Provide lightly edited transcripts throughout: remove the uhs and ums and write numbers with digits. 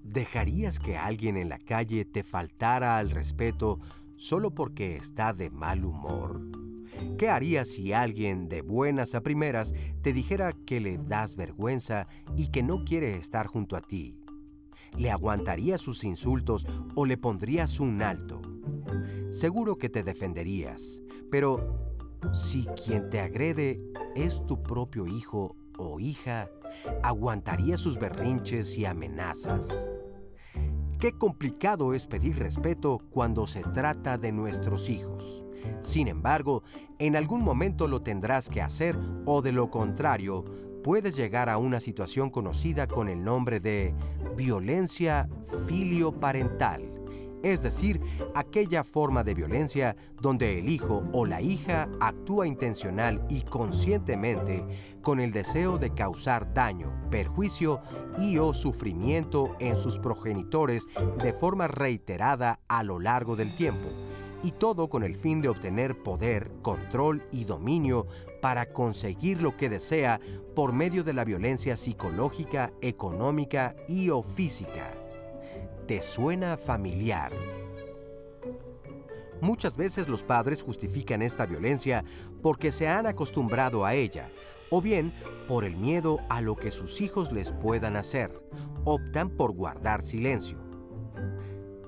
¿Dejarías que alguien en la calle te faltara al respeto solo porque está de mal humor? ¿Qué harías si alguien de buenas a primeras te dijera que le das vergüenza y que no quiere estar junto a ti? ¿Le aguantarías sus insultos o le pondrías un alto? Seguro que te defenderías, pero si quien te agrede es tu propio hijo o hija, ¿aguantarías sus berrinches y amenazas? Qué complicado es pedir respeto cuando se trata de nuestros hijos. Sin embargo, en algún momento lo tendrás que hacer o de lo contrario, puedes llegar a una situación conocida con el nombre de violencia filioparental. Es decir, aquella forma de violencia donde el hijo o la hija actúa intencional y conscientemente con el deseo de causar daño, perjuicio y o sufrimiento en sus progenitores de forma reiterada a lo largo del tiempo, y todo con el fin de obtener poder, control y dominio para conseguir lo que desea por medio de la violencia psicológica, económica y o física. ¿Te suena familiar? Muchas veces los padres justifican esta violencia porque se han acostumbrado a ella, o bien por el miedo a lo que sus hijos les puedan hacer. Optan por guardar silencio.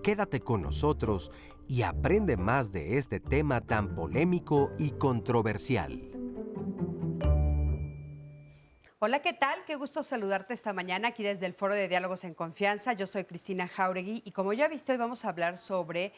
Quédate con nosotros y aprende más de este tema tan polémico y controversial. Hola, ¿qué tal? Qué gusto saludarte esta mañana aquí desde el Foro de Diálogos en Confianza. Yo soy Cristina Jauregui y como ya viste, hoy vamos a hablar sobre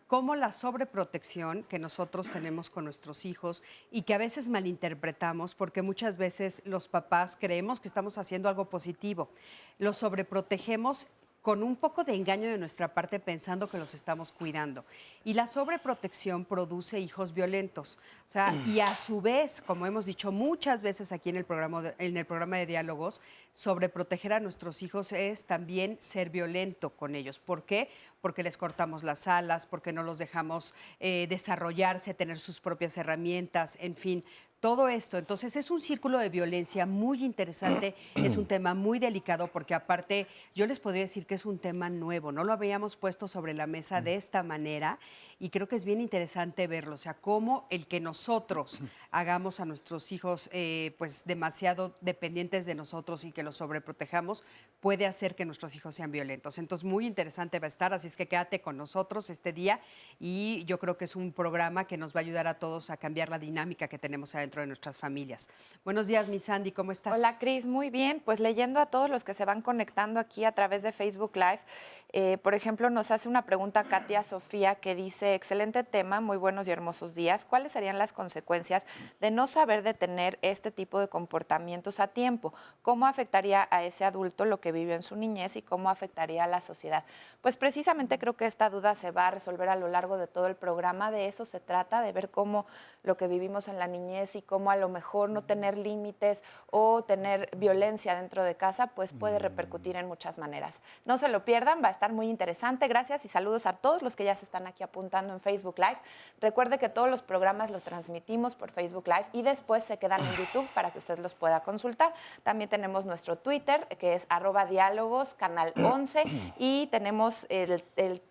cómo la sobreprotección que nosotros tenemos con nuestros hijos y que a veces malinterpretamos porque muchas veces los papás creemos que estamos haciendo algo positivo. Los sobreprotegemos con un poco de engaño de nuestra parte pensando que los estamos cuidando. Y la sobreprotección produce hijos violentos. O sea, y a su vez, como hemos dicho muchas veces aquí en el programa de diálogos, sobreproteger a nuestros hijos es también ser violento con ellos. ¿Por qué? Porque les cortamos las alas, porque no los dejamos desarrollarse, tener sus propias herramientas, en fin. Todo esto, entonces es un círculo de violencia muy interesante, es un tema muy delicado porque aparte yo les podría decir que es un tema nuevo, no lo habíamos puesto sobre la mesa de esta manera y creo que es bien interesante verlo, o sea, cómo el que nosotros hagamos a nuestros hijos pues demasiado dependientes de nosotros y que los sobreprotejamos puede hacer que nuestros hijos sean violentos. Entonces muy interesante va a estar, así es que quédate con nosotros este día y yo creo que es un programa que nos va a ayudar a todos a cambiar la dinámica que tenemos adentro de nuestras familias. Buenos días, mi Sandy, ¿cómo estás? Hola, Cris, muy bien. Pues leyendo a todos los que se van conectando aquí a través de Facebook Live, por ejemplo, nos hace una pregunta Katia Sofía que dice, excelente tema, muy buenos y hermosos días. ¿Cuáles serían las consecuencias de no saber detener este tipo de comportamientos a tiempo? ¿Cómo afectaría a ese adulto lo que vivió en su niñez y cómo afectaría a la sociedad? Pues precisamente creo que esta duda se va a resolver a lo largo de todo el programa. De eso se trata, de ver cómo lo que vivimos en la niñez y cómo a lo mejor no tener límites o tener violencia dentro de casa, pues puede repercutir en muchas maneras. No se lo pierdan, va a estar muy interesante. Gracias y saludos a todos los que ya se están aquí apuntando en Facebook Live. Recuerde que todos los programas los transmitimos por Facebook Live y después se quedan en YouTube para que usted los pueda consultar. También tenemos nuestro Twitter, que es @diálogos, canal 11, y tenemos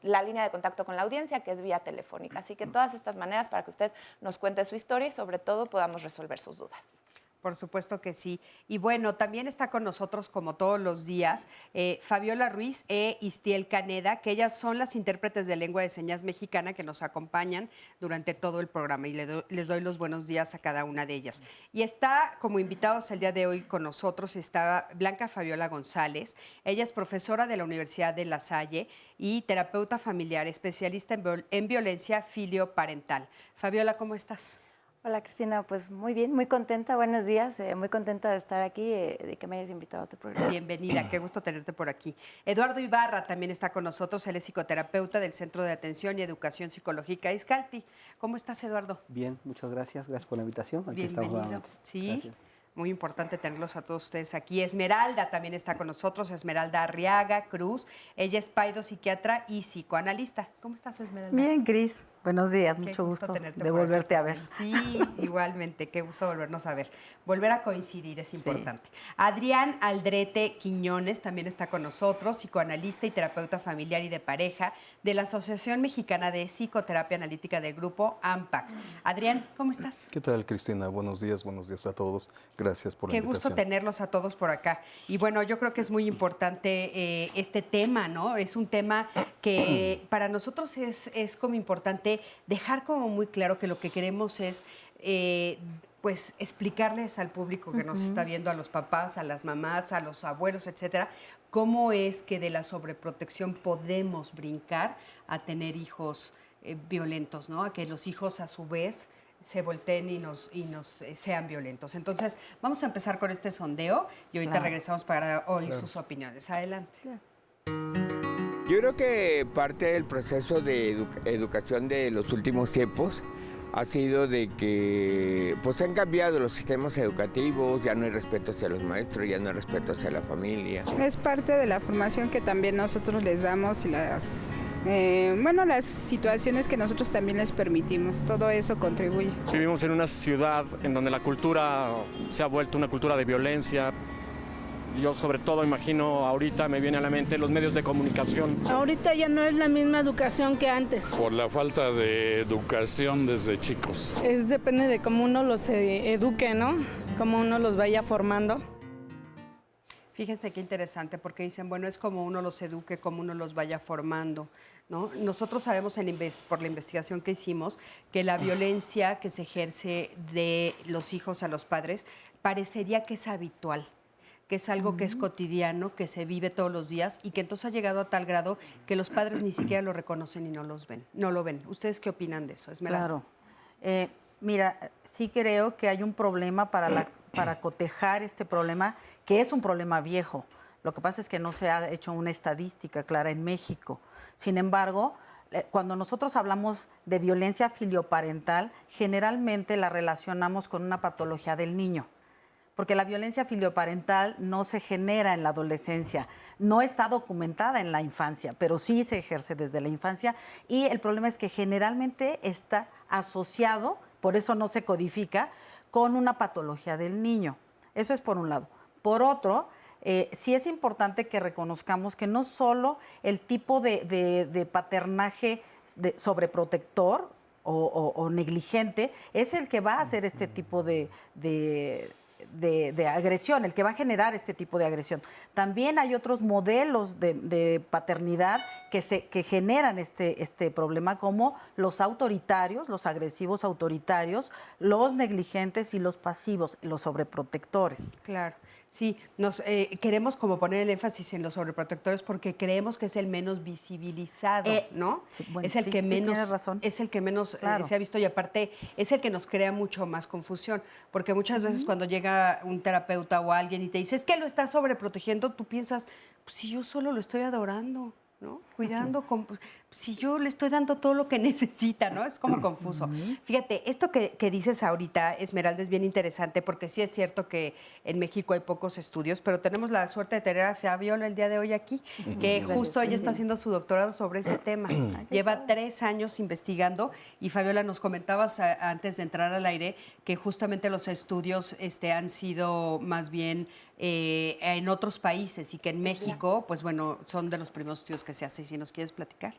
la línea de contacto con la audiencia, que es vía telefónica. Así que todas estas maneras para que usted nos cuente su historia y sobre todo podamos resolver sus dudas. Por supuesto que sí. Y bueno, también está con nosotros, como todos los días, Fabiola Ruiz e Istiel Caneda, que ellas son las intérpretes de lengua de señas mexicana que nos acompañan durante todo el programa y les doy los buenos días a cada una de ellas. Y está como invitados el día de hoy con nosotros, está Blanca Fabiola González. Ella es profesora de la Universidad de La Salle y terapeuta familiar, especialista en violencia filioparental. Fabiola, ¿cómo estás? Hola Cristina, pues muy bien, muy contenta, buenos días, muy contenta de estar aquí, de que me hayas invitado a tu programa. Bienvenida, qué gusto tenerte por aquí. Eduardo Ibarra también está con nosotros, él es psicoterapeuta del Centro de Atención y Educación Psicológica Iscalti. ¿Cómo estás, Eduardo? Bien, muchas gracias por la invitación. Aquí estamos Bienvenido. nuevamente. Sí, Gracias. muy importante tenerlos a todos ustedes aquí. Esmeralda también está con nosotros, Esmeralda Arriaga Cruz. Ella es psiquiatra y psicoanalista. ¿Cómo estás, Esmeralda? Bien, Cris. Buenos días, Qué mucho gusto tenerte de por aquí volverte a ver. también. Sí, igualmente, qué gusto volvernos a ver. Volver a coincidir es importante. Adrián Aldrete Quiñones también está con nosotros, psicoanalista y terapeuta familiar y de pareja de la Asociación Mexicana de Psicoterapia Analítica del grupo AMPAC. Adrián, ¿cómo estás? ¿Qué tal, Cristina? Buenos días a todos. Gracias por la Qué invitación. gusto tenerlos a todos por acá. Y bueno, yo creo que es muy importante este tema, ¿no? Es un tema que para nosotros es como importante dejar como muy claro que lo que queremos es pues explicarles al público que nos está viendo, a los papás, a las mamás, a los abuelos, etcétera, cómo es que de la sobreprotección podemos brincar a tener hijos violentos, ¿no? A que los hijos a su vez se volteen y nos sean violentos. Entonces, vamos a empezar con este sondeo y ahorita regresamos para oír sus opiniones. Adelante. Yo creo que parte del proceso de educación de los últimos tiempos ha sido de que pues han cambiado los sistemas educativos, ya no hay respeto hacia los maestros, ya no hay respeto hacia la familia. Es parte de la formación que también nosotros les damos y las situaciones que nosotros también les permitimos, todo eso contribuye. Vivimos en una ciudad en donde la cultura se ha vuelto una cultura de violencia. Yo sobre todo imagino ahorita, me viene a la mente los medios de comunicación. Ahorita ya no es la misma educación que antes. Por la falta de educación desde chicos. Depende de cómo uno los eduque, ¿no? Cómo uno los vaya formando. Fíjense qué interesante, porque dicen, bueno, es como uno los eduque, como uno los vaya formando, ¿no? Nosotros sabemos por la investigación que hicimos que la violencia que se ejerce de los hijos a los padres parecería que es habitual, que es algo que es cotidiano, que se vive todos los días y que entonces ha llegado a tal grado que los padres ni siquiera lo reconocen y no lo ven. ¿Ustedes qué opinan de eso, Esmeralda? Claro. Mira, sí creo que hay un problema para cotejar este problema, que es un problema viejo. Lo que pasa es que no se ha hecho una estadística clara en México. Sin embargo, cuando nosotros hablamos de violencia filioparental, generalmente la relacionamos con una patología del niño. Porque la violencia filioparental no se genera en la adolescencia, no está documentada en la infancia, pero sí se ejerce desde la infancia y el problema es que generalmente está asociado, por eso no se codifica, con una patología del niño. Eso es por un lado. Por otro, sí es importante que reconozcamos que no solo el tipo de paternaje sobreprotector o negligente es el que va a hacer este tipo de agresión, el que va a generar este tipo de agresión. También hay otros modelos de paternidad que generan este problema, como los autoritarios, los agresivos autoritarios, los negligentes y los pasivos, los sobreprotectores. Claro. Sí, queremos como poner el énfasis en los sobreprotectores porque creemos que es el menos visibilizado, ¿no? Sí, bueno, es el que menos, tienes razón. Es el que menos Claro. se ha visto y aparte es el que nos crea mucho más confusión, porque muchas veces cuando llega un terapeuta o alguien y te dice, es que lo estás sobreprotegiendo, tú piensas, pues si yo solo lo estoy adorando, ¿no? Cuidando, si yo le estoy dando todo lo que necesita, ¿no? Es como confuso. Fíjate, esto que dices ahorita, Esmeralda, es bien interesante porque sí es cierto que en México hay pocos estudios, pero tenemos la suerte de tener a Fabiola el día de hoy aquí, que justo ella está haciendo su doctorado sobre ese tema. Lleva 3 años investigando y Fabiola, nos comentabas antes de entrar al aire que justamente los estudios han sido más bien en otros países y que en México, pues bueno, son de los primeros estudios que se hacen. Si nos quieres platicar.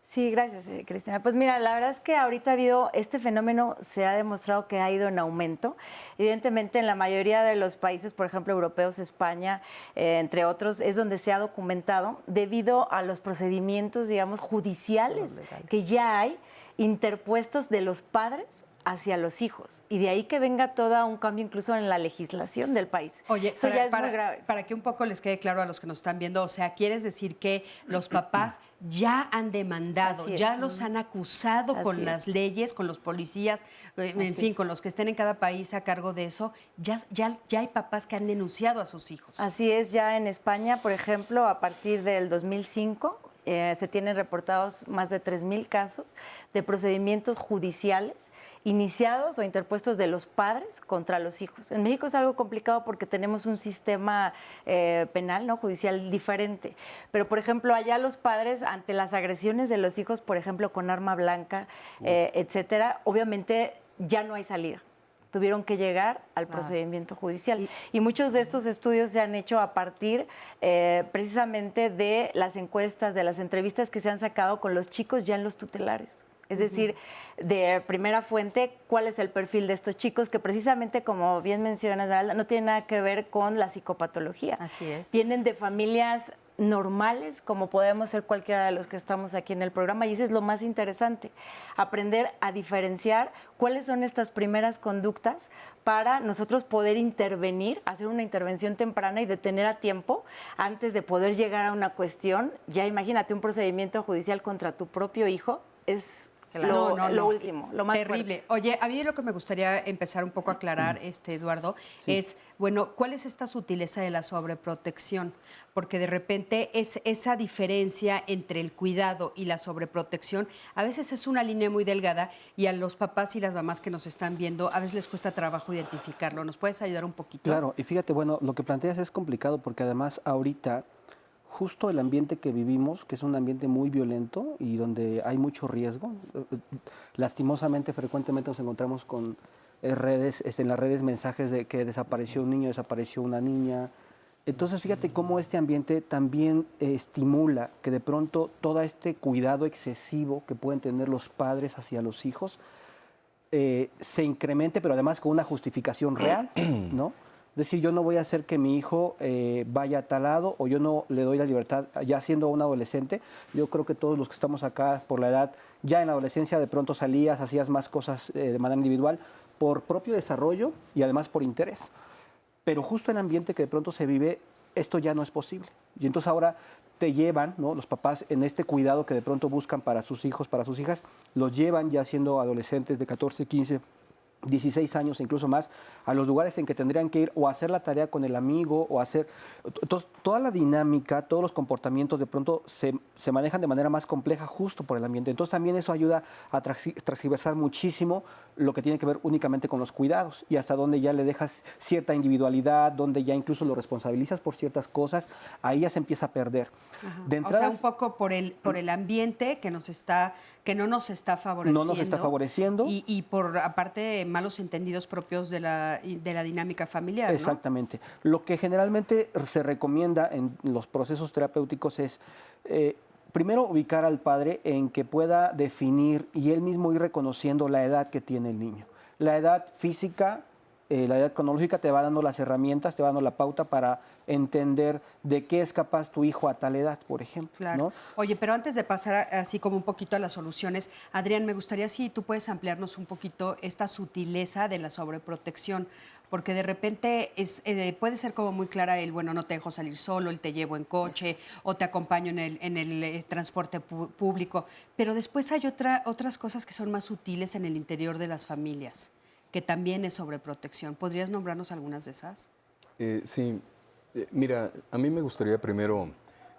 Sí, gracias, Cristina. Pues mira, la verdad es que ahorita este fenómeno se ha demostrado que ha ido en aumento. Evidentemente, en la mayoría de los países, por ejemplo, europeos, España, entre otros, es donde se ha documentado debido a los procedimientos, digamos, judiciales que ya hay interpuestos de los padres hacia los hijos. Y de ahí que venga todo un cambio incluso en la legislación del país. Oye, eso ya es muy grave. Para que un poco les quede claro a los que nos están viendo, o sea, ¿quieres decir que los papás ya han demandado, ya los han acusado con las leyes, con los policías, en fin, con los que estén en cada país a cargo de eso? Ya hay papás que han denunciado a sus hijos. Así es, ya en España, por ejemplo, a partir del 2005, se tienen reportados más de 3,000 casos de procedimientos judiciales iniciados o interpuestos de los padres contra los hijos. En México es algo complicado porque tenemos un sistema penal, ¿no?, judicial diferente. Pero, por ejemplo, allá los padres, ante las agresiones de los hijos, por ejemplo, con arma blanca, etcétera, obviamente ya no hay salida. Tuvieron que llegar al procedimiento judicial. Y muchos de estos estudios se han hecho a partir precisamente de las encuestas, de las entrevistas que se han sacado con los chicos ya en los tutelares. Es decir, de primera fuente, cuál es el perfil de estos chicos que precisamente, como bien mencionas, Alda, no tiene nada que ver con la psicopatología. Así es. Vienen de familias normales, como podemos ser cualquiera de los que estamos aquí en el programa, y eso es lo más interesante, aprender a diferenciar cuáles son estas primeras conductas para nosotros poder intervenir, hacer una intervención temprana y detener a tiempo antes de poder llegar a una cuestión. Ya imagínate un procedimiento judicial contra tu propio hijo, es lo último, lo más terrible. fuerte. Oye, a mí lo que me gustaría empezar un poco a aclarar, Eduardo, es, bueno, ¿cuál es esta sutileza de la sobreprotección? Porque de repente esa diferencia entre el cuidado y la sobreprotección a veces es una línea muy delgada y a los papás y las mamás que nos están viendo a veces les cuesta trabajo identificarlo. ¿Nos puedes ayudar un poquito? Claro, y fíjate, bueno, lo que planteas es complicado porque además ahorita justo el ambiente que vivimos, que es un ambiente muy violento y donde hay mucho riesgo, lastimosamente frecuentemente nos encontramos con redes, en las redes mensajes de que desapareció un niño, desapareció una niña. Entonces fíjate cómo este ambiente también estimula que de pronto todo este cuidado excesivo que pueden tener los padres hacia los hijos se incremente, pero además con una justificación real, ¿no? Es decir, yo no voy a hacer que mi hijo vaya a tal lado o yo no le doy la libertad, ya siendo un adolescente. Yo creo que todos los que estamos acá por la edad, ya en la adolescencia de pronto salías, hacías más cosas de manera individual por propio desarrollo y además por interés. Pero justo en el ambiente que de pronto se vive, esto ya no es posible. Y entonces ahora te llevan, ¿no?, los papás en este cuidado que de pronto buscan para sus hijos, para sus hijas, los llevan ya siendo adolescentes de 14, 15, 16 años, incluso más, a los lugares en que tendrían que ir o hacer la tarea con el amigo o hacer... Entonces, toda la dinámica, todos los comportamientos de pronto se manejan de manera más compleja justo por el ambiente. Entonces, también eso ayuda a transversar muchísimo lo que tiene que ver únicamente con los cuidados y hasta donde ya le dejas cierta individualidad, donde ya incluso lo responsabilizas por ciertas cosas, ahí ya se empieza a perder. De entrada, o sea, un poco por el ambiente que no nos está favoreciendo. No nos está favoreciendo. Y por, aparte, malos entendidos propios de la dinámica familiar, ¿no? Exactamente. Lo que generalmente se recomienda en los procesos terapéuticos es, primero, ubicar al padre en que pueda definir y él mismo ir reconociendo la edad que tiene el niño. La edad física, la edad cronológica te va dando las herramientas, te va dando la pauta para entender de qué es capaz tu hijo a tal edad, por ejemplo. Claro. ¿no? Oye, pero antes de pasar así como un poquito a las soluciones, Adrián, me gustaría si tú puedes ampliarnos un poquito esta sutileza de la sobreprotección, porque de repente puede ser como muy clara el, bueno, no te dejo salir solo, el te llevo en coche o te acompaño en el transporte público, pero después hay otras cosas que son más sutiles en el interior de las familias, que también es sobreprotección. ¿Podrías nombrarnos algunas de esas? Sí. Mira, a mí me gustaría primero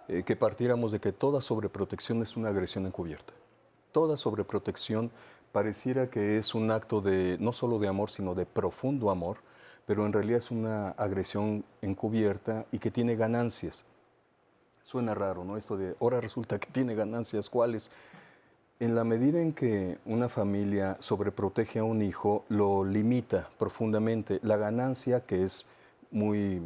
que partiéramos de que toda sobreprotección es una agresión encubierta. Toda sobreprotección pareciera que es un acto de no solo de amor, sino de profundo amor, pero en realidad es una agresión encubierta y que tiene ganancias. Suena raro, ¿no? Esto de ahora resulta que tiene ganancias, ¿cuáles? En la medida en que una familia sobreprotege a un hijo, lo limita profundamente. La ganancia, que es muy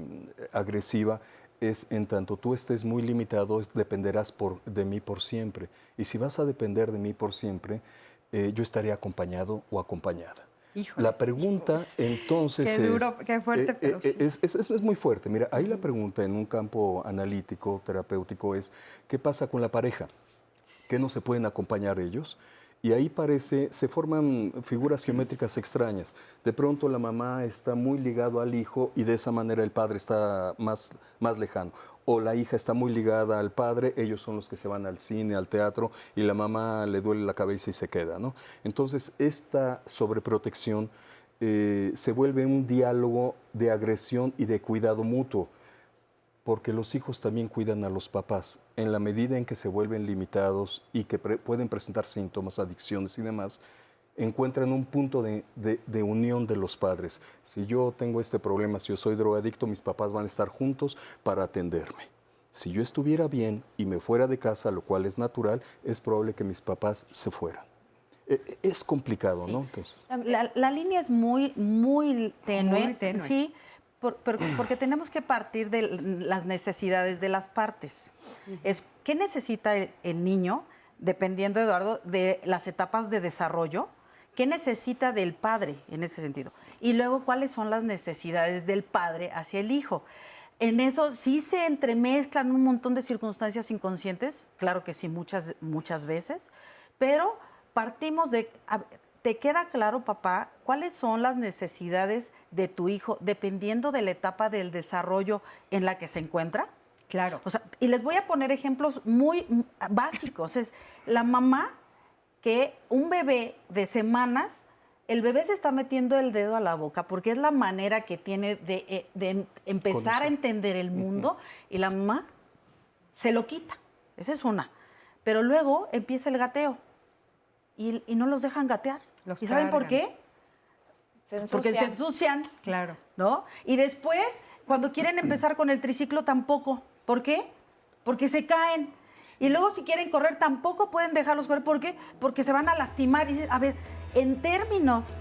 agresiva, es en tanto tú estés muy limitado, dependerás de mí por siempre. Y si vas a depender de mí por siempre, yo estaré acompañado o acompañada. Híjole, la pregunta entonces qué duro, qué fuerte, pero sí. Es muy fuerte. Mira, ahí la pregunta en un campo analítico, terapéutico es, ¿qué pasa con la pareja? ¿Qué no se pueden acompañar ellos? Y ahí se forman figuras geométricas extrañas. De pronto la mamá está muy ligada al hijo y de esa manera el padre está más lejano. O la hija está muy ligada al padre, ellos son los que se van al cine, al teatro, y la mamá le duele la cabeza y se queda, ¿no? Entonces, esta sobreprotección se vuelve un diálogo de agresión y de cuidado mutuo, porque los hijos también cuidan a los papás. En la medida en que se vuelven limitados y que pueden presentar síntomas, adicciones y demás, encuentran un punto de unión de los padres. Si yo tengo este problema, si yo soy drogadicto, mis papás van a estar juntos para atenderme. Si yo estuviera bien y me fuera de casa, lo cual es natural, es probable que mis papás se fueran. Es complicado, ¿no? Entonces, la línea es muy tenue. Muy tenue. Sí, porque tenemos que partir de las necesidades de las partes. ¿Qué necesita el niño, dependiendo, Eduardo, de las etapas de desarrollo? ¿Qué necesita del padre en ese sentido? Y luego, ¿cuáles son las necesidades del padre hacia el hijo? En eso sí se entremezclan un montón de circunstancias inconscientes, claro que sí, muchas veces, pero partimos de... ¿Te queda claro, papá, cuáles son las necesidades de tu hijo dependiendo de la etapa del desarrollo en la que se encuentra? Claro. O sea, y les voy a poner ejemplos muy básicos. Es la mamá que un bebé de semanas, el bebé se está metiendo el dedo a la boca porque es la manera que tiene de empezar a entender el mundo, y la mamá se lo quita. Esa es una. Pero luego empieza el gateo y no los dejan gatear. ¿Y saben por qué? Porque se ensucian. Claro. ¿No? Y después, cuando quieren empezar con el triciclo, tampoco. ¿Por qué? Porque se caen. Y luego, si quieren correr, tampoco pueden dejarlos correr. ¿Por qué? Porque se van a lastimar. Y, a ver, en términos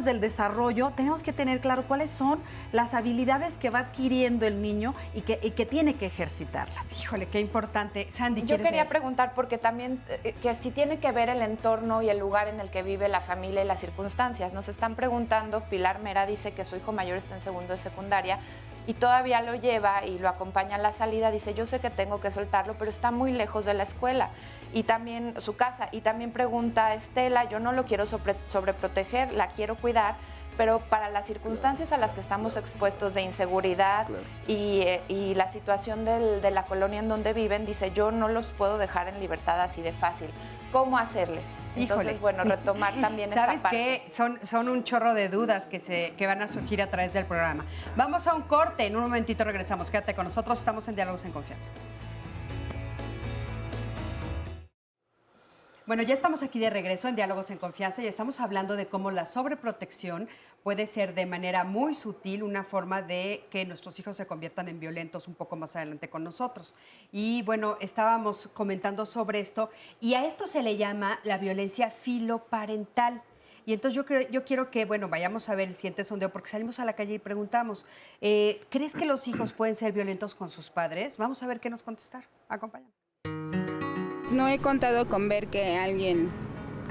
del desarrollo, tenemos que tener claro cuáles son las habilidades que va adquiriendo el niño y que tiene que ejercitarlas. Híjole, qué importante. Sandy, yo quería preguntar, porque también, que si tiene que ver el entorno y el lugar en el que vive la familia y las circunstancias. Nos están preguntando, Pilar Mera dice que su hijo mayor está en segundo de secundaria y todavía lo lleva y lo acompaña a la salida. Dice, yo sé que tengo que soltarlo, pero está muy lejos de la escuela y también su casa. Y también pregunta Estela, yo no lo quiero sobreproteger, la quiero cuidar, pero para las circunstancias a las que estamos expuestos de inseguridad, claro, y la situación de la colonia en donde viven, dice, yo no los puedo dejar en libertad así de fácil. ¿Cómo hacerle? Entonces, Híjole, bueno, retomar también esa parte. ¿Sabes qué? Son un chorro de dudas que van a surgir a través del programa. Vamos a un corte, en un momentito regresamos. Quédate con nosotros, estamos en Diálogos en Confianza. Bueno, ya estamos aquí de regreso en Diálogos en Confianza y estamos hablando de cómo la sobreprotección puede ser de manera muy sutil una forma de que nuestros hijos se conviertan en violentos un poco más adelante con nosotros. Y bueno, estábamos comentando sobre esto y a esto se le llama la violencia filoparental. Y entonces yo quiero que, bueno, vayamos a ver el siguiente sondeo porque salimos a la calle y preguntamos, ¿crees que los hijos pueden ser violentos con sus padres? Vamos a ver qué nos contestaron. Acompáñame. No he contado con ver que alguien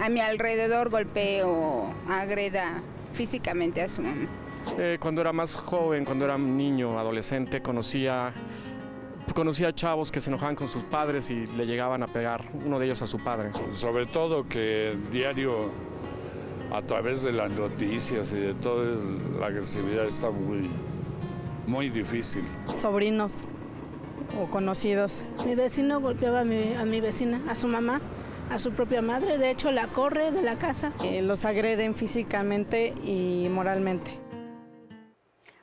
a mi alrededor golpee o agreda físicamente a su mamá. Cuando era más joven, cuando era niño, adolescente, conocía chavos que se enojaban con sus padres y le llegaban a pegar, uno de ellos a su padre. Sobre todo que diario, a través de las noticias y de todo, la agresividad está muy difícil. Sobrinos o conocidos. Mi vecino golpeaba a mi vecina, a su mamá, a su propia madre. De hecho, la corre de la casa. Los agreden físicamente y moralmente.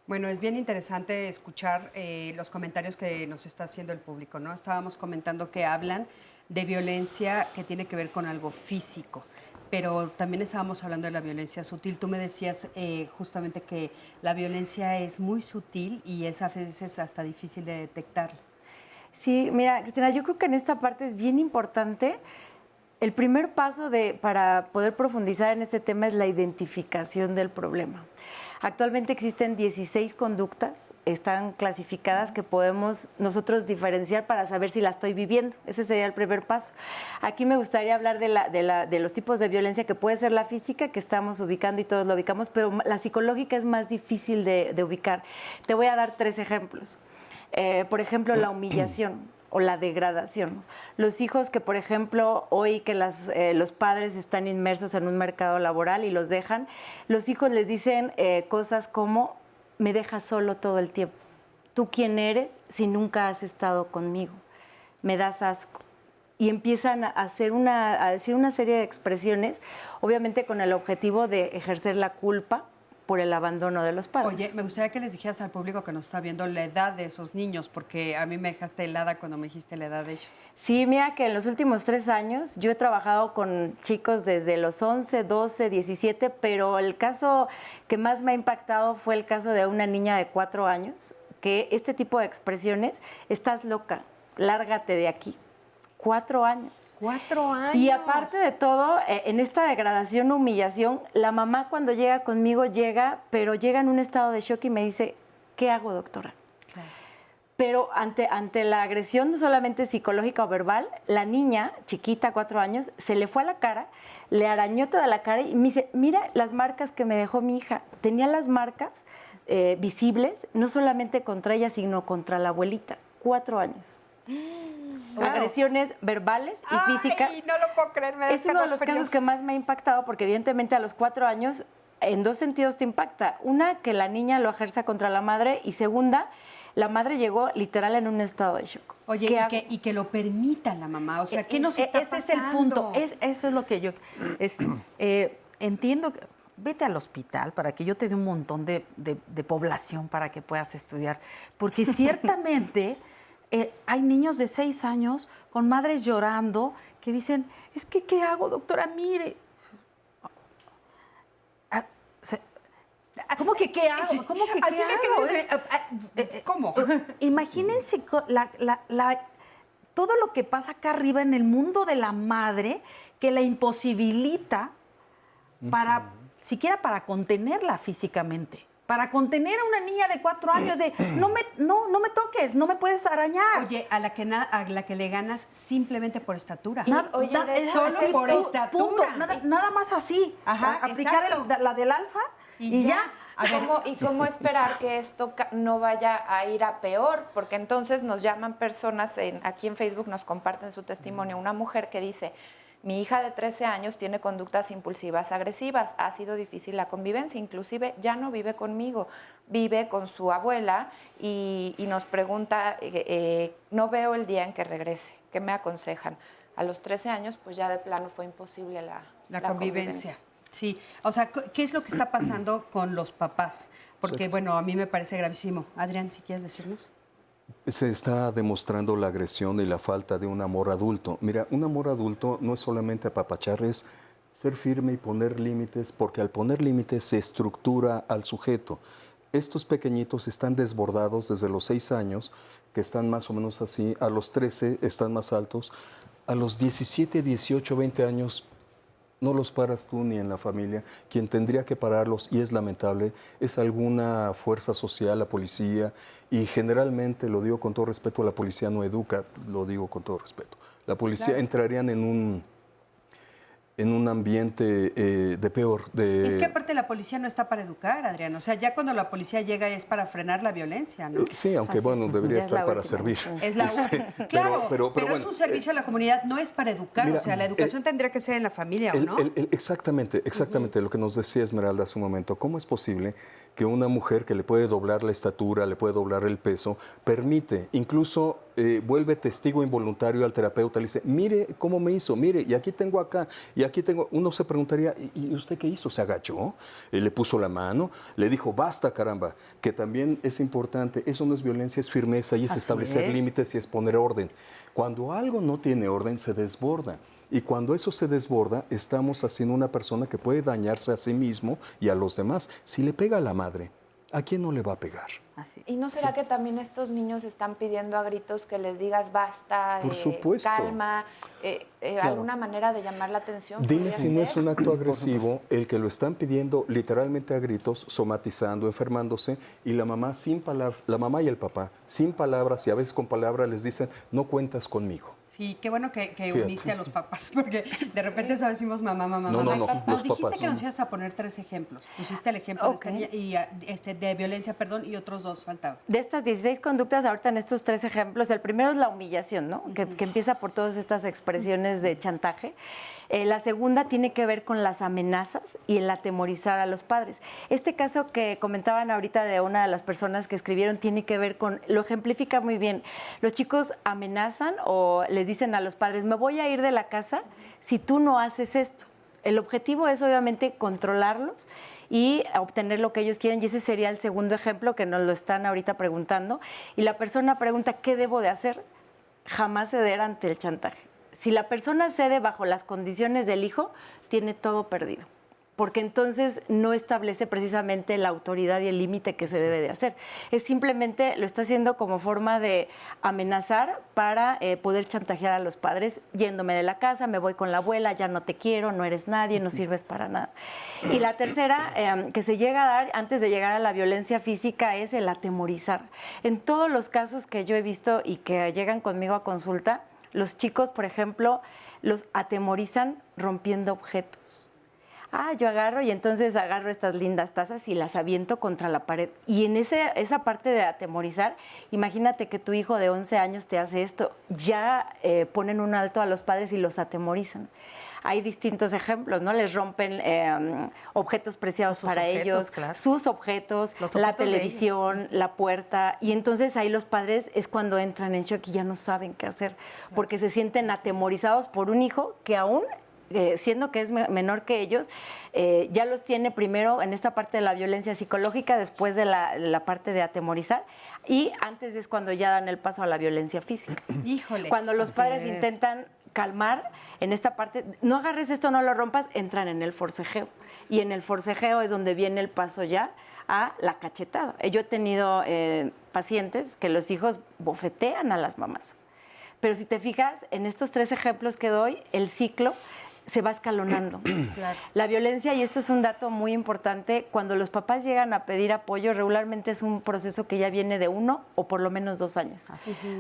Bueno, es bien interesante escuchar los comentarios que nos está haciendo el público, ¿no? Estábamos comentando que hablan de violencia que tiene que ver con algo físico, pero también estábamos hablando de la violencia sutil. Tú me decías justamente que la violencia es muy sutil y es a veces hasta difícil de detectarla. Sí, mira, Cristina, yo creo que en esta parte es bien importante. El primer paso para poder profundizar en este tema es la identificación del problema. Actualmente existen 16 conductas, están clasificadas, que podemos nosotros diferenciar para saber si la estoy viviendo. Ese sería el primer paso. Aquí me gustaría hablar de los tipos de violencia, que puede ser la física, que estamos ubicando y todos lo ubicamos, pero la psicológica es más difícil de ubicar. Te voy a dar 3 ejemplos. Por ejemplo, la humillación o la degradación. Los hijos que, por ejemplo, hoy que los padres están inmersos en un mercado laboral y los dejan, los hijos les dicen cosas como, me dejas solo todo el tiempo. ¿Tú quién eres si nunca has estado conmigo? Me das asco. Y empiezan a decir una serie de expresiones, obviamente con el objetivo de ejercer la culpa por el abandono de los padres. Oye, me gustaría que les dijeras al público que nos está viendo la edad de esos niños, porque a mí me dejaste helada cuando me dijiste la edad de ellos. Sí, mira que en los últimos 3 años yo he trabajado con chicos desde los 11, 12, 17, pero el caso que más me ha impactado fue el caso de una niña de 4 años, que este tipo de expresiones, estás loca, lárgate de aquí. 4 años. 4 años. Y aparte de todo, en esta degradación, humillación, la mamá cuando llega conmigo pero llega en un estado de shock y me dice, ¿qué hago, doctora? Claro. Pero ante la agresión, no solamente psicológica o verbal, la niña, chiquita, 4 años, se le fue a la cara, le arañó toda la cara y me dice, mira las marcas que me dejó mi hija. Tenía las marcas visibles, no solamente contra ella, sino contra la abuelita. 4 años. Claro. Agresiones verbales y físicas. No lo puedo creer, me es uno de los casos que más me ha impactado porque evidentemente a los 4 años en 2 sentidos te impacta. Una, que la niña lo ejerza contra la madre y segunda, la madre llegó literal en un estado de shock. Oye, y que lo permita la mamá, o sea, ¿qué nos está pasando? Ese es el punto, eso es lo que yo... entiendo que... Vete al hospital para que yo te dé un montón de población para que puedas estudiar, porque ciertamente... hay niños de 6 años con madres llorando que dicen, es que, ¿qué hago, doctora? Mire. ¿Cómo que qué hago? ¿Cómo que qué hago? ¿Cómo? Imagínense todo lo que pasa acá arriba en el mundo de la madre que la imposibilita siquiera para contenerla físicamente. Para contener a una niña de 4 años de no me toques, no me puedes arañar. Oye, a la que le ganas simplemente por estatura. Solo por estatura. Punto. Nada más así. Ajá, aplicar la del alfa y ya. ¿Y cómo esperar que esto no vaya a ir a peor? Porque entonces nos llaman personas, aquí en Facebook nos comparten su testimonio, una mujer que dice... Mi hija de 13 años tiene conductas impulsivas agresivas, ha sido difícil la convivencia, inclusive ya no vive conmigo, vive con su abuela y nos pregunta, no veo el día en que regrese, ¿qué me aconsejan? A los 13 años pues ya de plano fue imposible la convivencia. Sí, o sea, ¿qué es lo que está pasando con los papás? Porque, bueno, a mí me parece gravísimo. Adrián, si quieres decirnos. Se está demostrando la agresión y la falta de un amor adulto. Mira, un amor adulto no es solamente apapachar, es ser firme y poner límites, porque al poner límites se estructura al sujeto. Estos pequeñitos están desbordados desde los 6 años, que están más o menos así, a los 13 están más altos, a los 17, 18, 20 años no los paras tú ni en la familia. Quien tendría que pararlos, y es lamentable, es alguna fuerza social, la policía, y generalmente, lo digo con todo respeto, la policía no educa, lo digo con todo respeto. La policía entrarían en un ambiente de peor. Es que aparte la policía no está para educar, Adrián. O sea, ya cuando la policía llega es para frenar la violencia, ¿no? Sí, aunque debería estar para servir. Es la claro, pero bueno, es un servicio a la comunidad, no es para educar. Mira, o sea, la educación tendría que ser en la familia, ¿o no? Exactamente. Lo que nos decía Esmeralda hace un momento. ¿Cómo es posible que una mujer que le puede doblar la estatura, le puede doblar el peso, permite, incluso vuelve testigo involuntario al terapeuta, le dice, mire cómo me hizo, mire, y aquí tengo acá, y aquí tengo, uno se preguntaría, ¿y usted qué hizo? ¿Se agachó? ¿Le puso la mano? ¿Le dijo, basta, caramba? Que también es importante, eso no es violencia, es firmeza, y es establecer límites y es poner orden. Cuando algo no tiene orden, se desborda. Y cuando eso se desborda, estamos haciendo una persona que puede dañarse a sí mismo y a los demás. Si le pega a la madre, ¿a quién no le va a pegar? Así. ¿Y no será que también estos niños están pidiendo a gritos que les digas basta, por supuesto, calma, alguna manera de llamar la atención? Dime si no es un acto agresivo el que lo están pidiendo literalmente a gritos, somatizando, enfermándose, y la mamá sin palabras, la mamá y el papá sin palabras y a veces con palabras les dicen, no cuentas conmigo. Sí, qué bueno que Fíjate. uniste a los papás, porque de repente solo decimos mamá, mamá, No, mamá. no, no, Nos los dijiste papás. que nos ibas a poner 3 ejemplos. Pusiste el ejemplo Ok. de, esta niña y de violencia, perdón, y otros 2 faltaban. De estas 16 conductas, ahorita en estos 3 ejemplos, el primero es la humillación, ¿no? Que empieza por todas estas expresiones de chantaje. La segunda tiene que ver con las amenazas y el atemorizar a los padres. Este caso que comentaban ahorita de una de las personas que escribieron tiene que ver con, lo ejemplifica muy bien. Los chicos amenazan o les dicen a los padres, me voy a ir de la casa si tú no haces esto. El objetivo es obviamente controlarlos y obtener lo que ellos quieren, y ese sería el segundo ejemplo que nos lo están ahorita preguntando. Y la persona pregunta, ¿qué debo de hacer? Jamás ceder ante el chantaje. Si la persona cede bajo las condiciones del hijo, tiene todo perdido, porque entonces no establece precisamente la autoridad y el límite que se debe de hacer. Es simplemente lo está haciendo como forma de amenazar para poder chantajear a los padres, yéndome de la casa, me voy con la abuela, ya no te quiero, no eres nadie, no sirves para nada. Y la tercera que se llega a dar antes de llegar a la violencia física es el atemorizar. En todos los casos que yo he visto y que llegan conmigo a consulta, los chicos, por ejemplo, los atemorizan rompiendo objetos. Yo agarro y entonces agarro estas lindas tazas y las aviento contra la pared. Y en esa parte de atemorizar, imagínate que tu hijo de 11 años te hace esto. Ya ponen un alto a los padres y los atemorizan. Hay distintos ejemplos, ¿no? Les rompen objetos preciados para objetos, ellos, claro. sus objetos, Los la objetos de televisión, la puerta. Y entonces ahí los padres es cuando entran en shock y ya no saben qué hacer, porque se sienten atemorizados por un hijo que aún siendo que es menor que ellos, ya los tiene primero en esta parte de la violencia psicológica, después de la parte de atemorizar, y antes es cuando ya dan el paso a la violencia física. Híjole. Cuando los Así padres es. intentan calmar en esta parte, no agarres esto, no lo rompas, entran en el forcejeo. Y en el forcejeo es donde viene el paso ya a la cachetada. Yo he tenido pacientes que los hijos bofetean a las mamás. Pero si te fijas, en estos 3 ejemplos que doy, el ciclo se va escalonando. Claro. La violencia, y esto es un dato muy importante, cuando los papás llegan a pedir apoyo, regularmente es un proceso que ya viene de 1 o por lo menos 2 años.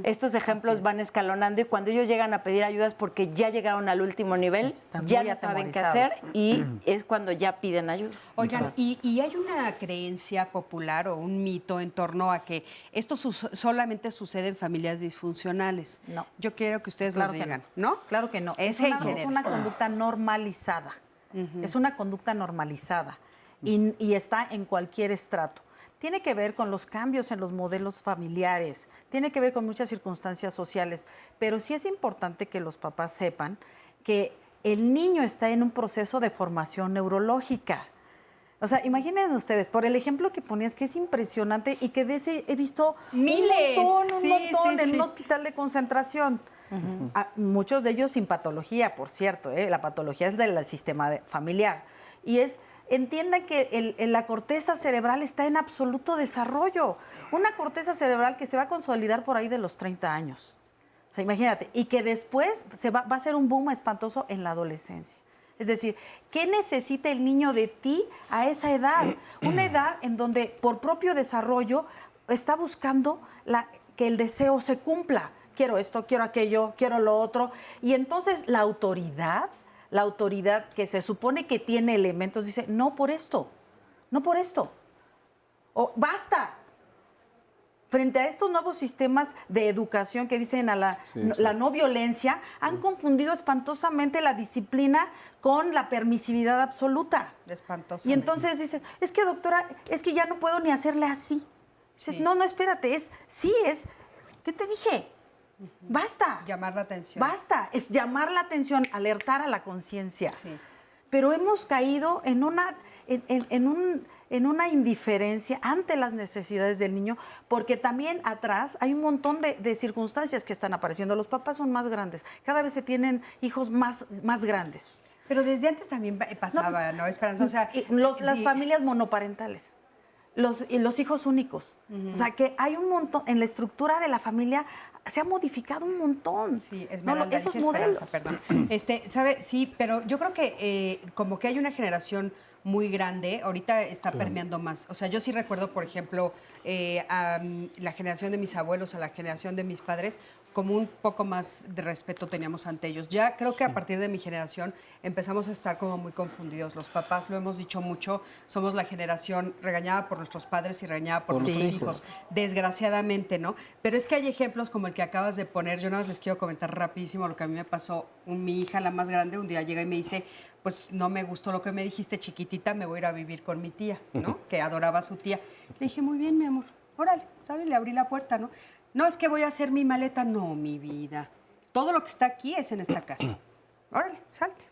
Estos ejemplos van escalonando, y cuando ellos llegan a pedir ayudas porque ya llegaron al último nivel, están ya muy no saben qué hacer, atemorizados. y es cuando ya piden ayuda. Oigan, ¿y hay una creencia popular o un mito en torno a que esto solamente sucede en familias disfuncionales? No. Yo quiero que ustedes Claro nos que digan, no. ¿no? Claro que no. Es Es en una general. conducta normalizada. Es una conducta normalizada y está en cualquier estrato. Tiene que ver con los cambios en los modelos familiares, tiene que ver con muchas circunstancias sociales, pero sí es importante que los papás sepan que el niño está en un proceso de formación neurológica. O sea, imaginen ustedes, por el ejemplo que ponías, que es impresionante y que de ese he visto Miles. un montón Sí, en sí. un hospital de concentración. Muchos de ellos sin patología, por cierto, la patología es del sistema familiar. Y entiendan que la corteza cerebral está en absoluto desarrollo. Una corteza cerebral que se va a consolidar por ahí de los 30 años. O sea, imagínate, y que después va a ser un boom espantoso en la adolescencia. Es decir, ¿qué necesita el niño de ti a esa edad? Una edad en donde por propio desarrollo está buscando que el deseo se cumpla. Quiero esto, quiero aquello, quiero lo otro. Y entonces la autoridad que se supone que tiene elementos, dice, no por esto, no por esto. O basta. Frente a estos nuevos sistemas de educación que dicen la no violencia, han confundido espantosamente la disciplina con la permisividad absoluta. Espantosamente. Y entonces dices, es que doctora, es que ya no puedo ni hacerle así. Dices, no, espérate, ¿qué te dije? Basta. Llamar la atención. Basta, es llamar la atención, alertar a la conciencia. Sí. Pero hemos caído en una indiferencia ante las necesidades del niño, porque también atrás hay un montón de circunstancias que están apareciendo. Los papás son más grandes, cada vez se tienen hijos más grandes. Pero desde antes también pasaba, ¿no, Esperanza? O sea, las familias monoparentales. Los hijos únicos. O sea, que hay un montón, en la estructura de la familia se ha modificado un montón. Sí, Esmeralda, esos modelos. Perdón. ¿Sabe? Sí, pero yo creo que como que hay una generación muy grande, ahorita está permeando más. O sea, yo sí recuerdo, por ejemplo, a la generación de mis abuelos, a la generación de mis padres, como un poco más de respeto teníamos ante ellos. Ya creo que a partir de mi generación empezamos a estar como muy confundidos. Los papás, lo hemos dicho mucho, somos la generación regañada por nuestros padres y regañada por nuestros hijos, desgraciadamente, ¿no? Pero es que hay ejemplos como el que acabas de poner. Yo nada más les quiero comentar rapidísimo lo que a mí me pasó. Mi hija, la más grande, un día llega y me dice, pues no me gustó lo que me dijiste, chiquitita, me voy a ir a vivir con mi tía, ¿no? Que adoraba a su tía. Le dije, muy bien, mi amor, órale, ¿sabes? Le abrí la puerta, ¿no? No, es que voy a hacer mi maleta. No, mi vida. Todo lo que está aquí es en esta casa. Órale, salte,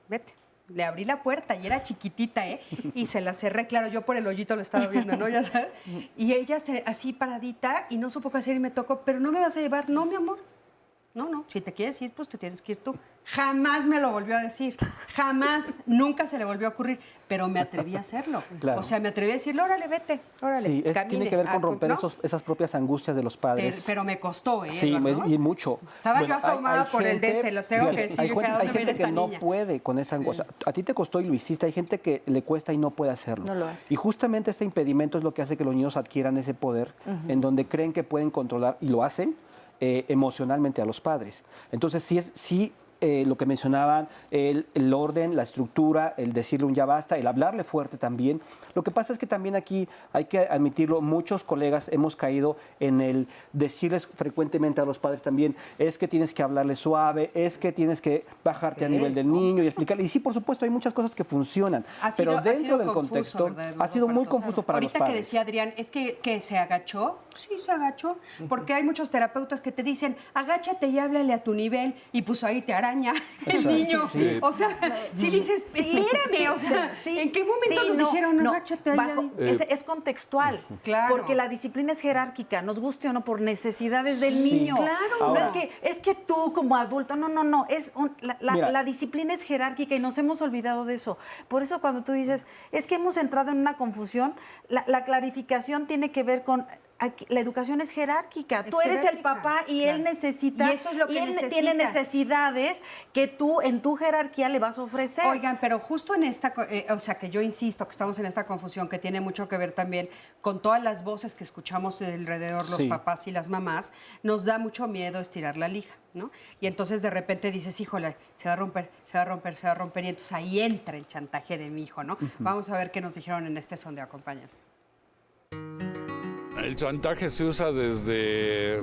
vete. Le abrí la puerta y era chiquitita, ¿eh? Y se la cerré, claro, yo por el hoyito lo estaba viendo, ¿no? Ya sabes. Y ella así paradita y no supo qué hacer y me tocó, pero no me vas a llevar, no, mi amor. No, si te quieres ir, pues te tienes que ir tú. Jamás me lo volvió a decir, jamás, nunca se le volvió a ocurrir, pero me atreví a hacerlo. Claro. O sea, me atreví a decirle, órale, vete, órale, Sí, camine. tiene que ver con romper ¿no? esas propias angustias de los padres. Pero me costó, ¿eh? Sí, Eduardo, ¿no? y mucho. Estaba yo asomada por el de este, los tengo que decir, hay yo dije, ¿a hay dónde viene gente que esta no niña? puede con esa angustia. A ti te costó y lo hiciste, hay gente que le cuesta y no puede hacerlo. No lo hace. Y justamente este impedimento es lo que hace que los niños adquieran ese poder, en donde creen que pueden controlar, y lo hacen, emocionalmente a los padres. Entonces, lo que mencionaban, el orden, la estructura, el decirle un ya basta, el hablarle fuerte también. Lo que pasa es que también aquí hay que admitirlo, muchos colegas hemos caído en el decirles frecuentemente a los padres también, es que tienes que hablarle suave, es que tienes que bajarte a nivel del niño y explicarle. Y sí, por supuesto, hay muchas cosas que funcionan, pero dentro del contexto ha sido muy confuso para los Ahorita padres. que decía Adrián, es que se agachó, sí, se agachó, porque hay muchos terapeutas que te dicen, agáchate y háblale a tu nivel, y pues ahí te araña el Exacto, niño. sí. O sea, si dices, espérame, o sea, ¿en qué momento nos dijeron, agáchate? Es contextual, Claro. porque la disciplina es jerárquica, nos guste o no, por necesidades del niño. Claro. No Ahora. es que tú como adulto, no, Mira. la disciplina es jerárquica y nos hemos olvidado de eso. Por eso cuando tú dices, es que hemos entrado en una confusión, la clarificación tiene que ver con... la educación es jerárquica. Tú eres el papá y él necesita, Y eso es lo que él tiene necesita. necesidades que tú en tu jerarquía le vas a ofrecer. Oigan, pero justo en esta, o sea, que yo insisto que estamos en esta confusión que tiene mucho que ver también con todas las voces que escuchamos alrededor, los Sí. papás y las mamás, nos da mucho miedo estirar la lija, ¿no? Y entonces de repente dices, híjole, se va a romper, se va a romper, se va a romper, y entonces ahí entra el chantaje de mi hijo, ¿no? Vamos a ver qué nos dijeron en este sondeo, acompañan. El chantaje se usa desde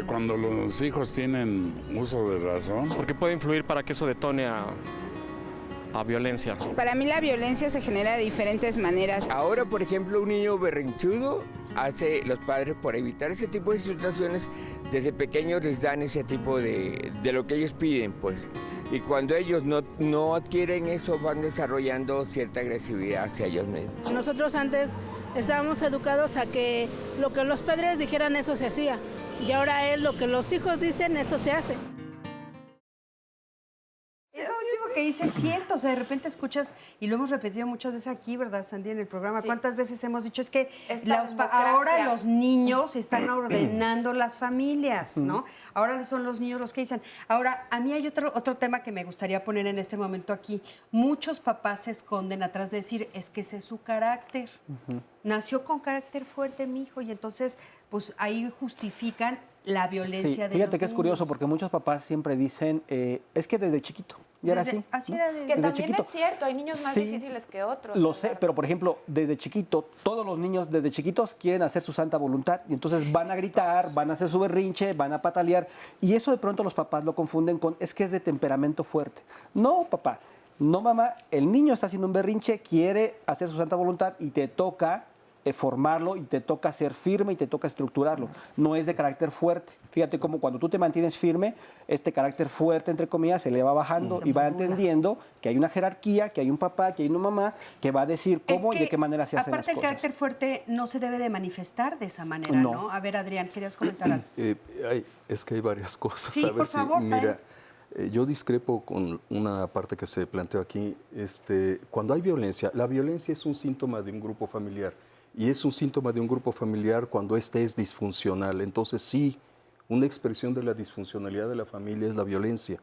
cuando los hijos tienen uso de razón. Porque puede influir para que eso detone a violencia. Para mí la violencia se genera de diferentes maneras. Ahora, por ejemplo, un niño berrinchudo hace los padres por evitar ese tipo de situaciones, desde pequeños les dan ese tipo de lo que ellos piden, pues. Y cuando ellos no adquieren eso, van desarrollando cierta agresividad hacia ellos mismos. Nosotros antes estábamos educados a que lo que los padres dijeran eso se hacía y ahora es lo que los hijos dicen, eso se hace. Eso último que dice es cierto, o sea, de repente escuchas, y lo hemos repetido muchas veces aquí, ¿verdad, Sandy, en el programa? Sí. ¿Cuántas veces hemos dicho? Es que Esta democracia. ahora los niños están ordenando las familias, ¿no? Ahora son los niños los que dicen. Ahora, a mí hay otro tema que me gustaría poner en este momento aquí. Muchos papás se esconden atrás de decir, es que ese es su carácter. Nació con carácter fuerte mi hijo, y entonces, pues ahí justifican la violencia de Fíjate los que es curioso niños. porque muchos papás siempre dicen, es que desde chiquito, y era así. Así ¿no? era de- Que Desde también chiquito. es cierto, hay niños más Sí, difíciles que otros. Lo sé, Eduardo. pero por ejemplo, desde chiquito, todos los niños desde chiquitos quieren hacer su santa voluntad y entonces van a gritar, van a hacer su berrinche, van a patalear y eso de pronto los papás lo confunden con, es que es de temperamento fuerte. No, papá, no, mamá, el niño está haciendo un berrinche, quiere hacer su santa voluntad y te toca formarlo y te toca ser firme y te toca estructurarlo. No es de carácter fuerte. Fíjate cómo cuando tú te mantienes firme, este carácter fuerte, entre comillas, se le va bajando y va entendiendo que hay una jerarquía, que hay un papá, que hay una mamá, que va a decir cómo y de qué manera se hacen las aparte el cosas. carácter fuerte no se debe de manifestar de esa manera, No. ¿no? A ver, Adrián, ¿querías comentar algo? Es que hay varias cosas. Sí, a ver por si, favor, mira, yo discrepo con una parte que se planteó aquí. Cuando hay violencia, la violencia es un síntoma de un grupo familiar. Y es un síntoma de un grupo familiar cuando este es disfuncional. Entonces sí, una expresión de la disfuncionalidad de la familia es la violencia.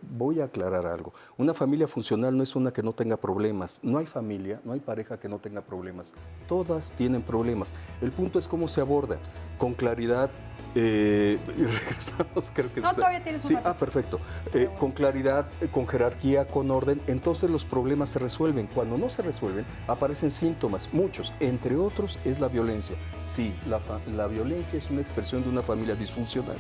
Voy a aclarar algo. Una familia funcional no es una que no tenga problemas. No hay familia, no hay pareja que no tenga problemas. Todas tienen problemas. El punto es cómo se abordan. Con claridad. Y regresamos, creo que... No, todavía tienes un ratito. Perfecto. Con claridad, con jerarquía, con orden, entonces los problemas se resuelven. Cuando no se resuelven, aparecen síntomas, muchos. Entre otros, es la violencia. Sí, la violencia es una expresión de una familia disfuncional.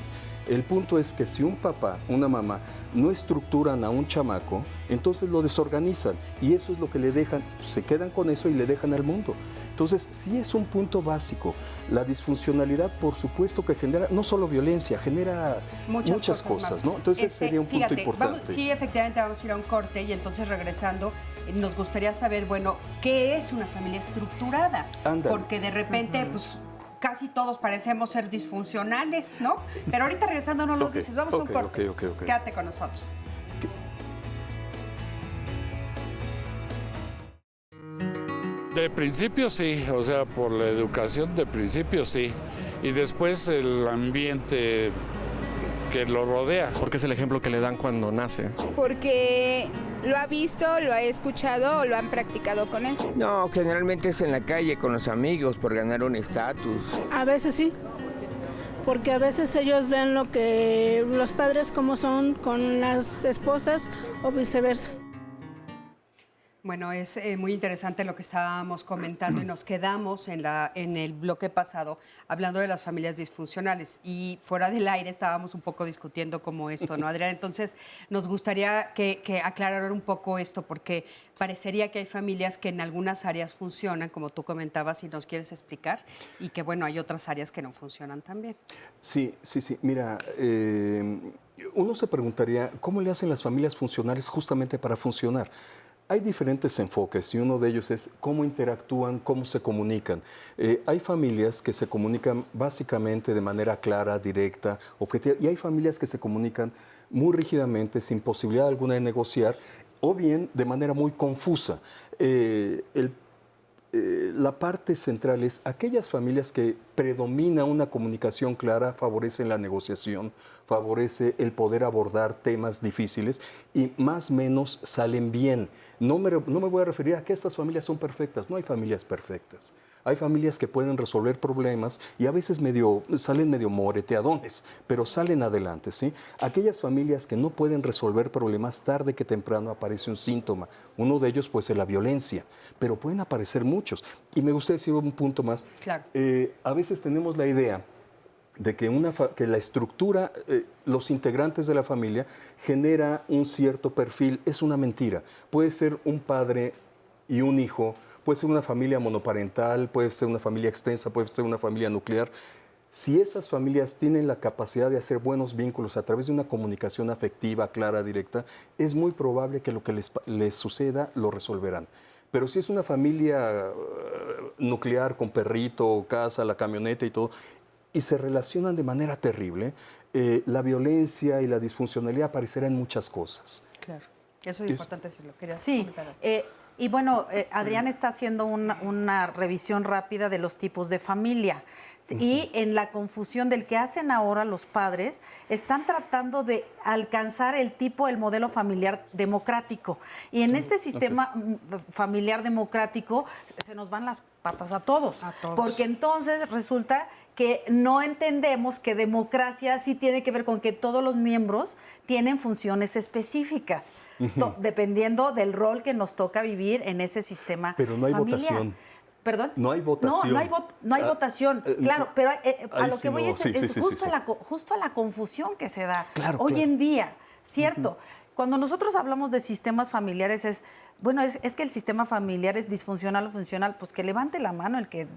El punto es que si un papá, una mamá, no estructuran a un chamaco, entonces lo desorganizan. Y eso es lo que le dejan, se quedan con eso y le dejan al mundo. Entonces, sí es un punto básico. La disfuncionalidad, por supuesto, que genera no solo violencia, genera muchas cosas, ¿no? Entonces, sería un punto importante. Sí, efectivamente, vamos a ir a un corte y entonces regresando, nos gustaría saber, bueno, ¿qué es una familia estructurada? Ándale. Porque de repente, pues, casi todos parecemos ser disfuncionales, ¿no? Pero ahorita regresando no nos dices, vamos a un corte. Quédate con nosotros. De principio sí, o sea, por la educación de principio sí. Y después el ambiente que lo rodea. Porque es el ejemplo que le dan cuando nace. Porque lo ha visto, lo ha escuchado o lo han practicado con él. No, generalmente es en la calle con los amigos por ganar un estatus. A veces sí, porque a veces ellos ven lo que los padres como son con las esposas o viceversa. Bueno, es muy interesante lo que estábamos comentando y nos quedamos en el bloque pasado hablando de las familias disfuncionales y fuera del aire estábamos un poco discutiendo como esto, ¿no, Adrián? Entonces, nos gustaría que aclararan un poco esto porque parecería que hay familias que en algunas áreas funcionan, como tú comentabas, y nos quieres explicar, y que, bueno, hay otras áreas que no funcionan también. Sí. Mira, uno se preguntaría, ¿cómo le hacen las familias funcionales justamente para funcionar? Hay diferentes enfoques y uno de ellos es cómo interactúan, cómo se comunican. Hay familias que se comunican básicamente de manera clara, directa, objetiva, y hay familias que se comunican muy rígidamente, sin posibilidad alguna de negociar, o bien de manera muy confusa. La parte central es aquellas familias que predomina una comunicación clara, favorecen la negociación, favorece el poder abordar temas difíciles y más o menos salen bien. No me voy a referir a que estas familias son perfectas, no hay familias perfectas. Hay familias que pueden resolver problemas y a veces salen medio moreteadones, pero salen adelante, ¿sí? Aquellas familias que no pueden resolver problemas, tarde que temprano aparece un síntoma. Uno de ellos puede ser la violencia, pero pueden aparecer muchos. Y me gustaría decir un punto más. Claro. A veces tenemos la idea de que la estructura, los integrantes de la familia, genera un cierto perfil. Es una mentira. Puede ser un padre y un hijo, puede ser una familia monoparental, puede ser una familia extensa, puede ser una familia nuclear. Si esas familias tienen la capacidad de hacer buenos vínculos a través de una comunicación afectiva, clara, directa, es muy probable que lo que les suceda lo resolverán. Pero si es una familia nuclear con perrito, casa, la camioneta y todo, y se relacionan de manera terrible, la violencia y la disfuncionalidad aparecerá en muchas cosas. Claro, eso es importante decirlo. Sí, y bueno, Adrián está haciendo una revisión rápida de los tipos de familia. Y en la confusión del que hacen ahora los padres, están tratando de alcanzar el modelo familiar democrático. Y en este sistema familiar democrático se nos van las patas a todos. Porque entonces resulta que no entendemos que democracia sí tiene que ver con que todos los miembros tienen funciones específicas, dependiendo del rol que nos toca vivir en ese sistema familiar. Pero no hay votación. ¿Perdón? No hay votación. No hay votación, claro, pero a lo que voy es justo a la confusión que se da hoy en día, ¿cierto? Cuando nosotros hablamos de sistemas familiares es que el sistema familiar es disfuncional o funcional, pues que levante la mano el que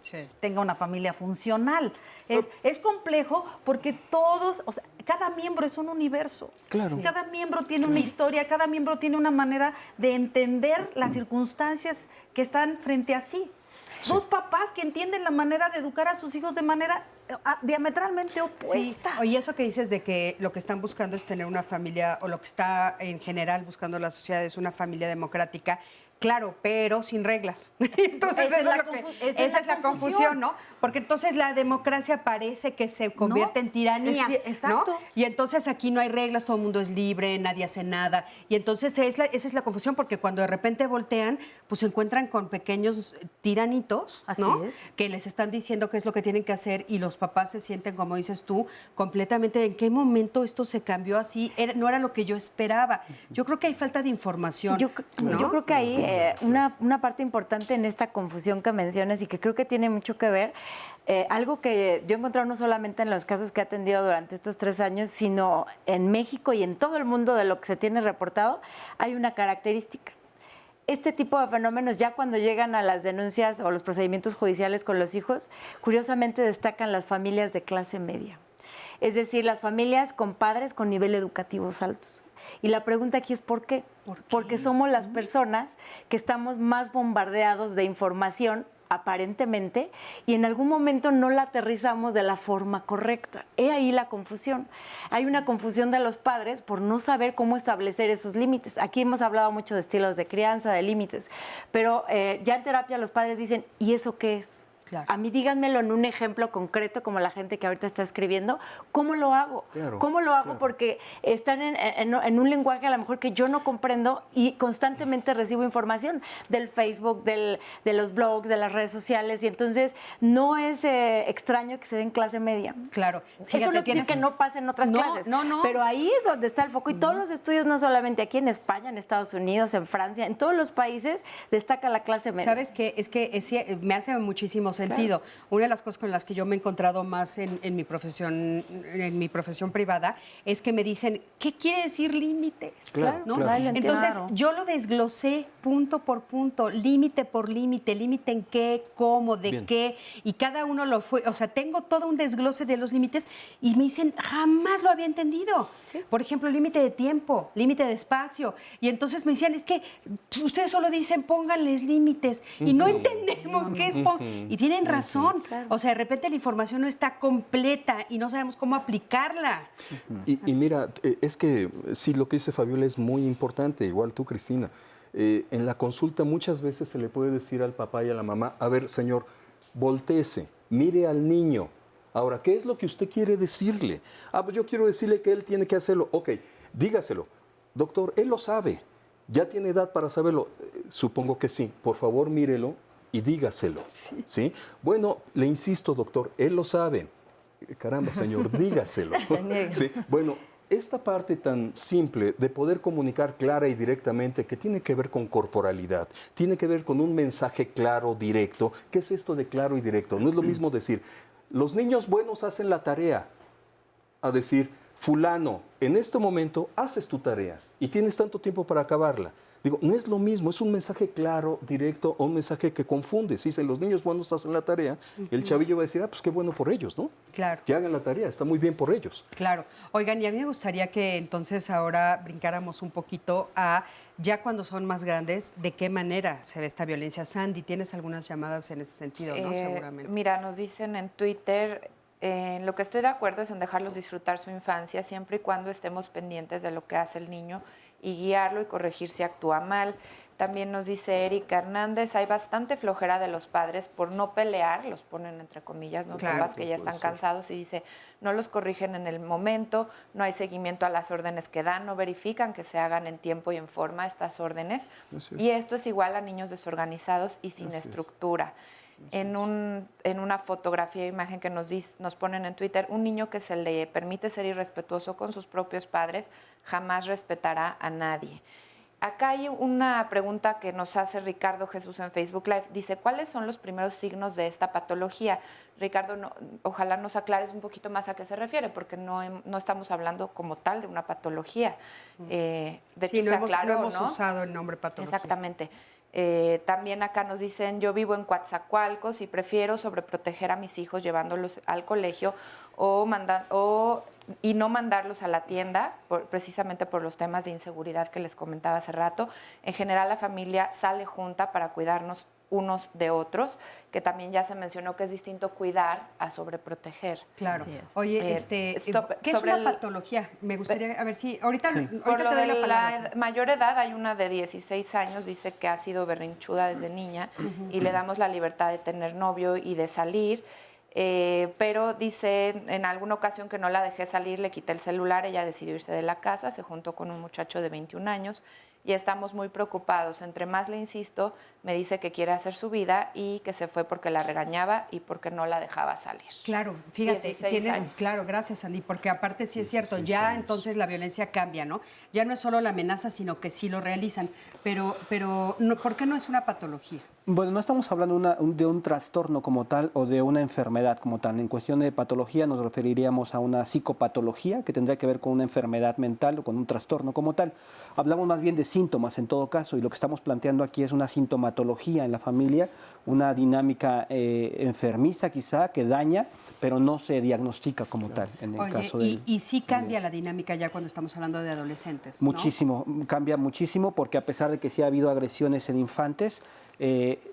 tenga una familia funcional. Es complejo porque todos, o sea, cada miembro es un universo. Claro. Cada miembro tiene una historia, cada miembro tiene una manera de entender las circunstancias que están frente a sí. Dos papás que entienden la manera de educar a sus hijos de manera diametralmente opuesta. Sí. Oye, eso que dices de que lo que están buscando es tener una familia, o lo que está en general buscando la sociedad es una familia democrática, Claro, pero sin reglas. Entonces, esa es la confusión, ¿no? Porque entonces la democracia parece que se convierte en tiranía, exacto. ¿no? Y entonces aquí no hay reglas, todo el mundo es libre, nadie hace nada. Y entonces esa es la confusión, porque cuando de repente voltean, pues se encuentran con pequeños tiranitos, ¿no? Así es. Que les están diciendo qué es lo que tienen que hacer y los papás se sienten, como dices tú, completamente ¿en qué momento esto se cambió así? No era lo que yo esperaba. Yo creo que hay falta de información. Yo creo que ahí una parte importante en esta confusión que mencionas y que creo que tiene mucho que ver, algo que yo he encontrado no solamente en los casos que he atendido durante estos 3 años, sino en México y en todo el mundo de lo que se tiene reportado, hay una característica. Este tipo de fenómenos, ya cuando llegan a las denuncias o los procedimientos judiciales con los hijos, curiosamente destacan las familias de clase media. Es decir, las familias con padres con nivel educativos altos. Y la pregunta aquí es ¿por qué? Porque somos las personas que estamos más bombardeados de información, aparentemente, y en algún momento no la aterrizamos de la forma correcta. He ahí la confusión. Hay una confusión de los padres por no saber cómo establecer esos límites. Aquí hemos hablado mucho de estilos de crianza, de límites, pero ya en terapia los padres dicen, ¿y eso qué es? Claro. A mí díganmelo en un ejemplo concreto, como la gente que ahorita está escribiendo, ¿cómo lo hago? Claro, ¿Cómo lo hago? claro. Porque están en un lenguaje a lo mejor que yo no comprendo y constantemente recibo información del Facebook, de los blogs, de las redes sociales, y entonces no es extraño que se dé en clase media. Claro. Eso no quiere decir que no pase en otras clases, No. pero ahí es donde está el foco y todos los estudios, no solamente aquí en España, en Estados Unidos, en Francia, en todos los países destaca la clase media. ¿Sabes qué? Es que me hace muchísimo sentido. Claro. Una de las cosas con las que yo me he encontrado más en mi profesión privada es que me dicen, ¿qué quiere decir límites? Claro, ¿no? claro. Entonces, yo lo desglosé punto por punto, límite por límite, límite en qué, cómo, de Bien. qué, y cada uno lo fue, o sea, tengo todo un desglose de los límites y me dicen, jamás lo había entendido. ¿Sí? Por ejemplo, límite de tiempo, límite de espacio, y entonces me decían, es que ustedes solo dicen, pónganles límites, y no entendemos qué es, y tienen razón. Claro. O sea, de repente la información no está completa y no sabemos cómo aplicarla. Y mira, es que sí, lo que dice Fabiola es muy importante, igual tú, Cristina. En la consulta muchas veces se le puede decir al papá y a la mamá, a ver, señor, voltéese, mire al niño. Ahora, ¿qué es lo que usted quiere decirle? Ah, pues yo quiero decirle que él tiene que hacerlo. Ok, dígaselo. Doctor, él lo sabe. ¿Ya tiene edad para saberlo? Supongo que sí. Por favor, mírelo y dígaselo. ¿Sí? Bueno, le insisto, doctor, él lo sabe. Caramba, señor, dígaselo. ¿Sí? Bueno, esta parte tan simple de poder comunicar clara y directamente, que tiene que ver con corporalidad, tiene que ver con un mensaje claro, directo. ¿Qué es esto de claro y directo? No es lo mismo decir, los niños buenos hacen la tarea, a decir, fulano, en este momento haces tu tarea y tienes tanto tiempo para acabarla. Digo, no es lo mismo, es un mensaje claro, directo, o un mensaje que confunde. Si dicen, los niños buenos hacen la tarea, el chavillo va a decir, ah, pues qué bueno por ellos, ¿no? Claro. Que hagan la tarea, está muy bien por ellos. Claro. Oigan, y a mí me gustaría que entonces ahora brincáramos un poquito a, ya cuando son más grandes, ¿de qué manera se ve esta violencia? Sandy, ¿tienes algunas llamadas en ese sentido, no? Seguramente. Mira, nos dicen en Twitter, lo que estoy de acuerdo es en dejarlos disfrutar su infancia, siempre y cuando estemos pendientes de lo que hace el niño y guiarlo y corregir si actúa mal. También nos dice Erika Hernández, hay bastante flojera de los padres por no pelear, los ponen entre comillas, ¿no? Claro, Papás que ya están cansados, y dice, no los corrigen en el momento, no hay seguimiento a las órdenes que dan, no verifican que se hagan en tiempo y en forma estas órdenes. Y esto es igual a niños desorganizados y sin estructura. En una fotografía, imagen que nos ponen en Twitter, un niño que se le permite ser irrespetuoso con sus propios padres jamás respetará a nadie. Acá hay una pregunta que nos hace Ricardo Jesús en Facebook Live. Dice, ¿cuáles son los primeros signos de esta patología? Ricardo, ojalá nos aclares un poquito más a qué se refiere, porque no estamos hablando como tal de una patología. De hecho, sí, no hemos usado el nombre patología. Exactamente. También acá nos dicen, yo vivo en Coatzacoalcos y prefiero sobreproteger a mis hijos llevándolos al colegio y no mandarlos a la tienda, precisamente por los temas de inseguridad que les comentaba hace rato. En general, la familia sale junta para cuidarnos unos de otros, que también ya se mencionó que es distinto cuidar a sobreproteger. Claro. Así es. Oye, ¿qué es sobre una patología? Me gustaría, a ver si, ahorita te Por lo doy de la palabra. la mayor edad, hay una de 16 años, dice que ha sido berrinchuda desde niña y le damos la libertad de tener novio y de salir, pero dice en alguna ocasión que no la dejé salir, le quité el celular, ella decidió irse de la casa, se juntó con un muchacho de 21 años y estamos muy preocupados. Entre más le insisto, me dice que quiere hacer su vida y que se fue porque la regañaba y porque no la dejaba salir. Claro, fíjate, 16 años. claro, gracias Andy, porque aparte sí es cierto, ya entonces la violencia cambia, ¿no? Ya no es solo la amenaza, sino que sí lo realizan, pero no, ¿por qué no es una patología? Bueno, no estamos hablando de un trastorno como tal o de una enfermedad como tal. En cuestión de patología nos referiríamos a una psicopatología que tendría que ver con una enfermedad mental o con un trastorno como tal. Hablamos más bien de síntomas en todo caso y lo que estamos planteando aquí es una sintomatología en la familia, una dinámica enfermiza quizá que daña, pero no se diagnostica como tal en el caso de... Y sí cambia la dinámica ya cuando estamos hablando de adolescentes, ¿no? Muchísimo, cambia muchísimo porque a pesar de que sí ha habido agresiones en infantes,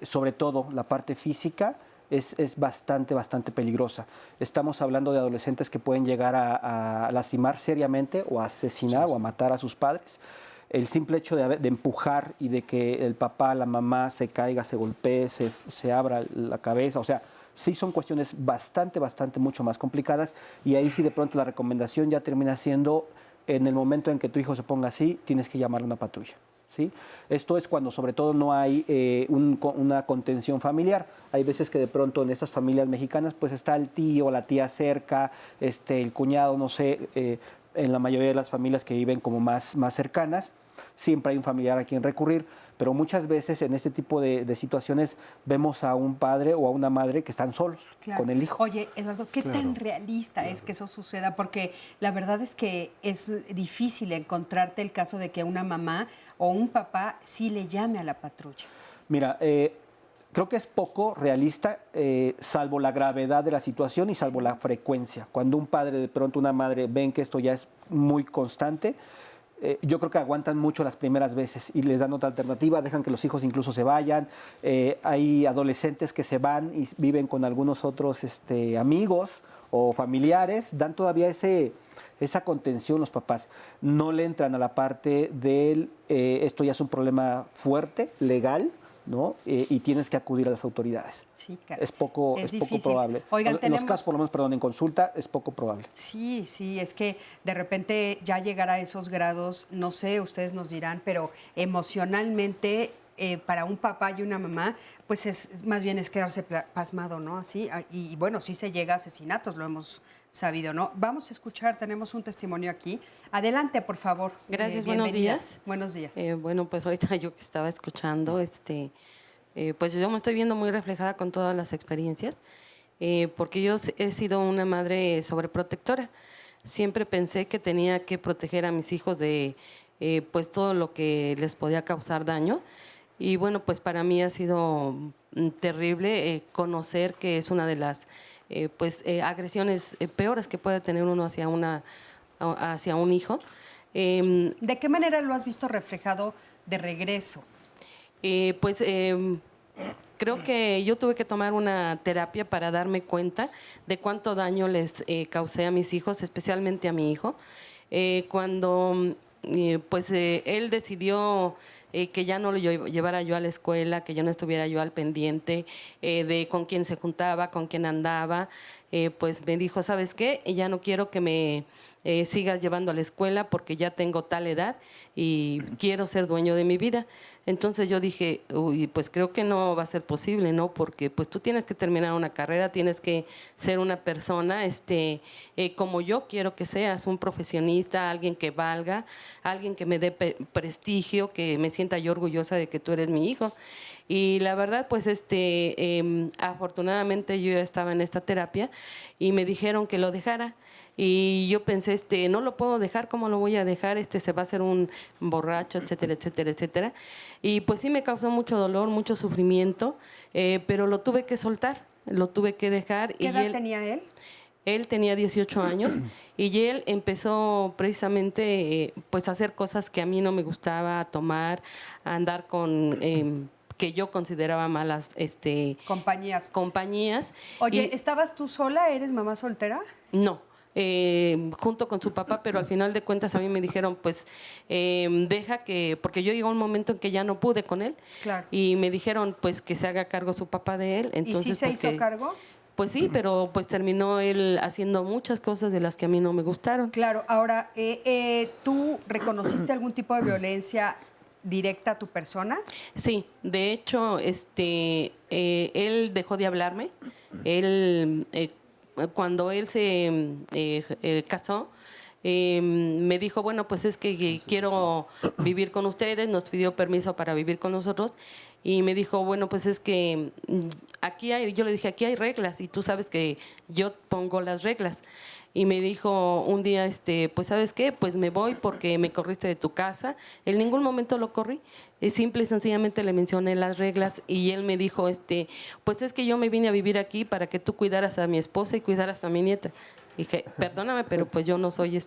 sobre todo la parte física es bastante peligrosa. Estamos hablando de adolescentes que pueden llegar a lastimar seriamente o a asesinar o a matar a sus padres. El simple hecho de empujar y de que el papá, la mamá se caiga, se golpee, se abra la cabeza, o sea, sí son cuestiones bastante mucho más complicadas y ahí sí de pronto la recomendación ya termina siendo en el momento en que tu hijo se ponga así, tienes que llamar a una patrulla. ¿Sí? Esto es cuando sobre todo no hay una contención familiar. Hay veces que de pronto en estas familias mexicanas pues está el tío, la tía cerca, el cuñado, no sé, en la mayoría de las familias que viven como más cercanas, siempre hay un familiar a quien recurrir, pero muchas veces en este tipo de situaciones vemos a un padre o a una madre que están solos con el hijo. Oye, Eduardo, ¿qué tan realista es que eso suceda? Porque la verdad es que es difícil encontrarte el caso de que una mamá o un papá sí le llame a la patrulla. Mira, creo que es poco realista, salvo la gravedad de la situación y salvo la frecuencia. Cuando un padre, de pronto una madre, ven que esto ya es muy constante, yo creo que aguantan mucho las primeras veces y les dan otra alternativa, dejan que los hijos incluso se vayan. Hay adolescentes que se van y viven con algunos otros amigos o familiares, dan todavía esa contención los papás. No le entran a la parte del esto ya es un problema fuerte, legal, ¿no? Y tienes que acudir a las autoridades. Sí, claro. Es poco probable. Oigan, en los casos, por lo menos, perdón, en consulta, es poco probable. Sí, es que de repente ya llegar a esos grados, no sé, ustedes nos dirán, pero emocionalmente para un papá y una mamá, pues es más bien es quedarse pasmado, ¿no? Así, y bueno, sí se llega a asesinatos, lo hemos sabido, ¿no? Vamos a escuchar, tenemos un testimonio aquí. Adelante, por favor. Gracias, buenos días. Buenos días. Bueno, pues ahorita yo que estaba escuchando, pues yo me estoy viendo muy reflejada con todas las experiencias, porque yo he sido una madre sobreprotectora. Siempre pensé que tenía que proteger a mis hijos de pues todo lo que les podía causar daño. Y bueno, pues para mí ha sido terrible conocer que es una de las agresiones peores que puede tener uno hacia un hijo. ¿De qué manera lo has visto reflejado de regreso? Creo que yo tuve que tomar una terapia para darme cuenta de cuánto daño les causé a mis hijos, especialmente a mi hijo. Cuando él decidió que ya no lo llevara yo a la escuela, que yo no estuviera yo al pendiente de con quién se juntaba, con quién andaba, pues me dijo, ¿sabes qué? Ya no quiero que me sigas llevando a la escuela porque ya tengo tal edad y quiero ser dueño de mi vida. Entonces yo dije, uy, pues creo que no va a ser posible, ¿no? Porque pues tú tienes que terminar una carrera, tienes que ser una persona como yo quiero que seas, un profesionista, alguien que valga, alguien que me dé prestigio, que me sienta yo orgullosa de que tú eres mi hijo. Y la verdad, pues afortunadamente yo ya estaba en esta terapia y me dijeron que lo dejara. Y yo pensé, no lo puedo dejar, ¿cómo lo voy a dejar? Se va a hacer un borracho, etcétera, etcétera, etcétera. Y pues sí me causó mucho dolor, mucho sufrimiento, pero lo tuve que soltar, lo tuve que dejar. ¿Qué edad tenía él? Él tenía 18 años y él empezó precisamente pues a hacer cosas que a mí no me gustaba, a tomar, a andar con que yo consideraba malas compañías. Oye, ¿estabas tú sola? ¿Eres mamá soltera? No. Junto con su papá, pero al final de cuentas a mí me dijeron, pues, deja que, porque yo llegó un momento en que ya no pude con él, claro. Y me dijeron, pues, que se haga cargo su papá de él. Entonces, ¿y sí se hizo cargo? Pues sí, pero pues terminó él haciendo muchas cosas de las que a mí no me gustaron. Claro, ahora, ¿tú reconociste algún tipo de violencia directa a tu persona? Sí, de hecho, él dejó de hablarme. Él, cuando él se casó, me dijo, bueno, pues es que quiero vivir con ustedes, nos pidió permiso para vivir con nosotros y me dijo, bueno, pues es que aquí hay, yo le dije, aquí hay reglas y tú sabes que yo pongo las reglas. Y me dijo un día, pues ¿sabes qué? Pues me voy porque me corriste de tu casa. En ningún momento lo corrí. Simple y sencillamente le mencioné las reglas y él me dijo, pues es que yo me vine a vivir aquí para que tú cuidaras a mi esposa y cuidaras a mi nieta. Y dije, perdóname, pero pues yo no soy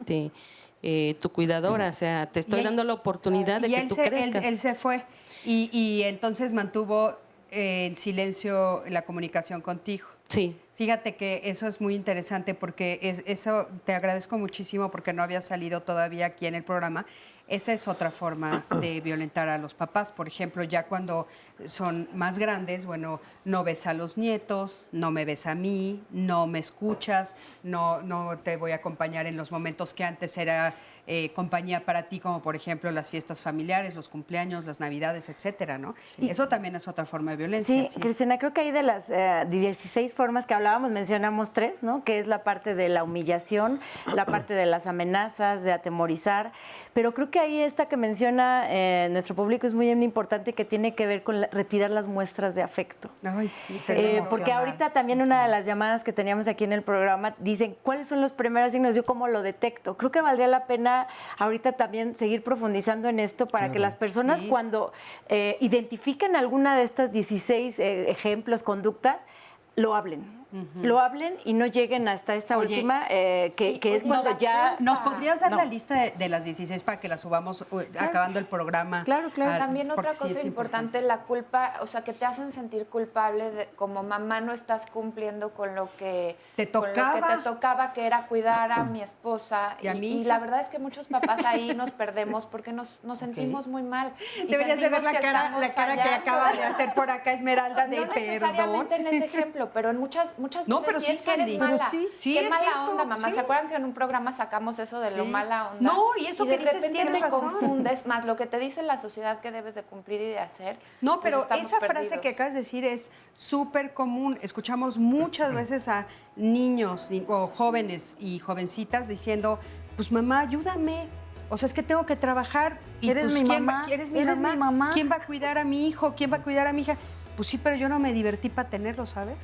tu cuidadora, o sea, te estoy dando la oportunidad de que tú crezcas. Él se fue y entonces mantuvo en silencio la comunicación contigo. Sí. Fíjate que eso es muy interesante porque eso te agradezco muchísimo porque no había salido todavía aquí en el programa. Esa es otra forma de violentar a los papás. Por ejemplo, ya cuando son más grandes, bueno, no ves a los nietos, no me ves a mí, no me escuchas, no te voy a acompañar en los momentos que antes era compañía para ti, como por ejemplo las fiestas familiares, los cumpleaños, las navidades, etcétera, ¿no? Y eso también es otra forma de violencia. Sí, Cristina, creo que ahí de las 16 formas que hablábamos, mencionamos 3, ¿no? Que es la parte de la humillación, la parte de las amenazas, de atemorizar, pero creo que ahí esta que menciona nuestro público es muy importante, que tiene que ver con retirar las muestras de afecto. Ay, sí, porque ahorita también una de las llamadas que teníamos aquí en el programa dicen, ¿cuáles son los primeros signos? Yo cómo lo detecto. Creo que valdría la pena ahorita también seguir profundizando en esto para que las personas cuando identifiquen alguna de estas 16 ejemplos, conductas, lo hablen. Lo hablen y no lleguen hasta esta última, que es cuando ya... ¿Nos podrías dar la lista de las 16 para que la subamos acabando el programa? Claro. También otra cosa importante, la culpa, o sea, que te hacen sentir culpable como mamá no estás cumpliendo con lo que te tocaba, que era cuidar a mi esposa. Y la verdad es que muchos papás ahí nos perdemos porque nos sentimos muy mal. Deberías de ver la cara que acaba de hacer por acá Esmeralda de no necesariamente en ese ejemplo, pero en muchas veces sí es que eres mala. Qué mala onda, mamá. Sí. ¿Se acuerdan que en un programa sacamos eso de lo mala onda? No, y eso que dices repente te confundes más lo que te dice la sociedad que debes de cumplir y de hacer. No, pero pues esa frase perdidos. que acabas de decir es súper común. Escuchamos muchas veces a niños o jóvenes y jovencitas diciendo, pues mamá, ayúdame. O sea, es que tengo que trabajar. Y ¿Eres pues, mi mamá? ¿Eres mi mamá? ¿Quién va a cuidar a mi hijo? ¿Quién va a cuidar a mi hija? Pues sí, pero yo no me divertí para tenerlo, ¿sabes?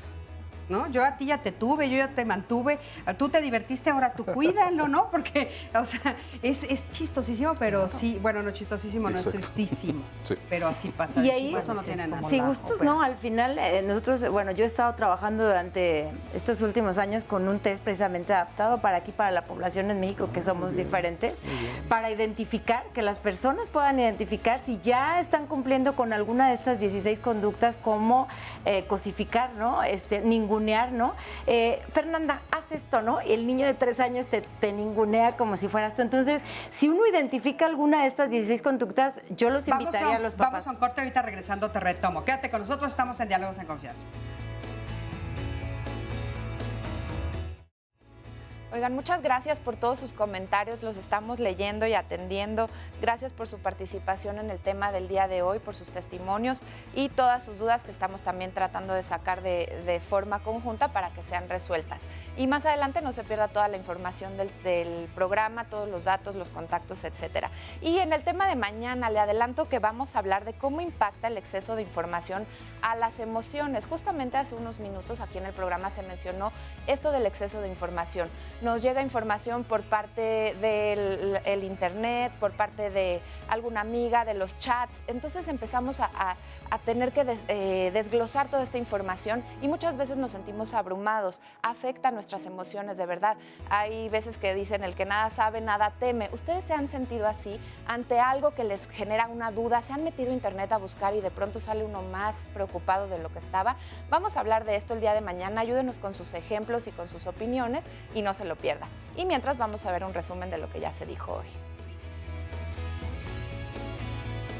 ¿No? Yo a ti ya te tuve, yo ya te mantuve, tú te divertiste, ahora tú cuídalo, ¿no? Porque, o sea, es chistosísimo, pero sí, bueno, no chistosísimo, no es tristísimo, pero así pasa. Y ahí, eso no tiene nada. Si gustos, ¿no? Al final, nosotros, bueno, yo he estado trabajando durante estos últimos años con un test precisamente adaptado para aquí, para la población en México, que somos diferentes, para identificar, que las personas puedan identificar si ya están cumpliendo con alguna de estas 16 conductas, como cosificar, ¿no? Ningunear, ¿no? Fernanda, haz esto, ¿no? Y el niño de 3 años te ningunea como si fueras tú. Entonces, si uno identifica alguna de estas 16 conductas, yo los invitaría a los papás. Vamos a un corte, ahorita regresando te retomo. Quédate con nosotros, estamos en Diálogos en Confianza. Oigan, muchas gracias por todos sus comentarios, los estamos leyendo y atendiendo. Gracias por su participación en el tema del día de hoy, por sus testimonios y todas sus dudas que estamos también tratando de sacar de forma conjunta para que sean resueltas. Y más adelante no se pierda toda la información del programa, todos los datos, los contactos, etcétera. Y en el tema de mañana le adelanto que vamos a hablar de cómo impacta el exceso de información a las emociones. Justamente hace unos minutos aquí en el programa se mencionó esto del exceso de información. Nos llega información por parte del internet, por parte de alguna amiga, de los chats. Entonces empezamos a a tener que desglosar toda esta información y muchas veces nos sentimos abrumados, afecta nuestras emociones de verdad. Hay veces que dicen el que nada sabe, nada teme. ¿Ustedes se han sentido así ante algo que les genera una duda? ¿Se han metido a internet a buscar y de pronto sale uno más preocupado de lo que estaba? Vamos a hablar de esto el día de mañana. Ayúdenos con sus ejemplos y con sus opiniones y no se lo pierda. Y mientras vamos a ver un resumen de lo que ya se dijo hoy.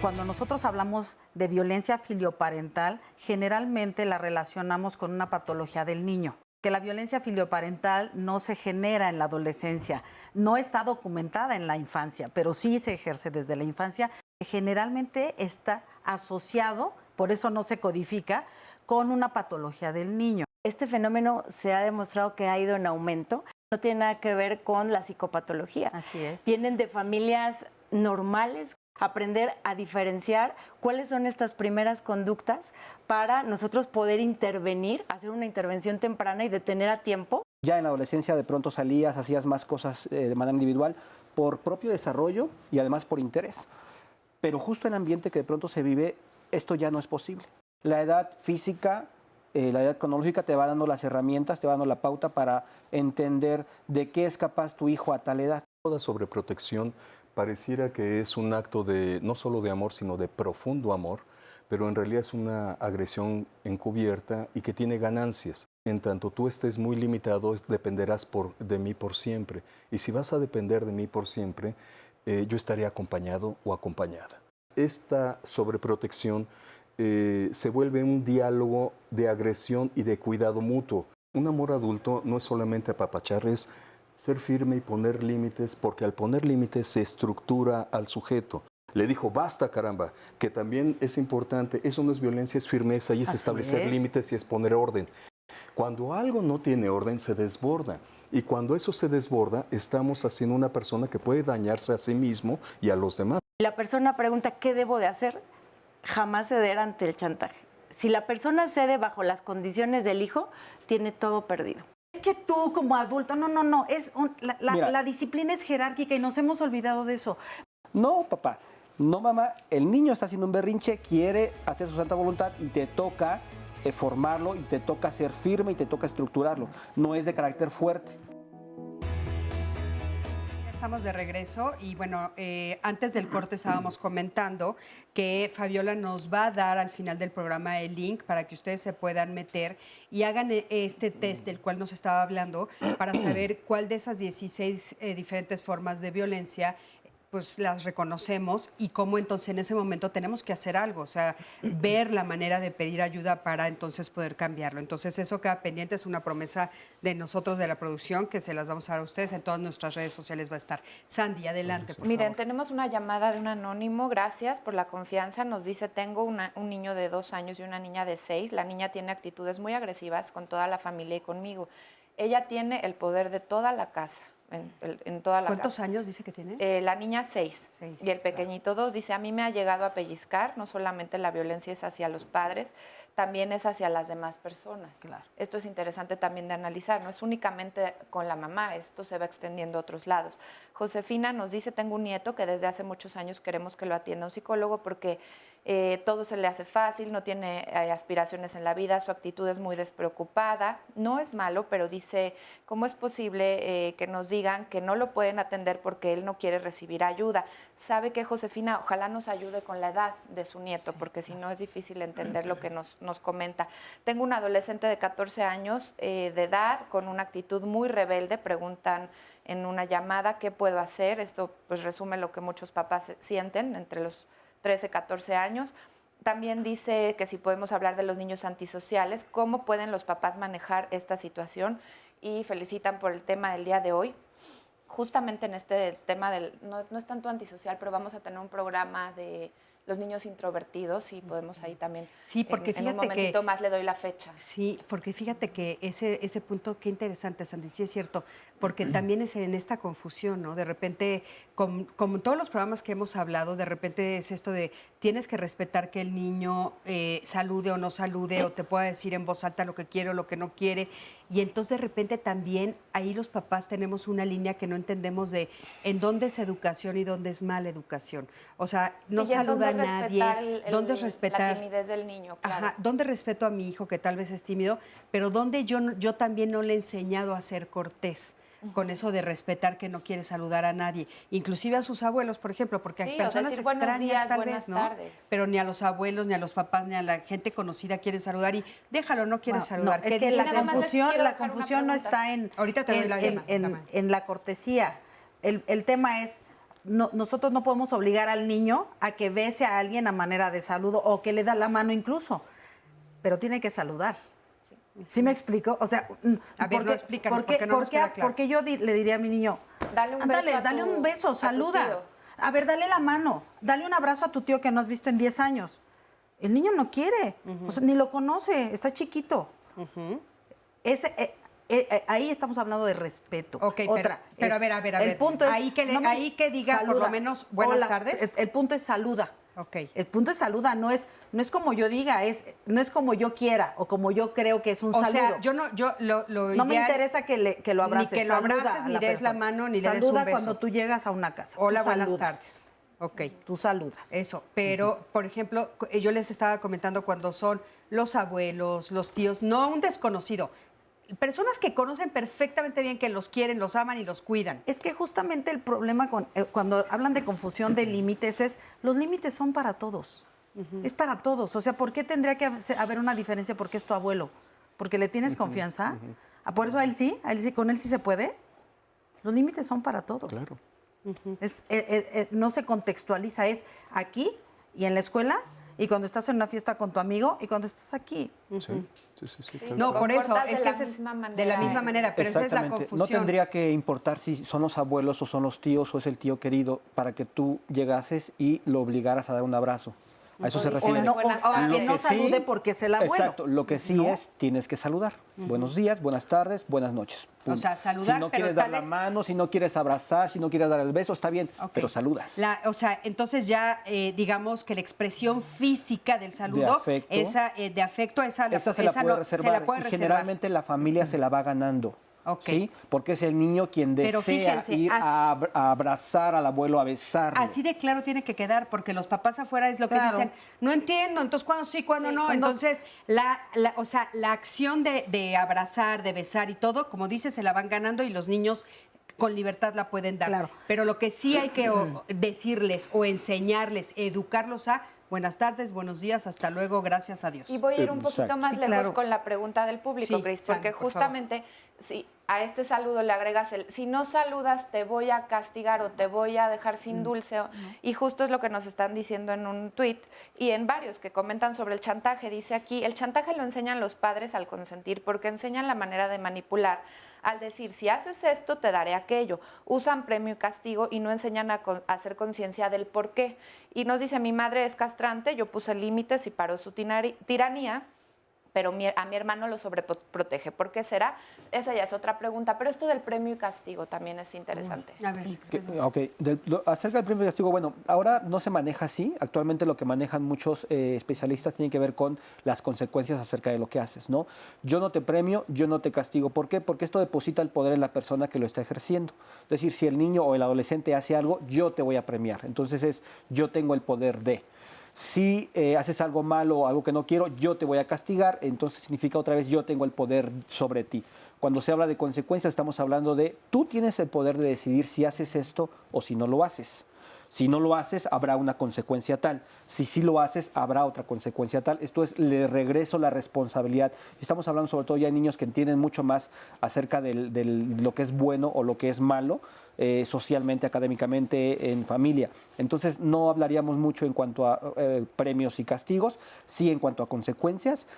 Cuando nosotros hablamos de violencia filioparental, generalmente la relacionamos con una patología del niño. Que la violencia filioparental no se genera en la adolescencia, no está documentada en la infancia, pero sí se ejerce desde la infancia. Generalmente está asociado, por eso no se codifica, con una patología del niño. Este fenómeno se ha demostrado que ha ido en aumento. No tiene nada que ver con la psicopatología. Así es. Vienen de familias normales. Aprender a diferenciar cuáles son estas primeras conductas para nosotros poder intervenir, hacer una intervención temprana y detener a tiempo. Ya en la adolescencia de pronto salías, hacías más cosas de manera individual por propio desarrollo y además por interés. Pero justo en el ambiente que de pronto se vive, esto ya no es posible. La edad física, la edad cronológica te va dando las herramientas, te va dando la pauta para entender de qué es capaz tu hijo a tal edad. Toda sobreprotección pareciera que es un acto de no solo de amor, sino de profundo amor, pero en realidad es una agresión encubierta y que tiene ganancias. En tanto tú estés muy limitado, dependerás de mí por siempre. Y si vas a depender de mí por siempre, yo estaré acompañado o acompañada. Esta sobreprotección se vuelve un diálogo de agresión y de cuidado mutuo. Un amor adulto no es solamente apapachar, es ser firme y poner límites, porque al poner límites se estructura al sujeto. Le dijo, basta caramba, que también es importante, eso no es violencia, es firmeza y es establecer límites y es poner orden. Cuando algo no tiene orden, se desborda. Y cuando eso se desborda, estamos haciendo una persona que puede dañarse a sí mismo y a los demás. La persona pregunta, ¿qué debo de hacer? Jamás ceder ante el chantaje. Si la persona cede bajo las condiciones del hijo, tiene todo perdido. Es que tú como adulto, no, la disciplina es jerárquica y nos hemos olvidado de eso. No, papá, no, mamá, el niño está haciendo un berrinche, quiere hacer su santa voluntad y te toca formarlo y te toca ser firme y te toca estructurarlo. No es de carácter fuerte. Estamos de regreso y bueno, antes del corte estábamos comentando que Fabiola nos va a dar al final del programa el link para que ustedes se puedan meter y hagan este test del cual nos estaba hablando para saber cuál de esas 16 diferentes formas de violencia pues las reconocemos y cómo entonces en ese momento tenemos que hacer algo, o sea, ver la manera de pedir ayuda para entonces poder cambiarlo. Entonces eso queda pendiente, es una promesa de nosotros de la producción que se las vamos a dar a ustedes, en todas nuestras redes sociales va a estar. Sandy, adelante, por Miren, favor. tenemos una llamada de un anónimo, gracias por la confianza, nos dice, tengo un niño de 2 años y una niña de 6, la niña tiene actitudes muy agresivas con toda la familia y conmigo. Ella tiene el poder de toda la casa. En toda la ¿Cuántos casa. años dice que tiene? La niña 6 y el pequeñito 2. Dice, a mí me ha llegado a pellizcar, no solamente la violencia es hacia los padres, también es hacia las demás personas. Claro. Esto es interesante también de analizar, no es únicamente con la mamá, esto se va extendiendo a otros lados. Josefina nos dice, tengo un nieto que desde hace muchos años queremos que lo atienda un psicólogo porque todo se le hace fácil, no tiene aspiraciones en la vida, su actitud es muy despreocupada, no es malo, pero dice, ¿cómo es posible que nos digan que no lo pueden atender porque él no quiere recibir ayuda? ¿Sabe qué, Josefina? Ojalá nos ayude con la edad de su nieto, porque si no es difícil entender lo que nos comenta. Tengo un adolescente de 14 años de edad con una actitud muy rebelde, preguntan en una llamada, ¿qué puedo hacer? Esto pues resume lo que muchos papás sienten entre los 13, 14 años. También dice que si podemos hablar de los niños antisociales, cómo pueden los papás manejar esta situación y felicitan por el tema del día de hoy. Justamente en este tema no es tanto antisocial, pero vamos a tener un programa de los niños introvertidos y podemos ahí también, sí, porque en un momentito más le doy la fecha. Sí, porque fíjate que ese punto, qué interesante, Sandy, sí es cierto, porque también es en esta confusión, ¿no? De repente, como en todos los programas que hemos hablado, de repente es esto de tienes que respetar que el niño salude o no salude o te pueda decir en voz alta lo que quiere o lo que no quiere. Y entonces de repente también ahí los papás tenemos una línea que no entendemos de en dónde es educación y dónde es mala educación. O sea, no saluda a nadie. ¿Dónde es respetar? La timidez del niño, claro. Ajá, ¿dónde respeto a mi hijo que tal vez es tímido? Pero ¿dónde yo también no le he enseñado a ser cortés? Con eso de respetar que no quiere saludar a nadie, inclusive a sus abuelos, por ejemplo, porque Sí, hay o personas decir buenos extrañas días, tal buenas vez, ¿no? tardes. Pero ni a los abuelos, ni a los papás, ni a la gente conocida quieren saludar y déjalo, no quiere saludar. No, es que la confusión no está Ahorita te doy la en la cortesía. El tema es, nosotros no podemos obligar al niño a que bese a alguien a manera de saludo o que le da la mano incluso, pero tiene que saludar. ¿Sí me explico? O sea, a ver, explícanos, porque no nos queda claro. Porque yo le diría a mi niño, dale un beso, saluda. A ver, dale la mano, dale un abrazo a tu tío que no has visto en 10 años. El niño no quiere, o sea, ni lo conoce, está chiquito. Ahí estamos hablando de respeto. Okay, Otra. Pero a ver. El punto es, ahí que diga saluda. por lo menos buenas tardes. El punto es saluda. Okay. El punto es saluda, no es como yo diga, no es como yo quiera o como yo creo que es un saludo. O sea, no me interesa que lo abraces. Ni que lo abraces, ni des la mano, ni le des un beso. Saluda cuando tú llegas a una casa. Hola, buenas tardes. Ok. Tú saludas. Eso, pero, por ejemplo, yo les estaba comentando cuando son los abuelos, los tíos, no un desconocido, personas que conocen perfectamente bien, que los quieren, los aman y los cuidan. Es que justamente el problema cuando hablan de confusión de límites es, los límites son para todos. Es para todos. O sea, ¿por qué tendría que haber una diferencia porque es tu abuelo? ¿Porque le tienes confianza? Por eso a él sí, con él sí se puede. Los límites son para todos. Claro. No se contextualiza, es aquí y en la escuela y cuando estás en una fiesta con tu amigo y cuando estás aquí. Sí. No, por eso, es que de la misma manera, pero esa es la confusión. No tendría que importar si son los abuelos o son los tíos o es el tío querido para que tú llegases y lo obligaras a dar un abrazo. A eso se refiere. O que no salude porque es el abuelo. Exacto, lo que sí es, tienes que saludar. Buenos días, buenas tardes, buenas noches. O sea, saludar, si no pero quieres dar la mano, si no quieres abrazar, si no quieres dar el beso, está bien, pero saludas. O sea, entonces ya digamos que la expresión física del saludo, de afecto, esa se la puede reservar. Y generalmente la familia se la va ganando. ¿Sí? Porque es el niño quien desea ir a abrazar al abuelo, a besarlo. Así de claro tiene que quedar, porque los papás afuera es lo que dicen, no entiendo, entonces cuándo sí, cuándo no. Entonces, o sea, la acción de abrazar, de besar y todo, como dices, se la van ganando y los niños con libertad la pueden dar. Claro. Pero lo que sí hay que decirles o enseñarles, educarlos a buenas tardes, buenos días, hasta luego, gracias a Dios. Y voy a ir un poquito más lejos con la pregunta del público, Grace, porque justamente si a este saludo le agregas si no saludas te voy a castigar o te voy a dejar sin dulce, y justo es lo que nos están diciendo en un tuit y en varios que comentan sobre el chantaje. Dice aquí, el chantaje lo enseñan los padres al consentir porque enseñan la manera de manipular. Al decir, si haces esto, te daré aquello. Usan premio y castigo y no enseñan a hacer conciencia del por qué. Y nos dice, mi madre es castrante, yo puse límites y paró su tiranía, pero a mi hermano lo sobreprotege. ¿Por qué será? Esa ya es otra pregunta. Pero esto del premio y castigo también es interesante. A ver. Acerca del premio y castigo, bueno, ahora no se maneja así. Actualmente lo que manejan muchos especialistas tiene que ver con las consecuencias acerca de lo que haces, ¿no? Yo no te premio, yo no te castigo. ¿Por qué? Porque esto deposita el poder en la persona que lo está ejerciendo. Es decir, si el niño o el adolescente hace algo, yo te voy a premiar. Entonces yo tengo el poder de... Si haces algo malo o algo que no quiero, yo te voy a castigar, entonces significa otra vez yo tengo el poder sobre ti. Cuando se habla de consecuencias, estamos hablando de tú tienes el poder de decidir si haces esto o si no lo haces. Si no lo haces, habrá una consecuencia tal. Si sí lo haces, habrá otra consecuencia tal. Esto es, le regreso la responsabilidad. Estamos hablando sobre todo ya de niños que entienden mucho más acerca de lo que es bueno o lo que es malo, socialmente, académicamente, en familia. Entonces, no hablaríamos mucho en cuanto a premios y castigos, sí en cuanto a consecuencias,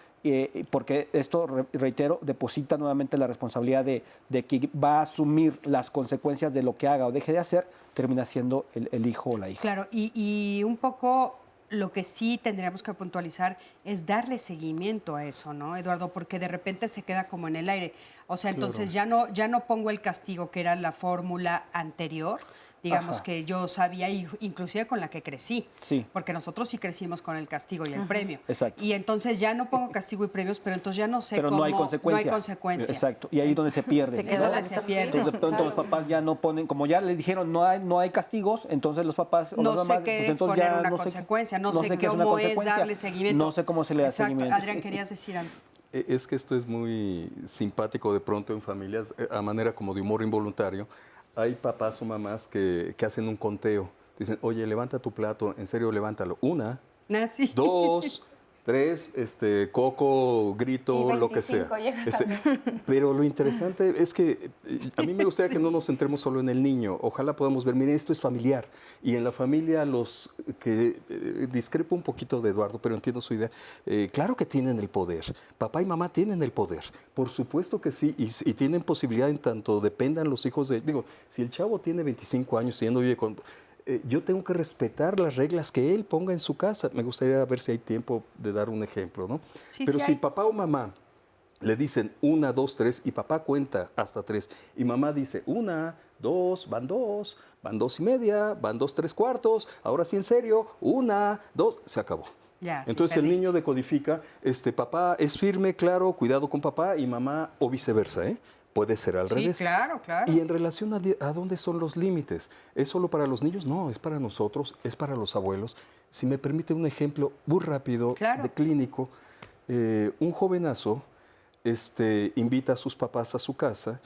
porque esto, reitero, deposita nuevamente la responsabilidad de que va a asumir las consecuencias de lo que haga o deje de hacer, termina siendo el hijo o la hija. Claro, y un poco lo que sí tendríamos que puntualizar es darle seguimiento a eso, ¿no, Eduardo? Porque de repente se queda como en el aire. O sea, entonces ya no pongo el castigo, que era la fórmula anterior, digamos, Ajá. que yo sabía, inclusive con la que crecí. Sí. Porque nosotros sí crecimos con el castigo y el premio. Exacto. Y entonces ya no pongo castigo y premios, pero entonces ya no sé Pero cómo... no hay consecuencia. No hay consecuencia. Exacto. Y ahí es donde se pierde. Es donde se pierde. Entonces, de pronto los papás ya no ponen, como ya les dijeron, no hay castigos, entonces los papás o No las sé mamás, qué pues es entonces poner ya una no sé- consecuencia, no no sé sé qué es una cómo es consecuencia, darle seguimiento. no sé cómo se le da Exacto. seguimiento. Adrián, querías decir algo. Es que esto es muy simpático de pronto en familias, a manera como de humor involuntario. Hay papás o mamás que hacen un conteo. Dicen, oye, levanta tu plato, en serio, levántalo. 1, 2, 3, coco, grito, lo que sea. Pero lo interesante es que a mí me gustaría que no nos centremos solo en el niño. Ojalá podamos ver, miren, esto es familiar. Y en la familia, los que discrepo un poquito de Eduardo, pero entiendo su idea, claro que tienen el poder. Papá y mamá tienen el poder. Por supuesto que sí. Y tienen posibilidad en tanto dependan los hijos de... Digo, si el chavo tiene 25 años y ya no vive con... yo tengo que respetar las reglas que él ponga en su casa. Me gustaría ver si hay tiempo de dar un ejemplo, ¿no? Sí, Pero sí si hay. papá o mamá le dicen 1, 2, 3 y papá cuenta hasta 3 y mamá dice 1, 2, van 2 y media, van 2, 3/4, ahora sí en serio, 1, 2, se acabó. Ya, sí, Entonces el perdiste. niño decodifica, papá es firme, claro, cuidado con papá y mamá o viceversa, ¿eh? Puede ser al Sí, revés. claro, claro. Y en relación a dónde son los límites, ¿es solo para los niños? No, es para nosotros, es para los abuelos. Si me permite un ejemplo muy rápido de clínico, un jovenazo invita a sus papás a su casa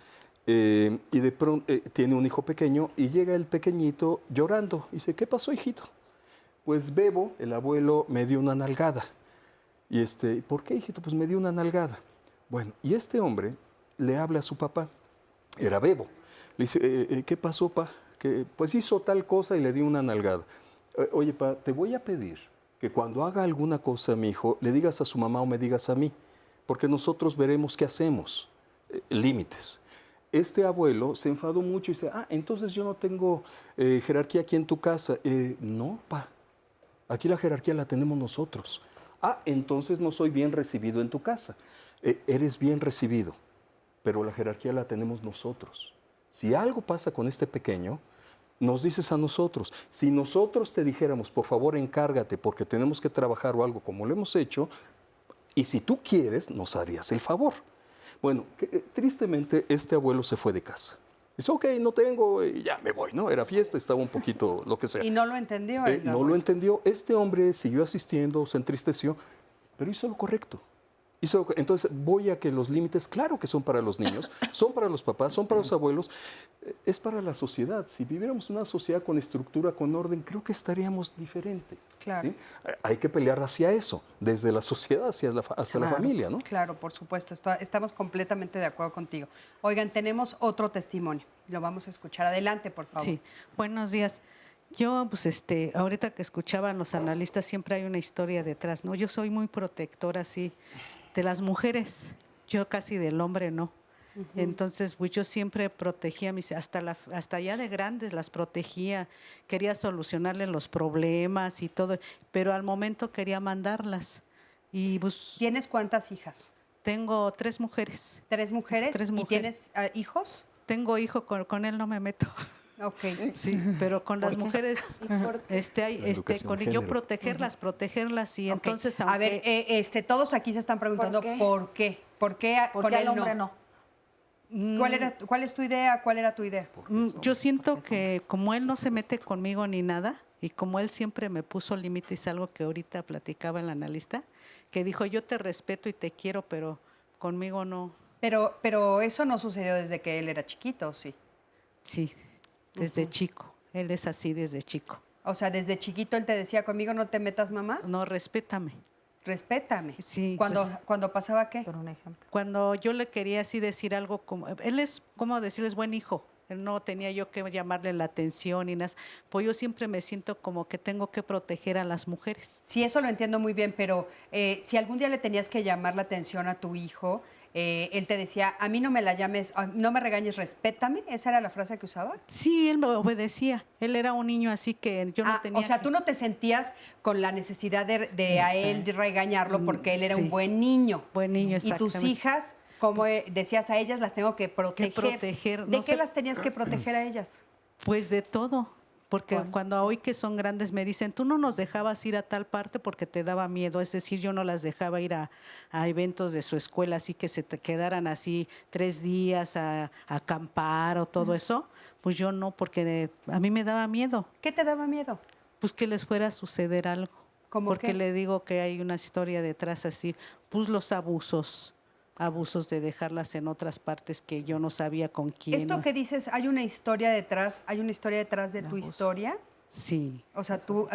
y de pronto tiene un hijo pequeño y llega el pequeñito llorando. Y dice, ¿qué pasó, hijito? Pues Bebo, el abuelo, me dio una nalgada. Y ¿por qué, hijito? Pues me dio una nalgada. Bueno, y este hombre le habla a su papá, era Bebo. Le dice, ¿qué pasó, pa? Que, pues hizo tal cosa y le di una nalgada. Oye, pa, te voy a pedir que cuando haga alguna cosa a mi hijo, le digas a su mamá o me digas a mí, porque nosotros veremos qué hacemos. Límites. Este abuelo se enfadó mucho y dice, entonces yo no tengo jerarquía aquí en tu casa. No, pa, aquí la jerarquía la tenemos nosotros. Entonces no soy bien recibido en tu casa. Eres bien recibido, pero la jerarquía la tenemos nosotros. Si algo pasa con este pequeño, nos dices a nosotros. Si nosotros te dijéramos, por favor, encárgate porque tenemos que trabajar o algo como lo hemos hecho, y si tú quieres, nos harías el favor. Bueno, tristemente, este abuelo se fue de casa. Dice, ok, no tengo, ya me voy, ¿no? Era fiesta, estaba un poquito, lo que sea. Y no lo entendió. No lo entendió. Este hombre siguió asistiendo, se entristeció, pero hizo lo correcto. Entonces voy a que los límites, claro que son para los niños, son para los papás, son para los abuelos, es para la sociedad. Si viviéramos una sociedad con estructura, con orden, creo que estaríamos diferente. Claro. ¿Sí? Hay que pelear hacia eso, desde la sociedad hasta la familia, ¿no? Claro, por supuesto, estamos completamente de acuerdo contigo. Oigan, tenemos otro testimonio, lo vamos a escuchar. Adelante, por favor. Sí, buenos días. Yo, pues, ahorita que escuchaban los analistas, siempre hay una historia detrás, ¿no? Yo soy muy protectora, sí, de las mujeres, yo casi del hombre no. Entonces, pues yo siempre protegía a mis, hasta ya de grandes las protegía, quería solucionarles los problemas y todo, pero al momento quería mandarlas. Y pues, ¿Tienes cuántas hijas? Tengo 3 mujeres. ¿3 mujeres? 3 mujeres. ¿Y tienes hijos? Tengo hijo, con él no me meto. Ok. Sí, pero con las mujeres, yo protegerlas y Ok. entonces A ver, todos aquí se están preguntando ¿por qué? ¿Por qué con al él hombre no? ¿Cuál es tu idea? ¿Cuál era tu idea? Yo siento que como él no se mete conmigo ni nada y como él siempre me puso límites, algo que ahorita platicaba el analista, que dijo yo te respeto y te quiero, pero conmigo no. Pero eso no sucedió desde que él era chiquito, ¿sí? Sí, desde chico. Él es así desde chico. O sea, desde chiquito él te decía, conmigo no te metas, mamá. No, respétame. Respétame. Sí. ¿Cuando pasaba qué? Por un ejemplo. Cuando yo le quería así decir algo como, él es, ¿cómo decirles? Buen hijo. Él no tenía yo que llamarle la atención y nada. Pues yo siempre me siento como que tengo que proteger a las mujeres. Sí, eso lo entiendo muy bien, pero si algún día le tenías que llamar la atención a tu hijo, él te decía, a mí no me la llames, no me regañes, respétame. ¿Esa era la frase que usaba? Sí, él me obedecía. Él era un niño así que yo no tenía... O sea, tú no te sentías con la necesidad de a él regañarlo porque él era un buen niño. Buen niño, Y tus exactamente. hijas, como decías a ellas, las tengo que proteger. proteger, ¿De no qué sé. las tenías que proteger a ellas? Pues de todo. Porque cuando hoy que son grandes me dicen, tú no nos dejabas ir a tal parte porque te daba miedo. Es decir, yo no las dejaba ir a eventos de su escuela, así que se te quedaran así 3 días a acampar o todo eso. Pues yo no, porque a mí me daba miedo. ¿Qué te daba miedo? Pues que les fuera a suceder algo. Porque qué? le digo que hay una historia detrás así, pues los abusos de dejarlas en otras partes que yo no sabía con quién. Esto que dices, hay una historia detrás de tu historia. Sí. O sea, tú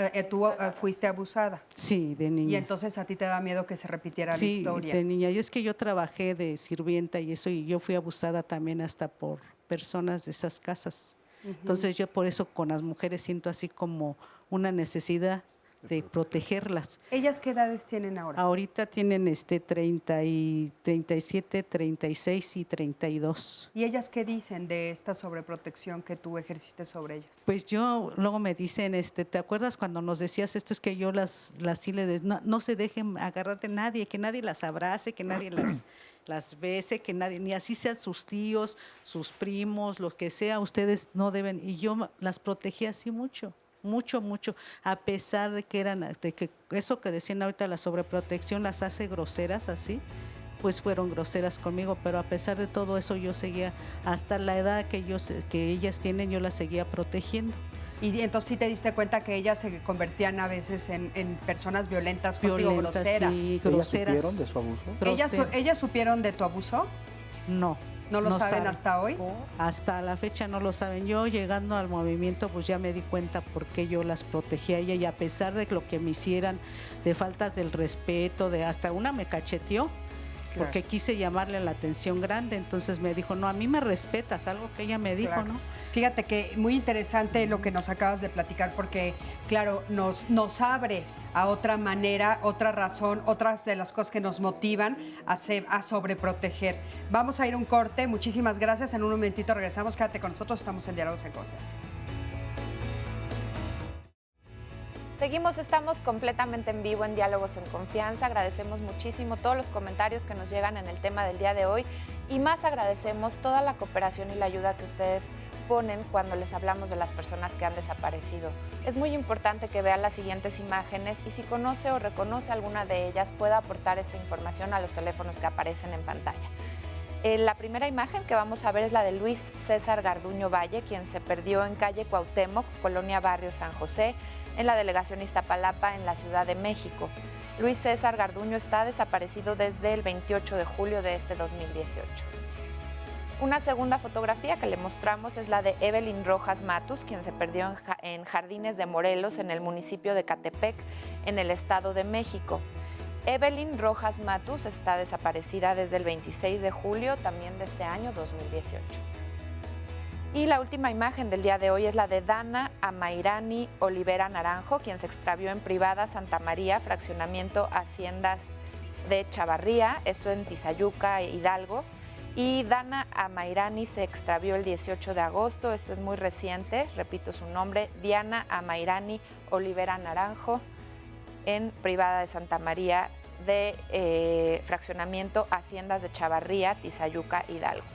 fuiste abusada. Sí, de niña. Y entonces a ti te da miedo que se repitiera la Sí, historia. de niña. Y es que yo trabajé de sirvienta y eso, y yo fui abusada también hasta por personas de esas casas. Entonces yo por eso con las mujeres siento así como una necesidad de protegerlas. ¿Ellas qué edades tienen ahora? Ahorita tienen 37, 36 y 32. ¿Y ellas qué dicen de esta sobreprotección que tú ejerciste sobre ellas? Pues yo, luego me dicen, ¿te acuerdas cuando nos decías esto? Es que yo las sí no se dejen agarrar de nadie, que nadie las abrace, que nadie las bese, que nadie, ni así sean sus tíos, sus primos, los que sea, ustedes no deben. Y yo las protegí así mucho, a pesar de que eso que decían ahorita, la sobreprotección las hace groseras así, pues fueron groseras conmigo, pero a pesar de todo eso yo seguía, hasta la edad que ellas tienen, yo las seguía protegiendo. Y entonces sí te diste cuenta que ellas se convertían a veces en personas violentas contigo, groseras. ¿Ellas Sí, supieron de su abuso? ¿Ellas supieron de tu abuso? No. ¿No lo saben hasta hoy? Hasta la fecha no lo saben. Yo llegando al movimiento pues ya me di cuenta por qué yo las protegía a ella, y a pesar de lo que me hicieran, de faltas del respeto, de hasta una me cacheteó. Claro. Porque quise llamarle la atención grande, entonces me dijo, no, a mí me respetas, algo que ella me dijo, claro. ¿No? Fíjate que muy interesante lo que nos acabas de platicar, porque, claro, nos abre a otra manera, otra razón, otras de las cosas que nos motivan a sobreproteger. Vamos a ir a un corte, muchísimas gracias, en un momentito regresamos, quédate con nosotros, estamos en Diálogos en Confianza. Estamos completamente en vivo en Diálogos en Confianza. Agradecemos muchísimo todos los comentarios que nos llegan en el tema del día de hoy, y más agradecemos toda la cooperación y la ayuda que ustedes ponen cuando les hablamos de las personas que han desaparecido. Es muy importante que vean las siguientes imágenes y si conoce o reconoce alguna de ellas pueda aportar esta información a los teléfonos que aparecen en pantalla. La primera imagen que vamos a ver es la de Luis César Garduño Valle, quien se perdió en calle Cuauhtémoc, Colonia Barrio San José, en la delegación Iztapalapa, en la Ciudad de México. Luis César Garduño está desaparecido desde el 28 de julio de este 2018. Una segunda fotografía que le mostramos es la de Evelyn Rojas Matus, quien se perdió en Jardines de Morelos, en el municipio de Catepec, en el Estado de México. Evelyn Rojas Matus está desaparecida desde el 26 de julio, también de este año 2018. Y la última imagen del día de hoy es la de Dana Amairani Olivera Naranjo, quien se extravió en Privada Santa María, fraccionamiento Haciendas de Chavarría, esto en Tizayuca, Hidalgo. Y Dana Amairani se extravió el 18 de agosto, esto es muy reciente, repito su nombre, Diana Amairani Olivera Naranjo, en Privada de Santa María de fraccionamiento Haciendas de Chavarría, Tizayuca, Hidalgo.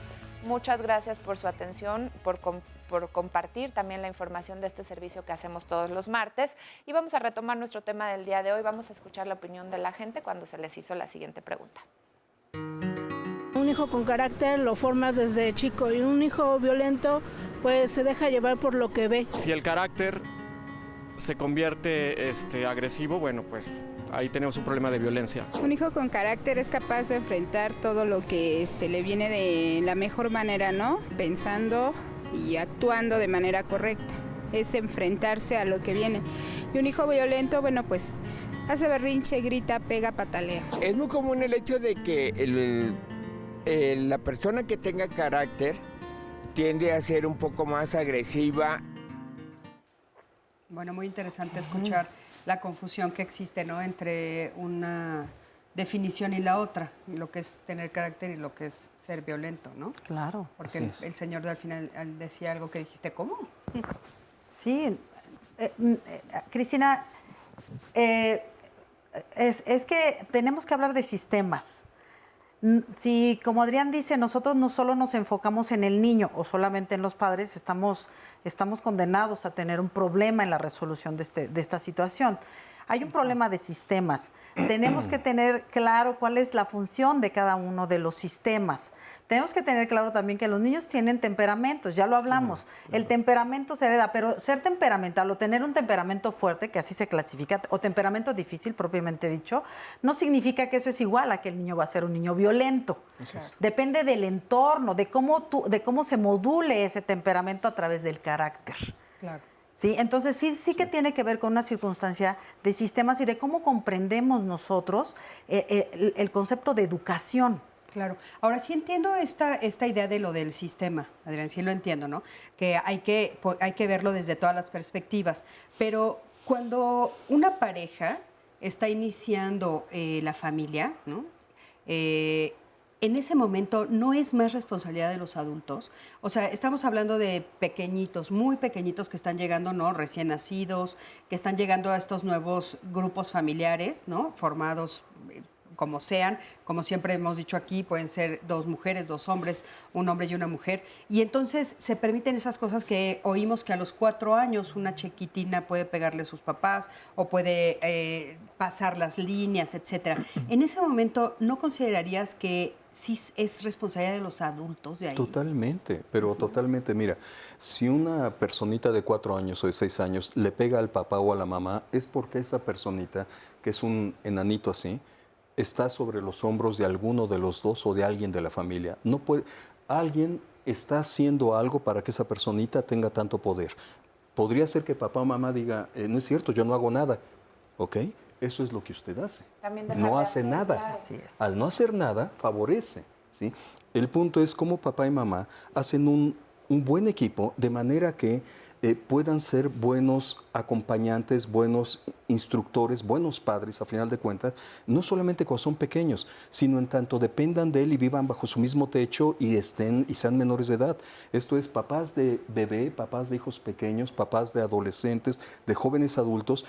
Muchas gracias por su atención, por compartir también la información de este servicio que hacemos todos los martes. Y vamos a retomar nuestro tema del día de hoy. Vamos a escuchar la opinión de la gente cuando se les hizo la siguiente pregunta. Un hijo con carácter lo formas desde chico, y un hijo violento pues se deja llevar por lo que ve. Si el carácter se convierte agresivo, bueno, pues ahí tenemos un problema de violencia. Un hijo con carácter es capaz de enfrentar todo lo que le viene de la mejor manera, ¿no? Pensando y actuando de manera correcta. Es enfrentarse a lo que viene. Y un hijo violento, bueno, pues hace berrinche, grita, pega, patalea. Es muy común el hecho de que la persona que tenga carácter tiende a ser un poco más agresiva. Bueno, muy interesante escuchar la confusión que existe, ¿no?, entre una definición y la otra, lo que es tener carácter y lo que es ser violento, ¿no? Claro. Porque el señor al final decía algo que dijiste, ¿cómo? Sí, Cristina, es que tenemos que hablar de sistemas. Si, como Adrián dice, nosotros no solo nos enfocamos en el niño o solamente en los padres, estamos condenados a tener un problema en la resolución de esta situación. Hay un problema de sistemas. Tenemos que tener claro cuál es la función de cada uno de los sistemas. Tenemos que tener claro también que los niños tienen temperamentos, ya lo hablamos. El temperamento se hereda, pero ser temperamental o tener un temperamento fuerte, que así se clasifica, o temperamento difícil, propiamente dicho, no significa que eso es igual a que el niño va a ser un niño violento. Depende del entorno, de cómo se module ese temperamento a través del carácter. Claro. ¿Sí? Entonces sí que tiene que ver con una circunstancia de sistemas y de cómo comprendemos nosotros el concepto de educación. Claro. Ahora sí entiendo esta idea de lo del sistema, Adrián, sí lo entiendo, ¿no? Que hay que verlo desde todas las perspectivas. Pero cuando una pareja está iniciando la familia, ¿no? En ese momento no es más responsabilidad de los adultos. O sea, estamos hablando de pequeñitos, muy pequeñitos que están llegando, ¿no? Recién nacidos, que están llegando a estos nuevos grupos familiares, ¿no? Formados como sean, como siempre hemos dicho aquí, pueden ser 2 mujeres, 2 hombres, un hombre y una mujer. Y entonces se permiten esas cosas que oímos que a los 4 años una chiquitina puede pegarle a sus papás o puede pasar las líneas, etcétera. En ese momento, ¿no considerarías que sí es responsabilidad de los adultos de ahí? Totalmente, pero totalmente. Mira, si una personita de 4 años o de 6 años le pega al papá o a la mamá, es porque esa personita, que es un enanito así, está sobre los hombros de alguno de los dos o de alguien de la familia. No puede, alguien está haciendo algo para que esa personita tenga tanto poder. Podría ser que papá o mamá diga, no es cierto, yo no hago nada. ¿Ok? Eso es lo que usted hace. No hace nada. Claro. Así es. Al no hacer nada, favorece. ¿Sí? El punto es cómo papá y mamá hacen un buen equipo de manera que puedan ser buenos acompañantes, buenos instructores, buenos padres, a final de cuentas, no solamente cuando son pequeños, sino en tanto dependan de él y vivan bajo su mismo techo y sean menores de edad. Esto es papás de bebé, papás de hijos pequeños, papás de adolescentes, de jóvenes adultos.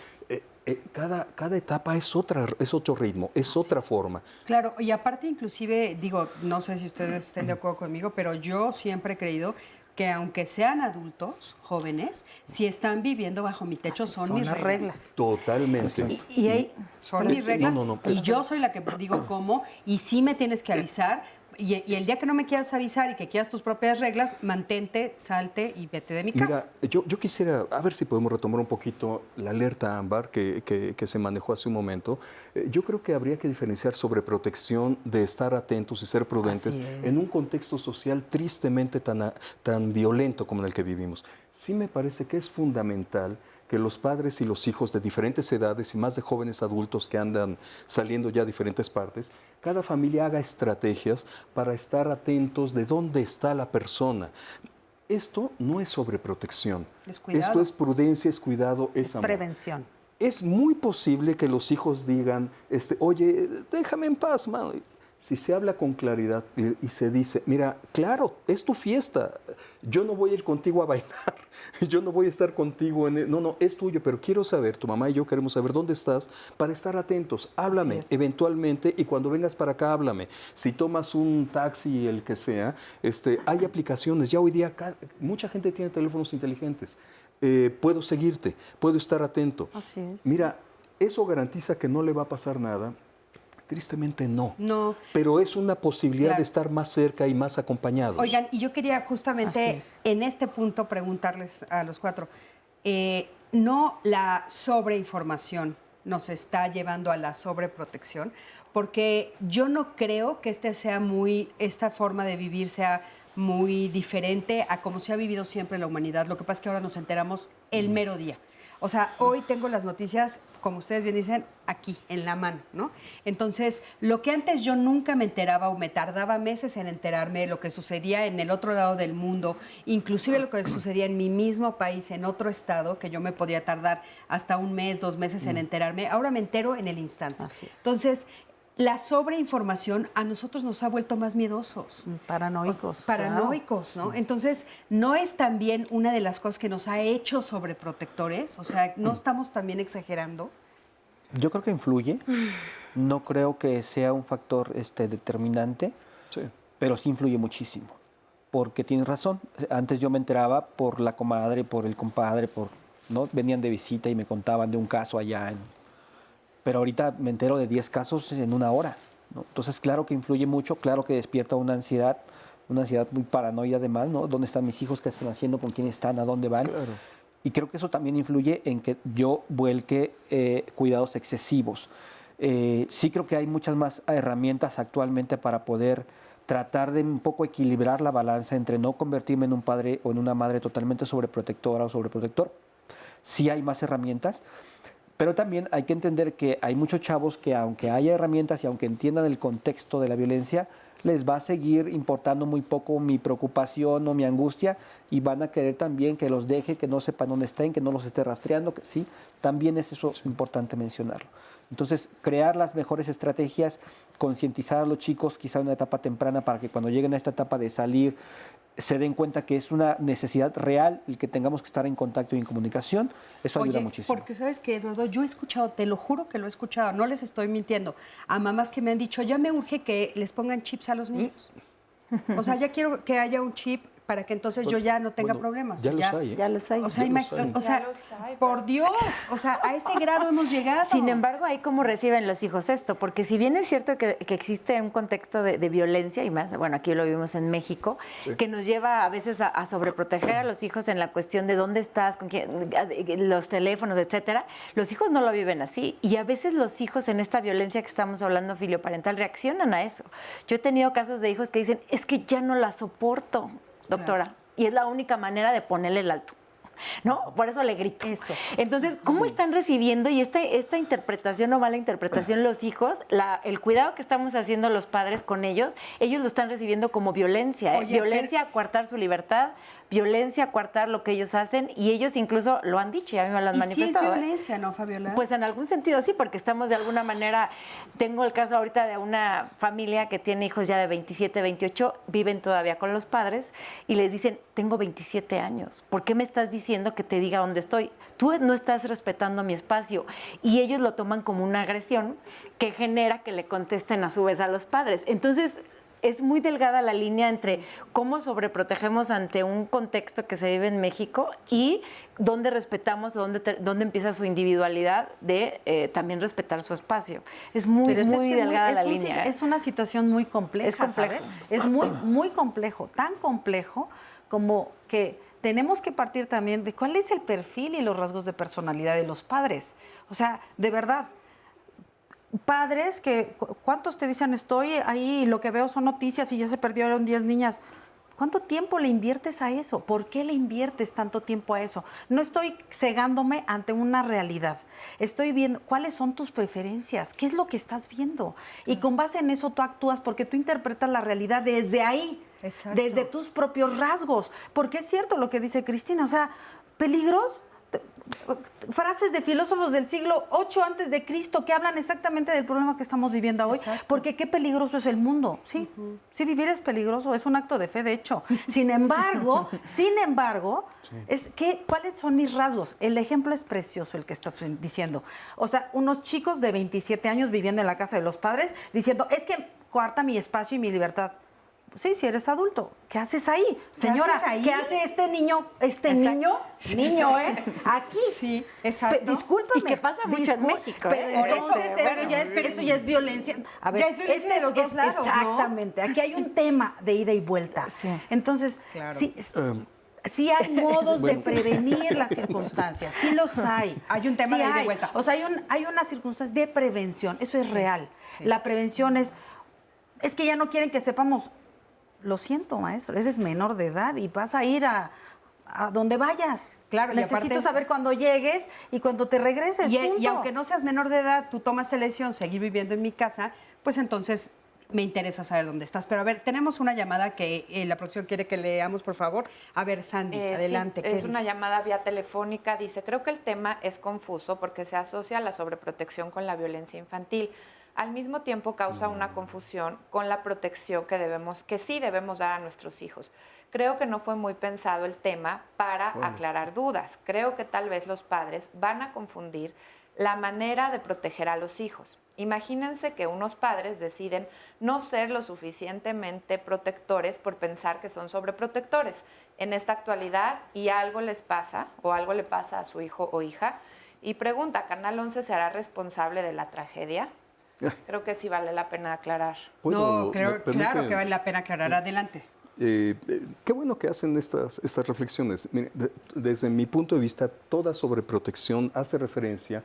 Cada etapa es otro ritmo, es otra forma. Claro, y aparte inclusive, digo, no sé si ustedes estén de acuerdo conmigo, pero yo siempre he creído que aunque sean adultos, jóvenes, si están viviendo bajo mi techo, son mis reglas. Totalmente. Y son mis reglas y yo soy la que digo cómo y sí me tienes que avisar. Y el día que no me quieras avisar y que quieras tus propias reglas, mantente, salte y vete de mi casa. Mira, yo quisiera, a ver si podemos retomar un poquito la alerta ámbar que se manejó hace un momento. Yo creo que habría que diferenciar sobreprotección de estar atentos y ser prudentes en un contexto social tristemente tan violento como en el que vivimos. Sí me parece que es fundamental que los padres y los hijos de diferentes edades y más de jóvenes adultos que andan saliendo ya a diferentes partes, cada familia haga estrategias para estar atentos de dónde está la persona. Esto no es sobreprotección. Esto es prudencia, es cuidado, es amor. Prevención. Es muy posible que los hijos digan, oye, déjame en paz, mano. Si se habla con claridad y se dice, mira, claro, es tu fiesta, yo no voy a ir contigo a bailar, yo no voy a estar contigo no, es tuyo, pero quiero saber, tu mamá y yo queremos saber dónde estás para estar atentos. Háblame eventualmente y cuando vengas para acá, háblame. Si tomas un taxi, el que sea, hay aplicaciones. Ya hoy día mucha gente tiene teléfonos inteligentes. Puedo seguirte, puedo estar atento. Así es. Mira, eso garantiza que no le va a pasar nada. Tristemente no. No. Pero es una posibilidad de estar más cerca y más acompañados. Oigan, y yo quería justamente en este punto preguntarles a los 4, ¿no la sobreinformación nos está llevando a la sobreprotección? Porque yo no creo que esta forma de vivir sea muy diferente a como se ha vivido siempre en la humanidad. Lo que pasa es que ahora nos enteramos el mero día. O sea, hoy tengo las noticias, como ustedes bien dicen, aquí, en la mano, ¿no? Entonces, lo que antes yo nunca me enteraba o me tardaba meses en enterarme, lo que sucedía en el otro lado del mundo, inclusive lo que sucedía en mi mismo país, en otro estado, que yo me podía tardar hasta 1 mes, 2 meses en enterarme, ahora me entero en el instante. Así es. Entonces, la sobreinformación a nosotros nos ha vuelto más miedosos. Paranoicos. Paranoicos, ¿no? Entonces, ¿no es también una de las cosas que nos ha hecho sobreprotectores? O sea, ¿no estamos también exagerando? Yo creo que influye, no creo que sea un factor determinante, pero sí influye muchísimo. Porque tienes razón, antes yo me enteraba por la comadre, por el compadre, ¿no? Venían de visita y me contaban de un caso allá. Pero ahorita me entero de 10 casos en una hora, ¿no? Entonces, claro que influye mucho, claro que despierta una ansiedad muy paranoia además, ¿no? ¿Dónde están mis hijos? ¿Qué están haciendo? ¿Con quién están? ¿A dónde van? Claro. Y creo que eso también influye en que yo vuelque cuidados excesivos. Sí creo que hay muchas más herramientas actualmente para poder tratar de un poco equilibrar la balanza entre no convertirme en un padre o en una madre totalmente sobreprotectora o sobreprotector. Sí hay más herramientas, pero también hay que entender que hay muchos chavos que aunque haya herramientas y aunque entiendan el contexto de la violencia, les va a seguir importando muy poco mi preocupación o mi angustia y van a querer también que los deje, que no sepan dónde estén, que no los esté rastreando, ¿sí? También es eso importante mencionarlo. Entonces, crear las mejores estrategias, concientizar a los chicos quizá en una etapa temprana para que cuando lleguen a esta etapa de salir se den cuenta que es una necesidad real el que tengamos que estar en contacto y en comunicación, eso ayuda muchísimo. Porque sabes que, Eduardo, yo he escuchado, te lo juro que lo he escuchado, no les estoy mintiendo, a mamás que me han dicho, ya me urge que les pongan chips a los niños. O sea, ya quiero que haya un chip para que entonces yo ya no tenga problemas. Ya los hay, ¿eh? Ya los hay. O sea, por Dios, o sea, a ese grado hemos llegado. Sin embargo, ahí cómo reciben los hijos esto, porque si bien es cierto que existe un contexto de violencia, y más, bueno, aquí lo vivimos en México, que nos lleva a veces a sobreproteger a los hijos en la cuestión de dónde estás, con quién, los teléfonos, etcétera, los hijos no lo viven así. Y a veces los hijos en esta violencia que estamos hablando filioparental reaccionan a eso. Yo he tenido casos de hijos que dicen, es que ya no la soporto, doctora, claro. Y es la única manera de ponerle el alto, ¿no? Por eso le grito. Eso. Entonces, ¿cómo están recibiendo y esta interpretación o mala interpretación los hijos, el cuidado que estamos haciendo los padres con ellos lo están recibiendo como violencia, ¿eh? Violencia a coartar su libertad, violencia a coartar lo que ellos hacen y ellos incluso lo han dicho y a mí me lo han manifestado. ¿Y si es violencia, no, Fabiola? Pues en algún sentido sí, porque estamos de alguna manera, tengo el caso ahorita de una familia que tiene hijos ya de 27, 28, viven todavía con los padres y les dicen, tengo 27 años, ¿por qué me estás diciendo que te diga dónde estoy? Tú no estás respetando mi espacio. Y ellos lo toman como una agresión que genera que le contesten a su vez a los padres. Entonces, es muy delgada la línea entre cómo sobreprotegemos ante un contexto que se vive en México y dónde respetamos, dónde empieza su individualidad de también respetar su espacio. Es muy delgada la línea. Es una situación muy compleja, ¿sabes? Es muy complejo, tan complejo como que tenemos que partir también de cuál es el perfil y los rasgos de personalidad de los padres. O sea, de verdad, padres que, ¿cuántos te dicen estoy ahí, lo que veo son noticias y ya se perdieron 10 niñas? ¿Cuánto tiempo le inviertes a eso? ¿Por qué le inviertes tanto tiempo a eso? No estoy cegándome ante una realidad. Estoy viendo cuáles son tus preferencias, qué es lo que estás viendo. Y con base en eso tú actúas porque tú interpretas la realidad desde ahí. Exacto. Desde tus propios rasgos. Porque es cierto lo que dice Cristina, o sea, peligros, frases de filósofos del siglo VIII antes de Cristo que hablan exactamente del problema que estamos viviendo hoy. Exacto. Porque qué peligroso es el mundo. Sí, sí, vivir es peligroso, es un acto de fe, de hecho. Sin embargo, sí. ¿Cuáles son mis rasgos? El ejemplo es precioso el que estás diciendo. O sea, unos chicos de 27 años viviendo en la casa de los padres diciendo, es que coarta mi espacio y mi libertad. Sí, si eres adulto. ¿Qué haces ahí? Señora, ¿qué hace este niño? Niño, aquí. Sí, exacto. Discúlpame. Y que pasa mucho en México. Pero entonces eso ya es violencia. A ver, ya es violencia de los dos lados, exactamente. ¿No? Aquí hay un tema de ida y vuelta. Sí. Entonces, claro. Sí hay modos de prevenir las circunstancias, sí los hay. Hay un tema de ida y vuelta. O sea, hay una circunstancia de prevención, eso es real. Sí. La prevención es que ya no quieren que sepamos. Lo siento, maestro, eres menor de edad y vas a ir a donde vayas. Claro, necesito saber cuándo llegues y cuándo te regreses. Y aunque no seas menor de edad, tú tomas la elección seguir viviendo en mi casa, pues entonces me interesa saber dónde estás. Pero a ver, tenemos una llamada que la producción quiere que leamos, por favor. A ver, Sandy, adelante. Sí, es una llamada vía telefónica. Dice, creo que el tema es confuso porque se asocia la sobreprotección con la violencia infantil. Al mismo tiempo causa una confusión con la protección que sí debemos dar a nuestros hijos. Creo que no fue muy pensado el tema para aclarar dudas. Creo que tal vez los padres van a confundir la manera de proteger a los hijos. Imagínense que unos padres deciden no ser lo suficientemente protectores por pensar que son sobreprotectores en esta actualidad y algo les pasa o algo le pasa a su hijo o hija y pregunta, ¿Canal 11 será responsable de la tragedia? Creo que sí vale la pena aclarar. No, claro que vale la pena aclarar. Adelante. Qué bueno que hacen estas reflexiones. Mire, desde mi punto de vista, toda sobreprotección hace referencia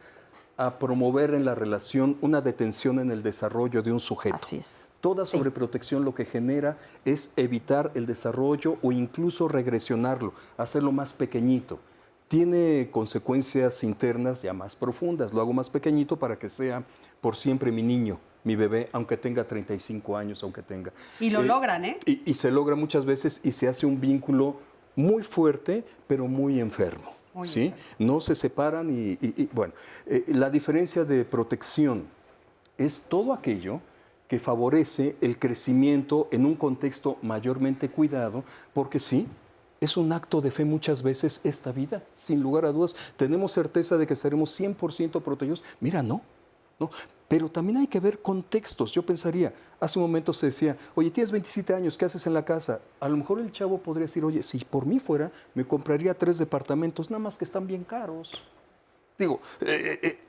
a promover en la relación una detención en el desarrollo de un sujeto. Así es. Toda sobreprotección lo que genera es evitar el desarrollo o incluso regresionarlo, hacerlo más pequeñito. Tiene consecuencias internas ya más profundas. Lo hago más pequeñito para que sea por siempre mi niño, mi bebé, aunque tenga 35 años, aunque tenga. Y lo logran, ¿eh? Y se logra muchas veces y se hace un vínculo muy fuerte, pero muy enfermo. ¿Sí? No se separan y bueno, la diferencia de protección es todo aquello que favorece el crecimiento en un contexto mayormente cuidado, porque sí, es un acto de fe muchas veces esta vida, sin lugar a dudas. Tenemos certeza de que estaremos 100% protegidos. Mira, no. Pero también hay que ver contextos. Yo pensaría, hace un momento se decía, oye, tienes 27 años, ¿qué haces en la casa? A lo mejor el chavo podría decir, oye, si por mí fuera, me compraría 3 departamentos, nada más que están bien caros. Digo,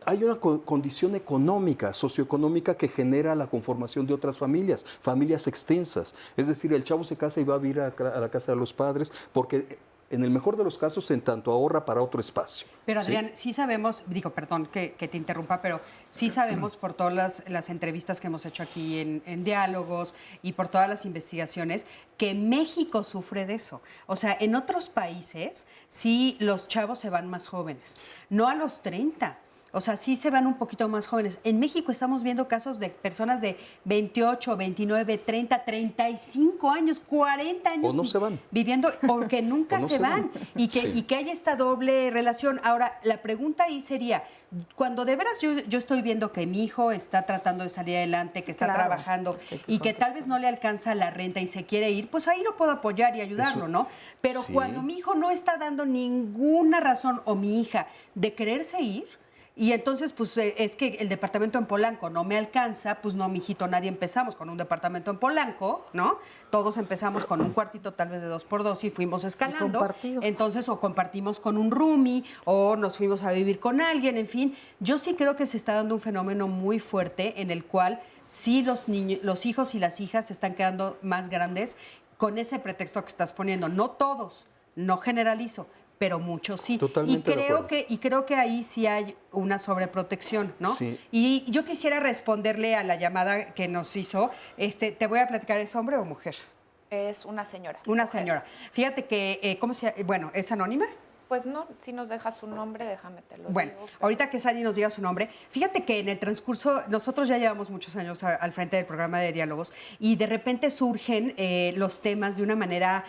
hay una condición económica, socioeconómica que genera la conformación de otras familias, familias extensas. Es decir, el chavo se casa y va a vivir a la casa de los padres porque en el mejor de los casos, en tanto ahorra para otro espacio. Pero Adrián, sí sabemos, perdón que te interrumpa, pero sí sabemos por todas las entrevistas que hemos hecho aquí en Diálogos y por todas las investigaciones que México sufre de eso. O sea, en otros países sí los chavos se van más jóvenes, no a los 30. O sea, sí se van un poquito más jóvenes. En México estamos viendo casos de personas de 28, 29, 30, 35 años, 40 años. O no se van. Viviendo, porque nunca no se van. Y que haya esta doble relación. Ahora, la pregunta ahí sería, cuando de veras yo estoy viendo que mi hijo está tratando de salir adelante, que está trabajando y que tal vez no le alcanza la renta y se quiere ir, pues ahí lo puedo apoyar y ayudarlo, ¿no? Pero cuando mi hijo no está dando ninguna razón o mi hija de quererse ir, y entonces, pues, es que el departamento en Polanco no me alcanza, pues no, mijito, nadie empezamos con un departamento en Polanco, ¿no? Todos empezamos con un cuartito tal vez de 2x2 y fuimos escalando. Entonces, o compartimos con un roomie, o nos fuimos a vivir con alguien, en fin. Yo sí creo que se está dando un fenómeno muy fuerte en el cual sí los hijos y las hijas se están quedando más grandes con ese pretexto que estás poniendo. No todos, no generalizo, pero muchos sí. Totalmente y creo que ahí sí hay una sobreprotección, ¿no? Sí. Y yo quisiera responderle a la llamada que nos hizo. Te voy a platicar, ¿es hombre o mujer? Es una señora. Una mujer. Fíjate que, ¿cómo se llama? Bueno, ¿es anónima? Pues no, si nos deja su nombre, déjame te lo digo. Bueno, ahorita que Sandy nos diga su nombre, fíjate que en el transcurso, nosotros ya llevamos muchos años al frente del programa de Diálogos y de repente surgen los temas de una manera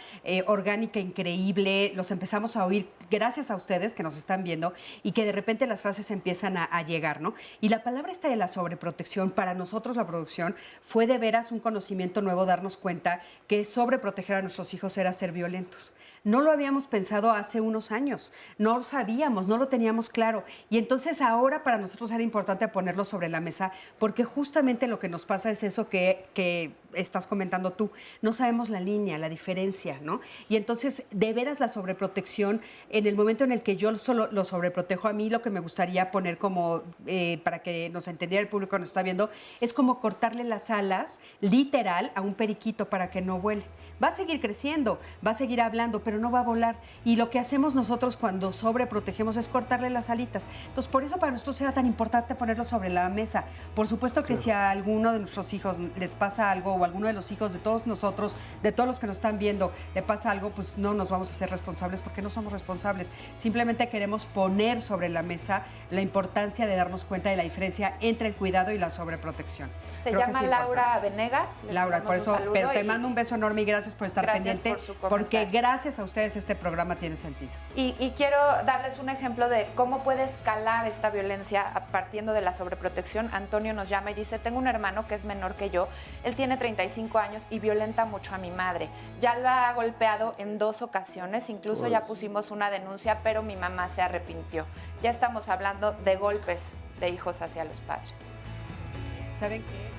orgánica, increíble, los empezamos a oír gracias a ustedes que nos están viendo y que de repente las frases empiezan a llegar, ¿no? Y la palabra esta de la sobreprotección, para nosotros la producción, fue de veras un conocimiento nuevo, darnos cuenta que sobreproteger a nuestros hijos era ser violentos. No lo habíamos pensado hace unos años, no lo sabíamos, no lo teníamos claro. Y entonces ahora para nosotros era importante ponerlo sobre la mesa porque justamente lo que nos pasa es eso que estás comentando tú. No sabemos la línea, la diferencia, ¿no? Y entonces, de veras la sobreprotección, en el momento en el que yo solo lo sobreprotejo, a mí lo que me gustaría poner como, para que nos entendiera el público que nos está viendo, es como cortarle las alas, literal, a un periquito para que no vuele. Va a seguir creciendo, va a seguir hablando, pero no va a volar. Y lo que hacemos nosotros cuando sobreprotegemos es cortarle las alitas. Entonces, por eso para nosotros era tan importante ponerlo sobre la mesa. Por supuesto que si a alguno de nuestros hijos les pasa algo, o a alguno de los hijos de todos nosotros, de todos los que nos están viendo, le pasa algo, pues no nos vamos a hacer responsables porque no somos responsables. Simplemente queremos poner sobre la mesa la importancia de darnos cuenta de la diferencia entre el cuidado y la sobreprotección. Se llama Laura Venegas. Laura, por eso, pero te mando un beso enorme y gracias por estar pendiente, porque gracias a ustedes este programa tiene sentido. Y quiero darles un ejemplo de cómo puede escalar esta violencia partiendo de la sobreprotección. Antonio nos llama y dice, tengo un hermano que es menor que yo, él tiene 35 años y violenta mucho a mi madre. Ya lo ha golpeado en 2 ocasiones, incluso ya pusimos una denuncia, pero mi mamá se arrepintió. Ya estamos hablando de golpes de hijos hacia los padres. ¿Saben qué?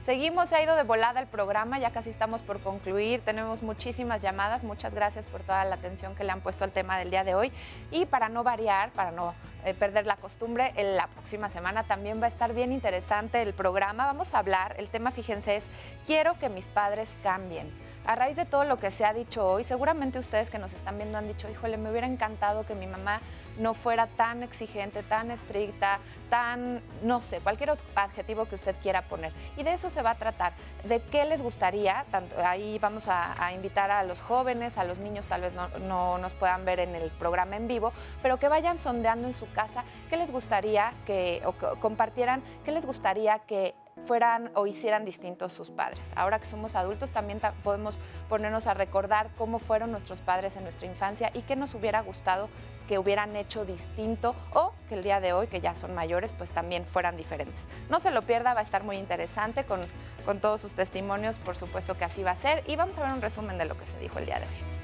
Seguimos, se ha ido de volada el programa, ya casi estamos por concluir, tenemos muchísimas llamadas, muchas gracias por toda la atención que le han puesto al tema del día de hoy y para no variar, para no perder la costumbre, la próxima semana también va a estar bien interesante el programa, vamos a hablar, el tema fíjense es, quiero que mis padres cambien. A raíz de todo lo que se ha dicho hoy, seguramente ustedes que nos están viendo han dicho, híjole, me hubiera encantado que mi mamá no fuera tan exigente, tan estricta, tan, no sé, cualquier adjetivo que usted quiera poner. Y de eso se va a tratar, de qué les gustaría, ahí vamos a invitar a los jóvenes, a los niños tal vez no nos puedan ver en el programa en vivo, pero que vayan sondeando en su casa qué les gustaría que compartieran, qué les gustaría que fueran o hicieran distintos sus padres. Ahora que somos adultos también podemos ponernos a recordar cómo fueron nuestros padres en nuestra infancia y qué nos hubiera gustado que hubieran hecho distinto o que el día de hoy, que ya son mayores, pues también fueran diferentes. No se lo pierda, va a estar muy interesante con todos sus testimonios, por supuesto que así va a ser y vamos a ver un resumen de lo que se dijo el día de hoy.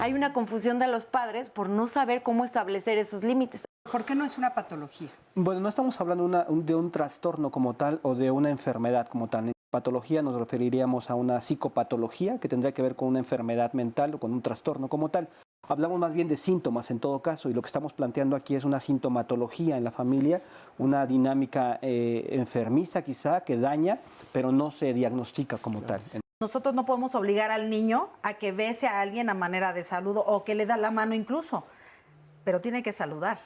Hay una confusión de los padres por no saber cómo establecer esos límites. ¿Por qué no es una patología? Bueno, no estamos hablando de un trastorno como tal o de una enfermedad como tal. En patología nos referiríamos a una psicopatología que tendría que ver con una enfermedad mental o con un trastorno como tal. Hablamos más bien de síntomas en todo caso y lo que estamos planteando aquí es una sintomatología en la familia, una dinámica enfermiza quizá que daña, pero no se diagnostica como tal. Nosotros no podemos obligar al niño a que bese a alguien a manera de saludo o que le da la mano incluso, pero tiene que saludar.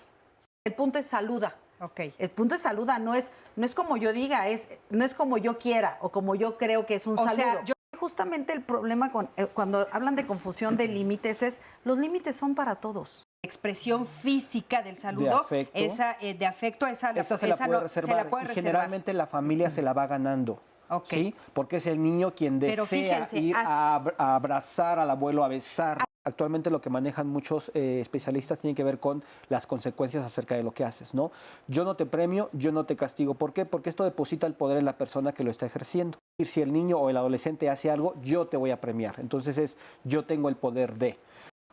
El punto es saluda. Okay. El punto es saluda, no es como yo diga, no es como yo quiera o como yo creo que es un saludo. Sea, justamente el problema cuando hablan de confusión de límites es, los límites son para todos. La expresión física del saludo, esa de afecto, esa se la puede reservar. Generalmente la familia se la va ganando. Okay. ¿Sí? Porque es el niño quien desea ir a abrazar al abuelo, a besar. Actualmente lo que manejan muchos especialistas tiene que ver con las consecuencias acerca de lo que haces, ¿no? Yo no te premio, yo no te castigo. ¿Por qué? Porque esto deposita el poder en la persona que lo está ejerciendo. Y si el niño o el adolescente hace algo, yo te voy a premiar. Entonces yo tengo el poder de.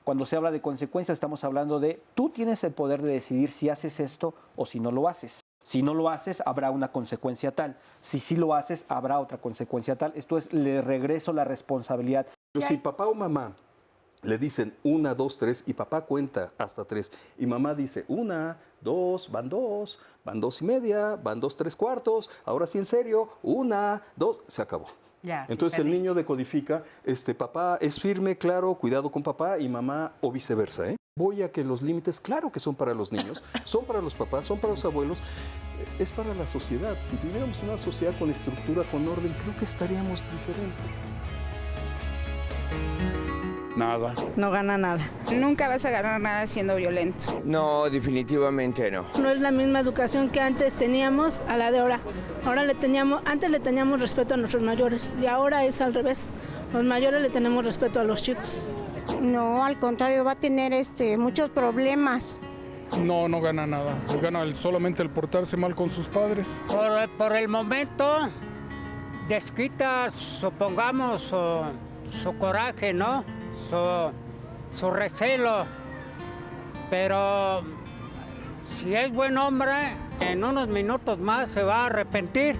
Cuando se habla de consecuencias, estamos hablando de tú tienes el poder de decidir si haces esto o si no lo haces. Si no lo haces, habrá una consecuencia tal. Si sí lo haces, habrá otra consecuencia tal. Esto es, le regreso la responsabilidad. Pero si papá o mamá le dicen 1, 2, 3 y papá cuenta hasta 3 y mamá dice 1, 2, van 2 y media, van 2, 3/4, ahora sí en serio, 1, 2, se acabó. Ya, entonces el niño decodifica, papá es firme, claro, cuidado con papá y mamá o viceversa, ¿eh? Voy a que los límites, claro que son para los niños, son para los papás, son para los abuelos, es para la sociedad. Si viviéramos una sociedad con estructura, con orden, creo que estaríamos diferentes. Nada. No gana nada. Nunca vas a ganar nada siendo violento. No, definitivamente no. No es la misma educación que antes teníamos a la de ahora. Antes le teníamos respeto a nuestros mayores y ahora es al revés. Los mayores le tenemos respeto a los chicos. No, al contrario, va a tener muchos problemas. No gana nada. Gana solamente el portarse mal con sus padres. Por el momento, desquita, supongamos, su coraje, ¿no? Su recelo. Pero si es buen hombre, en unos minutos más se va a arrepentir.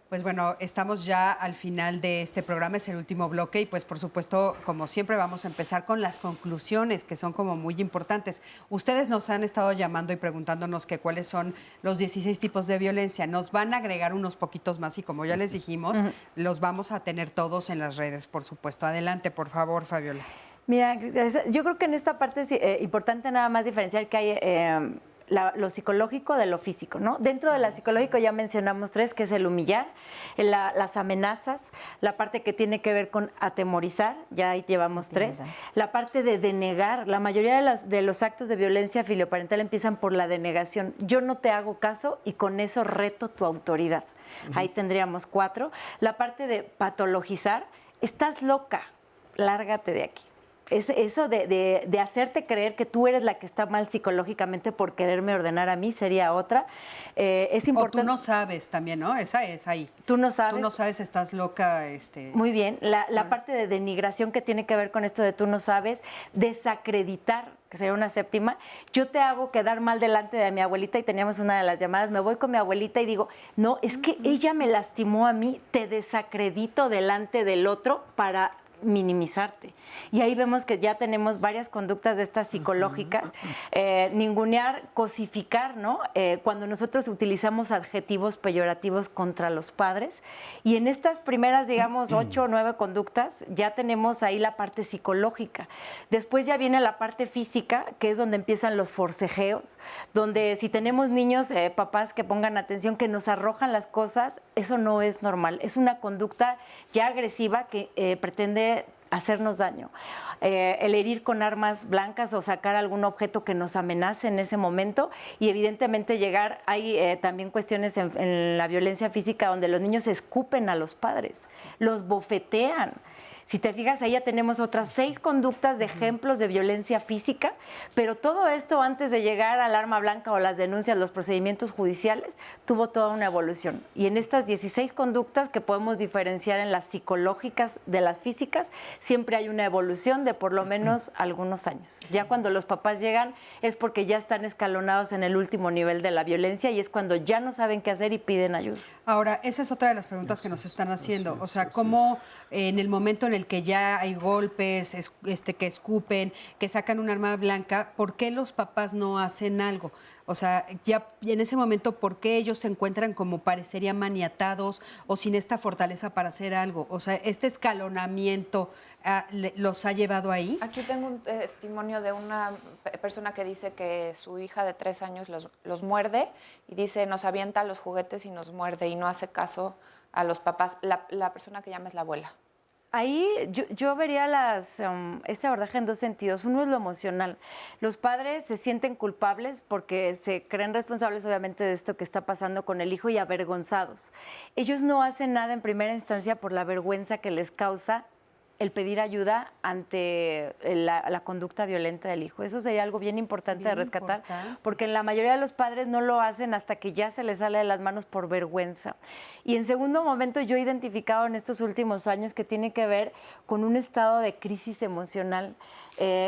Pues bueno, estamos ya al final de este programa, es el último bloque y pues por supuesto, como siempre, vamos a empezar con las conclusiones que son como muy importantes. Ustedes nos han estado llamando y preguntándonos que cuáles son los 16 tipos de violencia. Nos van a agregar unos poquitos más y como ya les dijimos, los vamos a tener todos en las redes, por supuesto. Adelante, por favor, Fabiola. Mira, yo creo que en esta parte es importante nada más diferenciar que hay lo psicológico de lo físico, ¿no? Dentro de la psicológico ya mencionamos 3, que es el humillar, las amenazas, la parte que tiene que ver con atemorizar, ya ahí llevamos 3, la parte de denegar, la mayoría de los actos de violencia filioparental empiezan por la denegación. Yo no te hago caso y con eso reto tu autoridad. ahí tendríamos 4. La parte de patologizar, estás loca, lárgate de aquí. Eso de hacerte creer que tú eres la que está mal psicológicamente por quererme ordenar a mí sería otra. Es importante. O tú no sabes también, ¿no? Esa es ahí. Tú no sabes. Tú no sabes, estás loca. Muy bien. La parte de denigración que tiene que ver con esto de tú no sabes, desacreditar, que sería una 7ª. Yo te hago quedar mal delante de mi abuelita y teníamos una de las llamadas, me voy con mi abuelita y digo, no, es que ella me lastimó a mí, te desacredito delante del otro para minimizarte. Y ahí vemos que ya tenemos varias conductas de estas psicológicas. Ningunear, cosificar, ¿no? Cuando nosotros utilizamos adjetivos peyorativos contra los padres. Y en estas primeras, digamos, 8 o 9 conductas, ya tenemos ahí la parte psicológica. Después ya viene la parte física, que es donde empiezan los forcejeos, donde si tenemos niños, papás que pongan atención, que nos arrojan las cosas, eso no es normal. Es una conducta ya agresiva que pretende hacernos daño. El herir con armas blancas o sacar algún objeto que nos amenace en ese momento y evidentemente llegar, hay también cuestiones en la violencia física donde los niños escupen a los padres, los bofetean. Si te fijas, ahí ya tenemos otras 6 conductas de ejemplos de violencia física, pero todo esto antes de llegar al arma blanca o las denuncias, los procedimientos judiciales, tuvo toda una evolución. Y en estas 16 conductas que podemos diferenciar en las psicológicas de las físicas, siempre hay una evolución de por lo menos algunos años. Ya cuando los papás llegan es porque ya están escalonados en el último nivel de la violencia y es cuando ya no saben qué hacer y piden ayuda. Ahora, esa es otra de las preguntas que nos están haciendo. O sea, ¿cómo en el momento en el que ya hay golpes, que escupen, que sacan un arma blanca, por qué los papás no hacen algo? O sea, ya en ese momento, ¿por qué ellos se encuentran como parecerían maniatados o sin esta fortaleza para hacer algo? O sea, ¿este escalonamiento los ha llevado ahí? Aquí tengo un testimonio de una persona que dice que su hija de 3 años los muerde y dice, nos avienta los juguetes y nos muerde y no hace caso a los papás. La persona que llama es la abuela. Ahí yo vería este abordaje en 2 sentidos. Uno es lo emocional. Los padres se sienten culpables porque se creen responsables, obviamente, de esto que está pasando con el hijo y avergonzados. Ellos no hacen nada en primera instancia por la vergüenza que les causa el pedir ayuda ante la conducta violenta del hijo. Eso sería algo bien importante de rescatar, porque la mayoría de los padres no lo hacen hasta que ya se les sale de las manos por vergüenza. Y en segundo momento, yo he identificado en estos últimos años que tiene que ver con un estado de crisis emocional.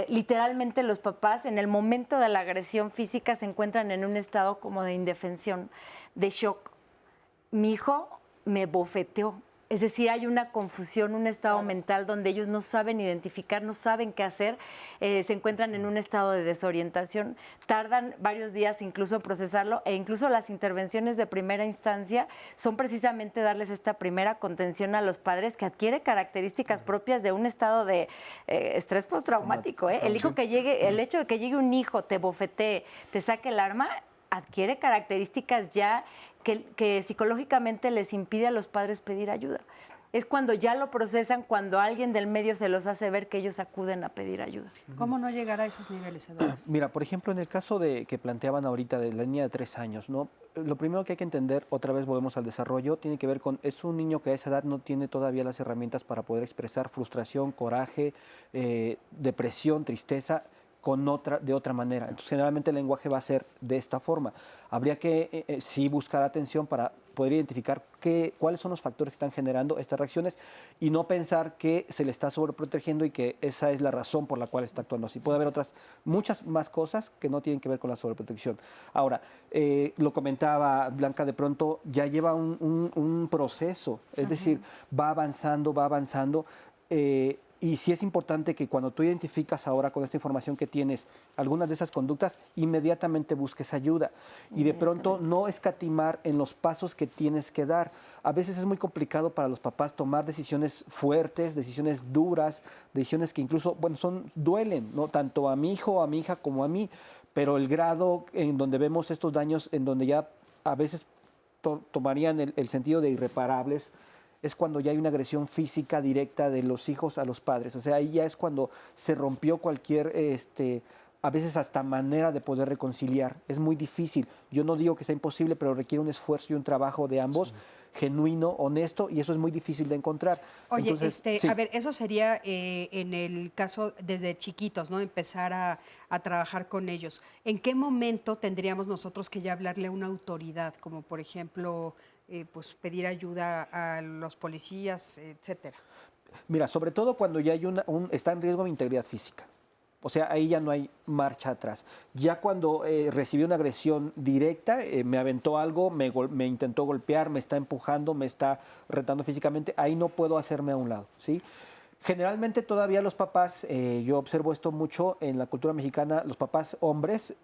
Literalmente los papás en el momento de la agresión física se encuentran en un estado como de indefensión, de shock. Mi hijo me bofeteó. Es decir, hay una confusión, un estado mental donde ellos no saben identificar, no saben qué hacer, se encuentran en un estado de desorientación, tardan varios días incluso en procesarlo e incluso las intervenciones de primera instancia son precisamente darles esta primera contención a los padres que adquiere características propias de un estado de estrés postraumático. El hecho de que llegue un hijo, te bofetee, te saque el arma, adquiere características ya que psicológicamente les impide a los padres pedir ayuda. Es cuando ya lo procesan, cuando alguien del medio se los hace ver que ellos acuden a pedir ayuda. ¿Cómo no llegar a esos niveles, Eduardo? Mira, por ejemplo, en el caso que planteaban ahorita de la niña de 3 años, ¿no? Lo primero que hay que entender, otra vez volvemos al desarrollo, tiene que ver con, es un niño que a esa edad no tiene todavía las herramientas para poder expresar frustración, coraje, depresión, tristeza, de otra manera. Entonces, generalmente el lenguaje va a ser de esta forma. Habría que sí buscar atención para poder identificar cuáles son los factores que están generando estas reacciones y no pensar que se le está sobreprotegiendo y que esa es la razón por la cual está actuando así. Puede haber muchas más cosas que no tienen que ver con la sobreprotección. Ahora, lo comentaba Blanca, de pronto ya lleva un proceso, es decir, va avanzando. Y sí es importante que cuando tú identificas ahora con esta información que tienes algunas de esas conductas, inmediatamente busques ayuda. Y de pronto no escatimar en los pasos que tienes que dar. A veces es muy complicado para los papás tomar decisiones fuertes, decisiones duras, decisiones que incluso, duelen, ¿no? Tanto a mi hijo, a mi hija como a mí. Pero el grado en donde vemos estos daños, en donde ya a veces tomarían el sentido de irreparables, es cuando ya hay una agresión física directa de los hijos a los padres. O sea, ahí ya es cuando se rompió cualquier, a veces hasta manera de poder reconciliar. Es muy difícil. Yo no digo que sea imposible, pero requiere un esfuerzo y un trabajo de ambos genuino, honesto, y eso es muy difícil de encontrar. Oye, Entonces, sí. a ver, eso sería en el caso desde chiquitos, ¿no? Empezar a trabajar con ellos. ¿En qué momento tendríamos nosotros que ya hablarle a una autoridad, como por ejemplo, pues pedir ayuda a los policías, etcétera? Mira, sobre todo cuando ya hay está en riesgo mi integridad física. O sea, ahí ya no hay marcha atrás. Ya cuando recibí una agresión directa, me aventó algo, me intentó golpear, me está empujando, me está retando físicamente, ahí no puedo hacerme a un lado, ¿sí? Generalmente todavía los papás, yo observo esto mucho en la cultura mexicana, los papás hombres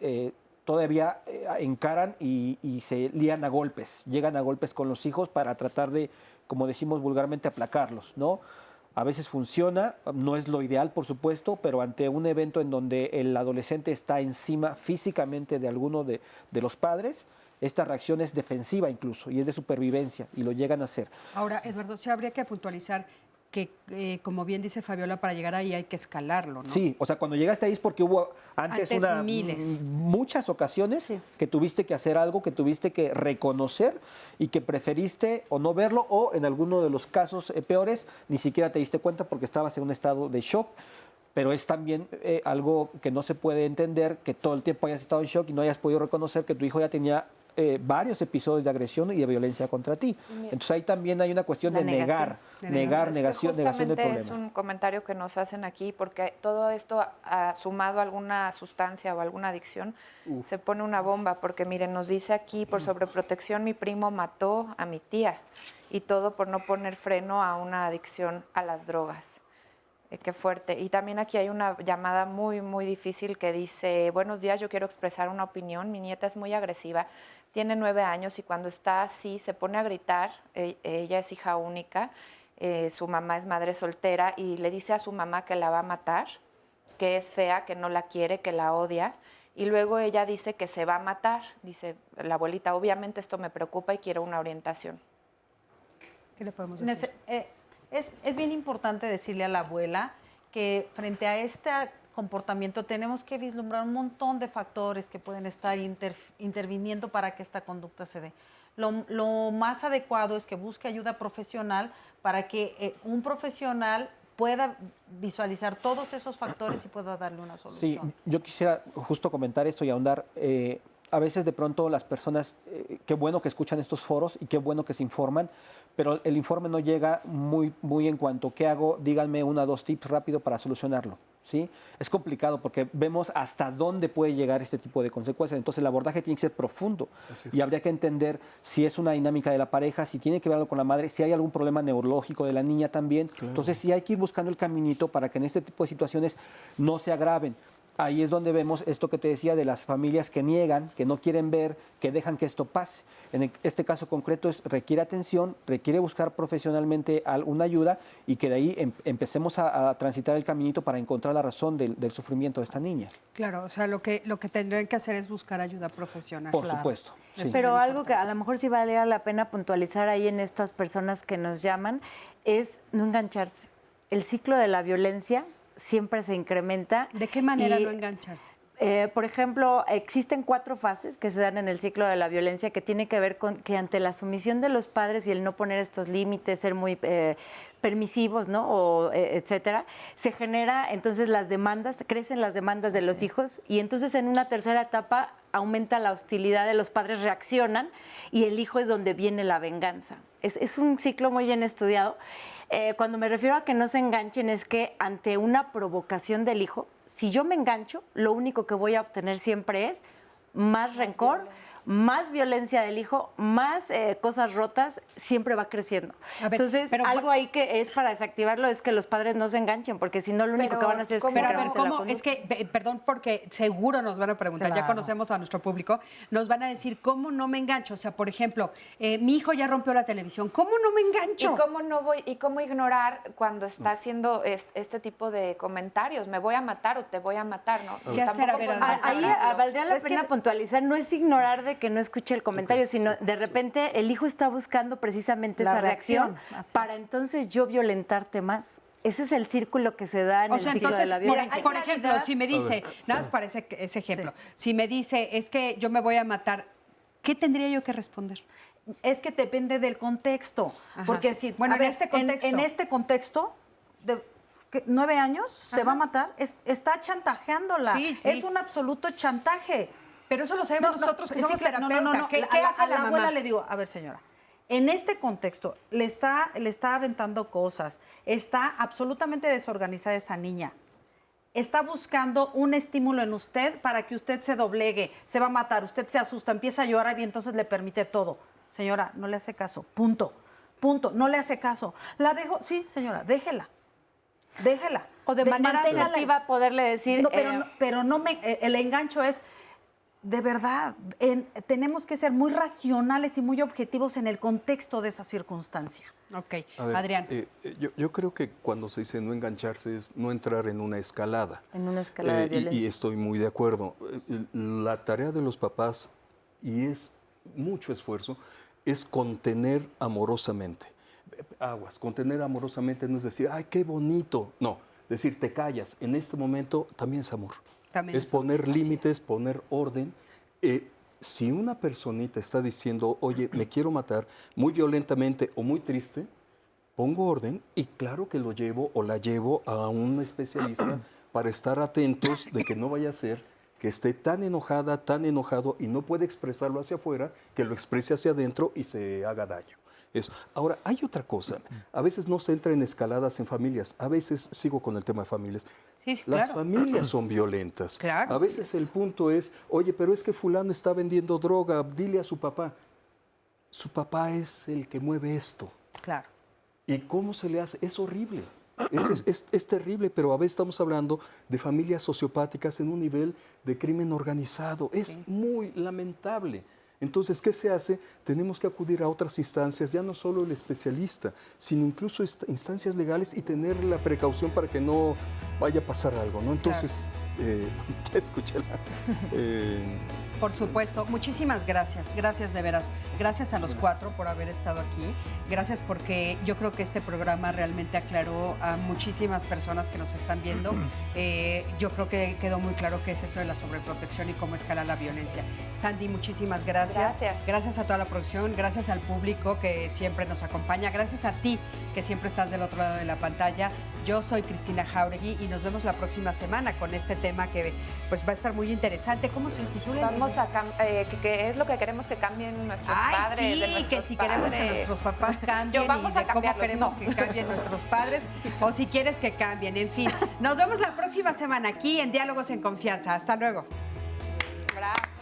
todavía encaran y se lían a golpes, llegan a golpes con los hijos para tratar de, como decimos vulgarmente, aplacarlos, ¿no? A veces funciona, no es lo ideal, por supuesto, pero ante un evento en donde el adolescente está encima físicamente de alguno de los padres, esta reacción es defensiva incluso y es de supervivencia y lo llegan a hacer. Ahora, Eduardo, sí habría que puntualizar que, como bien dice Fabiola, para llegar ahí hay que escalarlo, ¿no? Sí, o sea, cuando llegaste ahí es porque hubo antes miles. Muchas ocasiones que tuviste que hacer algo, que tuviste que reconocer y que preferiste o no verlo o en alguno de los casos peores ni siquiera te diste cuenta porque estabas en un estado de shock. Pero es también algo que no se puede entender, que todo el tiempo hayas estado en shock y no hayas podido reconocer que tu hijo ya tenía varios episodios de agresión y de violencia contra ti. Entonces ahí también hay una cuestión de negación del problema. Es un comentario que nos hacen aquí porque todo esto sumado a alguna sustancia o alguna adicción se pone una bomba porque miren, nos dice aquí por sobreprotección mi primo mató a mi tía y todo por no poner freno a una adicción a las drogas. Qué fuerte. Y también aquí hay una llamada muy, muy difícil que dice, buenos días, yo quiero expresar una opinión. Mi nieta es muy agresiva, tiene 9 años y cuando está así se pone a gritar. Ella es hija única, su mamá es madre soltera y le dice a su mamá que la va a matar, que es fea, que no la quiere, que la odia. Y luego ella dice que se va a matar. Dice la abuelita, obviamente esto me preocupa y quiero una orientación. ¿Qué le podemos decir? Es bien importante decirle a la abuela que frente a este comportamiento tenemos que vislumbrar un montón de factores que pueden estar interviniendo para que esta conducta se dé. Lo más adecuado es que busque ayuda profesional para que un profesional pueda visualizar todos esos factores y pueda darle una solución. Sí, yo quisiera justo comentar esto y ahondar. A veces de pronto las personas, qué bueno que escuchan estos foros y qué bueno que se informan, pero el informe no llega muy en cuanto, ¿qué hago? Díganme 1 o 2 tips rápido para solucionarlo, ¿sí? Es complicado porque vemos hasta dónde puede llegar este tipo de consecuencias, entonces el abordaje tiene que ser profundo y habría que entender si es una dinámica de la pareja, si tiene que ver algo con la madre, si hay algún problema neurológico de la niña también, entonces sí hay que ir buscando el caminito para que en este tipo de situaciones no se agraven. Ahí es donde vemos esto que te decía de las familias que niegan, que no quieren ver, que dejan que esto pase. En este caso concreto requiere atención, requiere buscar profesionalmente una ayuda y que de ahí empecemos a transitar el caminito para encontrar la razón del sufrimiento de esta niña. Claro, o sea, lo que tendrán que hacer es buscar ayuda profesional. Por supuesto. Sí. Pero algo que a lo mejor sí valdría la pena puntualizar ahí en estas personas que nos llaman es no engancharse. El ciclo de la violencia siempre se incrementa. ¿De qué manera no engancharse? Por ejemplo, existen 4 fases que se dan en el ciclo de la violencia que tiene que ver con que ante la sumisión de los padres y el no poner estos límites, ser muy permisivos, ¿no? O, etcétera, se genera entonces las demandas, crecen las demandas de los hijos y entonces en una tercera etapa aumenta la hostilidad de los padres, reaccionan y el hijo es donde viene la venganza. Es un ciclo muy bien estudiado. Cuando me refiero a que no se enganchen es que ante una provocación del hijo, si yo me engancho, lo único que voy a obtener siempre es más rencor, más violencia del hijo, más cosas rotas, siempre va creciendo. A ver, entonces, algo ahí que es para desactivarlo es que los padres no se enganchen, porque si no, lo único que van a hacer es que Pero a ver, ¿cómo? Es que, perdón, porque seguro nos van a preguntar, ya conocemos a nuestro público, nos van a decir, ¿cómo no me engancho? O sea, por ejemplo, mi hijo ya rompió la televisión, ¿cómo no me engancho? ¿Y cómo ignorar cuando está haciendo este tipo de comentarios? ¿Me voy a matar o te voy a matar? ¿No? ¿Qué hacer? A ver, ahí valdría la pena puntualizar, no es ignorar de que no escuche el comentario, sino de repente el hijo está buscando precisamente esa reacción para entonces yo violentarte más. Ese es el círculo que se da en el ciclo de la violencia. Por ejemplo, si me dice, nada más para ese ejemplo, si me dice, es que yo me voy a matar, ¿qué tendría yo que responder? Es que depende del contexto. Ajá. Porque si, Bueno, a ver, en este contexto. en este contexto, de 9 años, se va a matar, está chantajeándola. Sí. Es un absoluto chantaje. Pero eso lo sabemos nosotros que somos terapeutas. ¿Qué hace a la la abuela mamá? le digo, a ver, señora, en este contexto le está aventando cosas, está absolutamente desorganizada esa niña. Está buscando un estímulo en usted para que usted se doblegue, se va a matar, usted se asusta, empieza a llorar y entonces le permite todo. Señora, no le hace caso, punto, no le hace caso. ¿La dejo? Sí, señora, déjela. O de manera manténgala. asertiva poderle decir... No, pero no me, el engancho es, de verdad, tenemos que ser muy racionales y muy objetivos en el contexto de esa circunstancia. Ok, A ver, Adrián. Yo creo que cuando se dice no engancharse es no entrar en una escalada. En una escalada de violencia. Y estoy muy de acuerdo. La tarea de los papás, y es mucho esfuerzo, es contener amorosamente. Aguas, contener amorosamente no es decir, ay, qué bonito. No, decir, te callas. En este momento también es amor. También es poner límites, poner orden. Si una personita está diciendo, oye, me quiero matar muy violentamente o muy triste, pongo orden y claro que lo llevo o la llevo a un especialista para estar atentos de que no vaya a ser que esté tan enojada, tan enojado y no puede expresarlo hacia afuera, que lo exprese hacia adentro y se haga daño. Eso. Ahora, hay otra cosa. A veces no se entra en escaladas en familias. A veces, sigo con el tema de familias, Sí, las claro. familias son violentas. Claro, a veces el punto es, oye, pero es que fulano está vendiendo droga, dile a su papá. Su papá es el que mueve esto. Claro. ¿Y cómo se le hace? Es horrible. Es terrible, pero a veces estamos hablando de familias sociopáticas en un nivel de crimen organizado. Es muy lamentable. Entonces, ¿qué se hace? Tenemos que acudir a otras instancias, ya no solo el especialista, sino incluso instancias legales y tener la precaución para que no vaya a pasar algo, ¿no? Entonces, ya escuché Por supuesto, muchísimas gracias, gracias de veras. Gracias a los 4 por haber estado aquí. Gracias porque yo creo que este programa realmente aclaró a muchísimas personas que nos están viendo. Yo creo que quedó muy claro qué es esto de la sobreprotección y cómo escala la violencia. Sandy, muchísimas gracias. Gracias a toda la producción, gracias al público que siempre nos acompaña, gracias a ti que siempre estás del otro lado de la pantalla. Yo soy Cristina Jauregui y nos vemos la próxima semana con este tema que pues va a estar muy interesante. ¿Cómo se titula? Vamos a que es lo que queremos que cambien nuestros padres. Sí, de nuestros que si queremos que nuestros papás cambien vamos y a de cómo cambiarlos, queremos no. que cambien nuestros padres o si quieres que cambien. En fin, nos vemos la próxima semana aquí en Diálogos en Confianza. Hasta luego. Bravo.